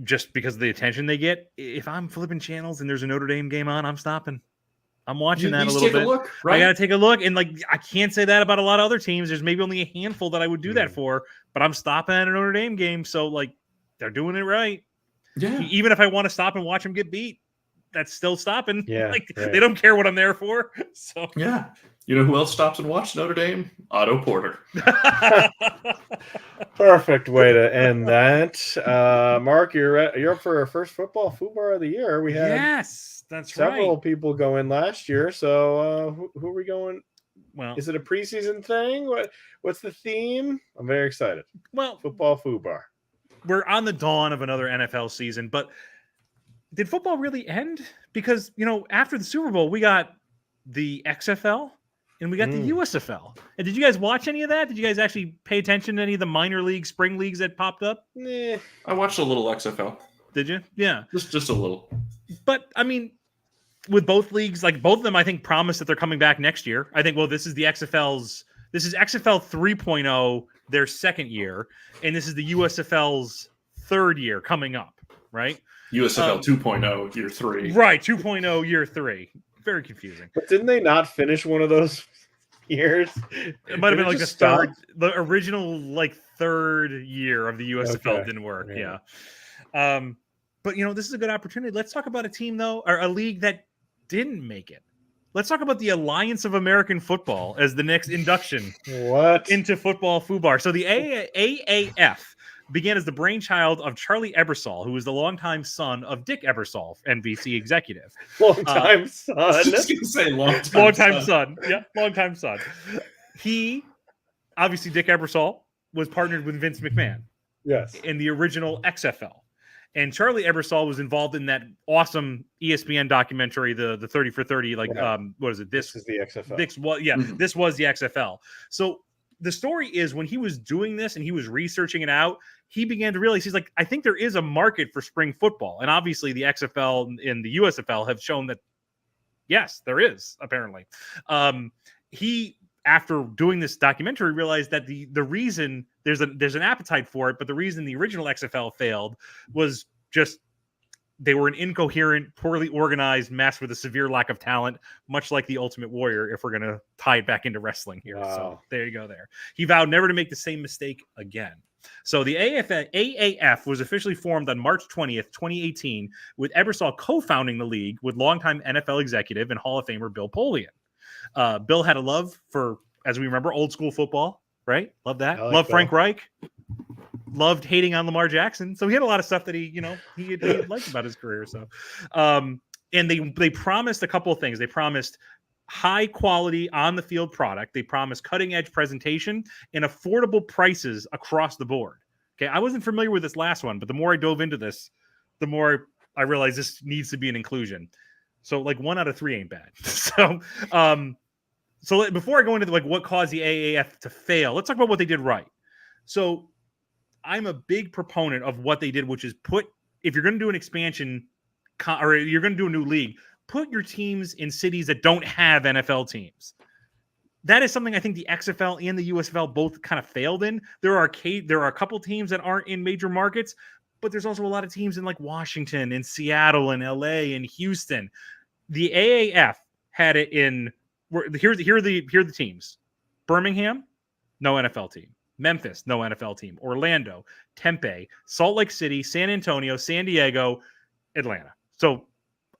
just because of the attention they get. If I'm flipping channels and there's a Notre Dame game on, I'm stopping. I'm watching that a little bit. Look, right? I got to take a look. And like, I can't say that about a lot of other teams. There's maybe only a handful that I would do that for, but I'm stopping at a Notre Dame game. So like, they're doing it right. Yeah. Even if I want to stop and watch them get beat, that's still stopping. Yeah. Like, they don't care what I'm there for. So yeah. You know who else stops and watches Notre Dame? Otto Porter. Perfect way to end that. Mark, you're up for our first football FUBAR of the year. We had that's several people go in last year. So who are we going? Well, is it a preseason thing? What's the theme? I'm very excited. Well, football FUBAR. We're on the dawn of another NFL season, but did football really end? Because, after the Super Bowl, we got the XFL and we got the USFL. And did you guys watch any of that? Did you guys actually pay attention to any of the minor leagues, spring leagues that popped up? I watched a little XFL. Did you? Yeah. Just a little. But, I mean, with both leagues, like both of them, I think promise that they're coming back next year. I think, well, this is XFL 3.0, their second year, and this is the USFL's third year coming up, right? USFL 2.0 year 3. Right, 2.0 year 3. Very confusing. But didn't they not finish one of those years? It might have been like the original like third year of the USFL didn't work. Yeah. But this is a good opportunity. Let's talk about a team though, or a league that didn't make it. Let's talk about the Alliance of American Football as the next induction into football FUBAR. So the AAF began as the brainchild of Charlie Ebersol, who was the longtime son of Dick Ebersol, NBC executive. Longtime son. I was just going to say longtime son. Yeah, longtime son. He, obviously, Dick Ebersol was partnered with Vince McMahon. Yes. In the original XFL. And Charlie Ebersol was involved in that awesome ESPN documentary, the 30 for 30. Like, what is it? This is the XFL. This was the XFL. So the story is when he was doing this and he was researching it out, he began to realize, he's like, I think there is a market for spring football. And obviously the XFL and the USFL have shown that, yes, there is, apparently. He, after doing this documentary, realized that the reason there's an appetite for it, but the reason the original XFL failed was just they were an incoherent, poorly organized mess with a severe lack of talent, much like the Ultimate Warrior, if we're going to tie it back into wrestling here. Wow. So there you go there. He vowed never to make the same mistake again. So the AAF was officially formed on March 20th, 2018, with Ebersol co-founding the league with longtime NFL executive and Hall of Famer Bill Polian. Bill had a love for, as we remember, old school football, right? Love that. Love Bill. Frank Reich. Loved hating on Lamar Jackson. So he had a lot of stuff that he liked about his career. So, and they promised a couple of things. They promised high quality on the field product. They promised cutting edge presentation and affordable prices across the board. Okay. I wasn't familiar with this last one, but the more I dove into this, the more I realized this needs to be an inclusion. So like 1 out of 3 ain't bad. So before I go into what caused the AAF to fail, let's talk about what they did right. So I'm a big proponent of what they did, which is if you're going to do an expansion or you're going to do a new league, put your teams in cities that don't have NFL teams. That is something I think the XFL and the USFL both kind of failed in. There are a couple teams that aren't in major markets, but there's also a lot of teams in like Washington and Seattle and LA and Houston. The AAF had it in here are the teams. Birmingham, no NFL team. Memphis, no NFL team. Orlando, Tempe, Salt Lake City, San Antonio, San Diego, Atlanta. So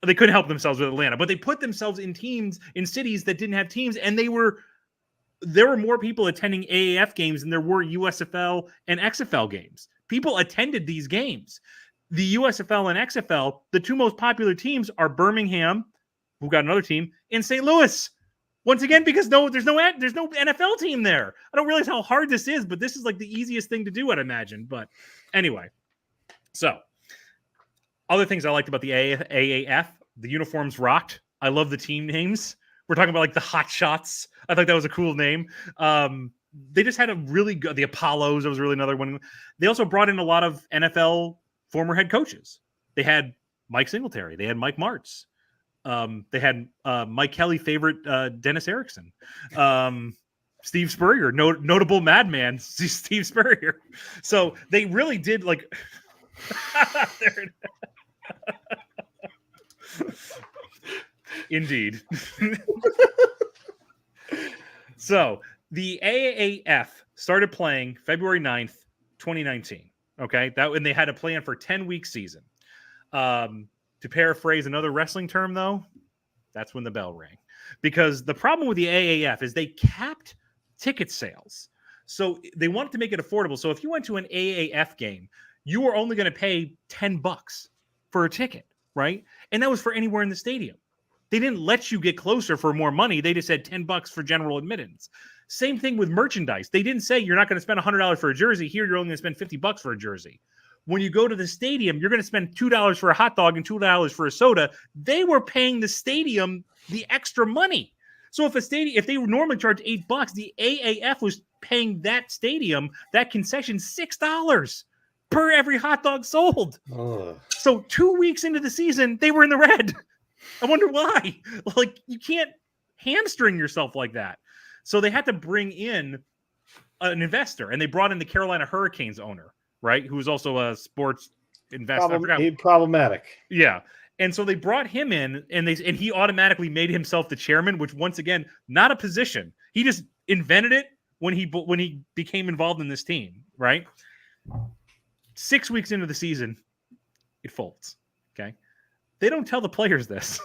they couldn't help themselves with Atlanta, but they put themselves in teams in cities that didn't have teams, and there were more people attending AAF games than there were USFL and XFL games. People attended these games. The USFL and XFL, the two most popular teams are Birmingham, who got another team, and St. Louis. Once again, because there's no NFL team there. I don't realize how hard this is, but this is like the easiest thing to do, I'd imagine. But anyway, so other things I liked about the AAF, the uniforms rocked. I love the team names. We're talking about like the Hot Shots. I thought that was a cool name. They just had a really good, the Apollos, that was really another one. They also brought in a lot of NFL former head coaches. They had Mike Singletary. They had Mike Martz. They had Mike Kelly favorite Dennis Erickson, Steve Spurrier, notable madman Steve Spurrier. So they really did like. Indeed. So the AAF started playing February 9th, 2019. Okay, and they had a plan for 10-week season. To paraphrase another wrestling term, though, that's when the bell rang. Because the problem with the AAF is they capped ticket sales. So they wanted to make it affordable. So if you went to an AAF game, you were only going to pay $10 for a ticket, right? And that was for anywhere in the stadium. They didn't let you get closer for more money. They just said $10 for general admittance. Same thing with merchandise. They didn't say you're not going to spend $100 for a jersey. Here, you're only going to spend $50 for a jersey. When you go to the stadium, you're going to spend $2 for a hot dog and $2 for a soda. They were paying the stadium the extra money. So if they normally charge $8, the AAF was paying that stadium, that concession, $6 per every hot dog sold. So 2 weeks into the season, they were in the red. I wonder why. Like, you can't hamstring yourself like that. So they had to bring in an investor, and they brought in the Carolina Hurricanes owner, right, who was also a sports investor. Problematic. Yeah. And so they brought him in, and he automatically made himself the chairman, which, once again, not a position. He just invented it when he became involved in this team, right? 6 weeks into the season, it folds. Okay. They don't tell the players this.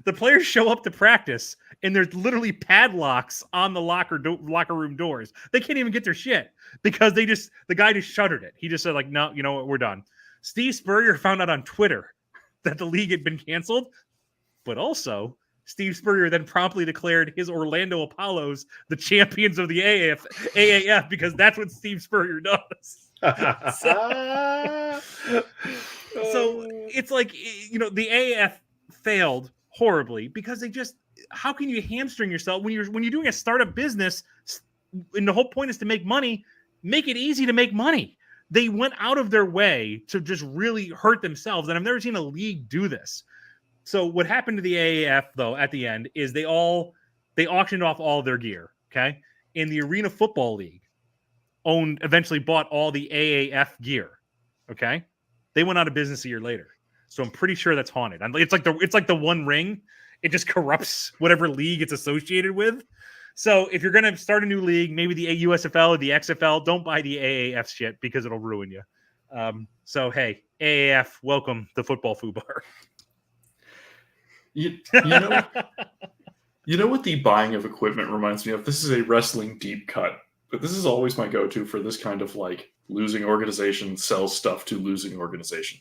The players show up to practice, and there's literally padlocks on the locker room doors. They can't even get their shit because the guy just shuttered it. He just said, like, no, you know what, we're done. Steve Spurrier found out on Twitter that the league had been canceled, but also Steve Spurrier then promptly declared his Orlando Apollos the champions of the AAF because that's what Steve Spurrier does. So it's like, you know, the AAF failed horribly because how can you hamstring yourself when you're doing a startup business and the whole point is to make money? Make it easy to make money. They went out of their way to just really hurt themselves, and I've never seen a league do this. So what happened to the AAF though at the end is they auctioned off all their gear. Okay, and the Arena Football League eventually bought all the AAF gear. Okay, they went out of business a year later. So I'm pretty sure that's haunted. It's like the One Ring. It just corrupts whatever league it's associated with. So if you're going to start a new league, maybe the USFL or the XFL, don't buy the AAF shit because it'll ruin you. So, hey, AAF, welcome to Football Fubar. You know what the buying of equipment reminds me of? This is a wrestling deep cut, but this is always my go-to for this kind of like losing organization sells stuff to losing organization.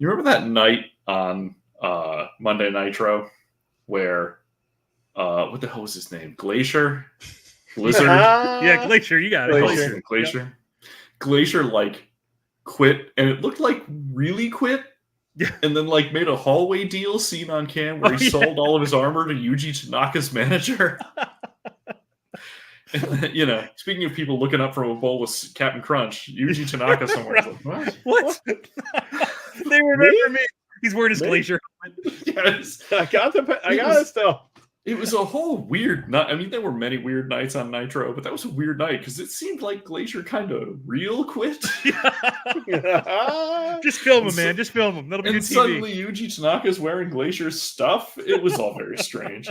You remember that night on Monday Nitro where what the hell was his name? Glacier? Blizzard? Yeah, Glacier, you got it. Glacier. Glacier like quit, and it looked like really quit. Yeah. And then like made a hallway deal seen on cam where he sold all of his armor to Yuji Tanaka's manager. And then, you know, speaking of people looking up from a bowl with Captain Crunch, Yuji Tanaka somewhere. Like, what? They remember me. He's wearing his Glacier helmet. Yes. I got it still. It was a whole weird night. I mean, there were many weird nights on Nitro, but that was a weird night because it seemed like Glacier kind of real quit. Just film him, man. Just film him. That'll be good TV. And suddenly Yuji Tanaka's wearing Glacier's stuff. It was all very strange.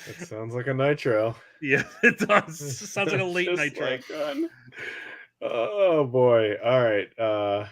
It sounds like a Nitro. Yeah, it does. It sounds like a late Nitro. Like oh boy! All right.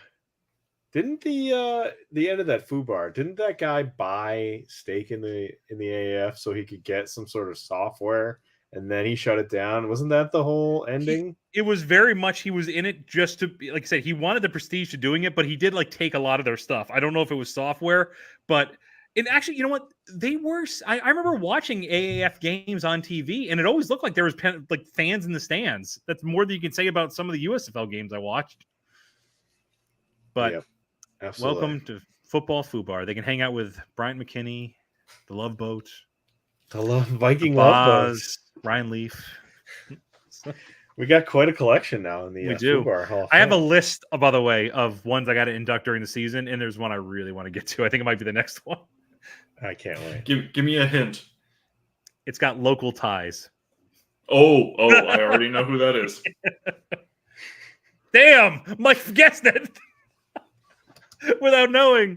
Didn't the end of that FUBAR? Didn't that guy buy stake in the AAF so he could get some sort of software, and then he shut it down? Wasn't that the whole ending? It was very much. He was in it just to, like I said, he wanted the prestige to doing it, but he did like take a lot of their stuff. I don't know if it was software, but it actually, you know what? They were. I remember watching AAF games on TV, and it always looked like there was like fans in the stands. That's more than you can say about some of the USFL games I watched. But. Yep. Absolutely. Welcome to Football Fubar. They can hang out with Bryant McKinney, the Love Boat, Viking Love Boat, Ryan Leaf. We got quite a collection now in the FUBAR Hall of Fame. I have a list, by the way, of ones I got to induct during the season, and there's one I really want to get to. I think it might be the next one. I can't wait. Give me a hint. It's got local ties. Oh, I already know who that is. Damn, Mike guessed it. Without knowing.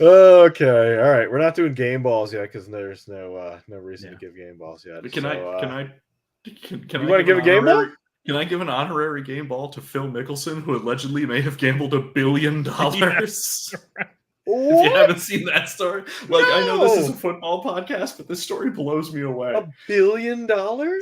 Okay, all right. We're not doing game balls yet because there's no reason to give game balls yet. Can I you want to give a game ball? Can I give an honorary game ball to Phil Mickelson, who allegedly may have gambled $1 billion? Yes. If you haven't seen that story, I know this is a football podcast, but this story blows me away. $1 billion?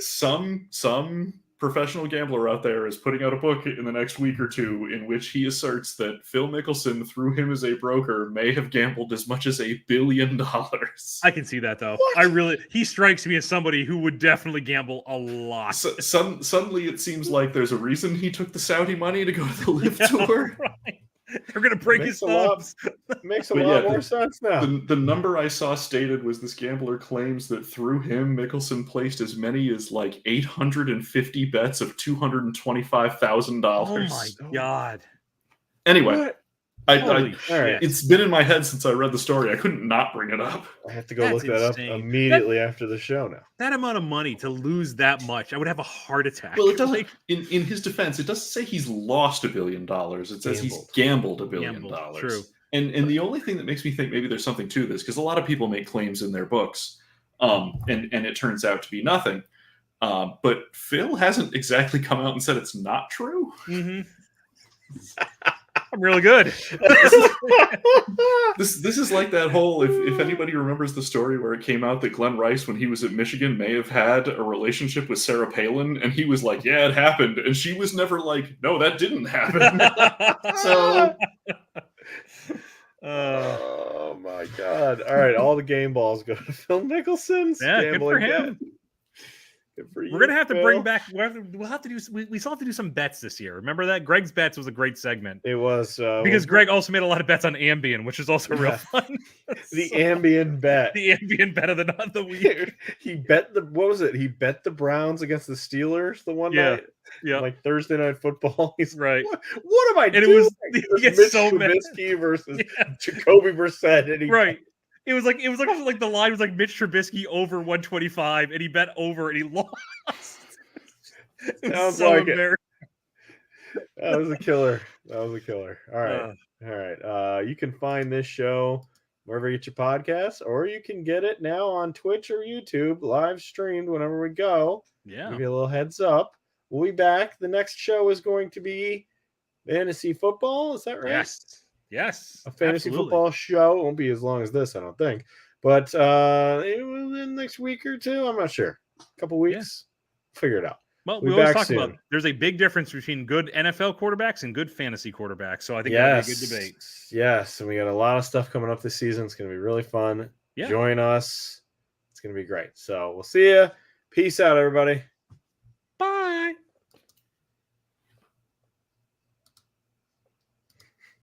Some professional gambler out there is putting out a book in the next week or two in which he asserts that Phil Mickelson, through him as a broker, may have gambled as much as $1 billion. I can see that though. He strikes me as somebody who would definitely gamble a lot. Suddenly it seems like there's a reason he took the Saudi money to go to the Live Tour. Right. They're going to break his thumbs. Makes a lot more sense now. The number I saw stated was this gambler claims that through him, Mickelson placed as many as 850 bets of $225,000. Oh my God. Anyway. Holy I shit. it's been in my head since I read the story. I couldn't not bring it up. I have to go That's look that up insane. immediately after the show now. That amount of money to lose that much, I would have a heart attack. Well, it doesn't. Like, In his defense, it doesn't say he's lost $1 billion. It says he's gambled $1 billion. True. And the only thing that makes me think maybe there's something to this, because a lot of people make claims in their books, and it turns out to be nothing. But Phil hasn't exactly come out and said it's not true. Mm-hmm. I'm really good. This is like that whole, if anybody remembers the story where it came out that Glenn Rice, when he was at Michigan, may have had a relationship with Sarah Palin, and he was like, yeah, it happened. And she was never like, no, that didn't happen. So... oh my God. All right. All the game balls go to Phil Mickelson's. Yeah, good for him. We're gonna have to bring back. We'll have to do. We still have to do some bets this year. Remember that Greg's bets was a great segment. It was because Greg also made a lot of bets on Ambien, which is also real fun. The Ambien bet. The Ambien bet of the week. He bet what was it? He bet the Browns against the Steelers the one night. Yeah, like Thursday Night Football. He's right. What am I doing? It was Mitch Trubisky versus Jacoby Brissett. And right. It was like the line was like Mitch Trubisky over 125, and he bet over and he lost. Sounds so like embarrassing. That was a killer. All right. All right. You can find this show wherever you get your podcasts, or you can get it now on Twitch or YouTube, live streamed whenever we go. Yeah. Give you a little heads up. We'll be back. The next show is going to be fantasy football. Is that right? Yes. A fantasy football show. It won't be as long as this, I don't think. But it will in the next week or two. I'm not sure. A couple weeks. Figure it out. Well, we always talk about there's a big difference between good NFL quarterbacks and good fantasy quarterbacks. So I think that'll be a good debate. Yes. And we got a lot of stuff coming up this season. It's going to be really fun. Yeah. Join us. It's going to be great. So we'll see you. Peace out, everybody.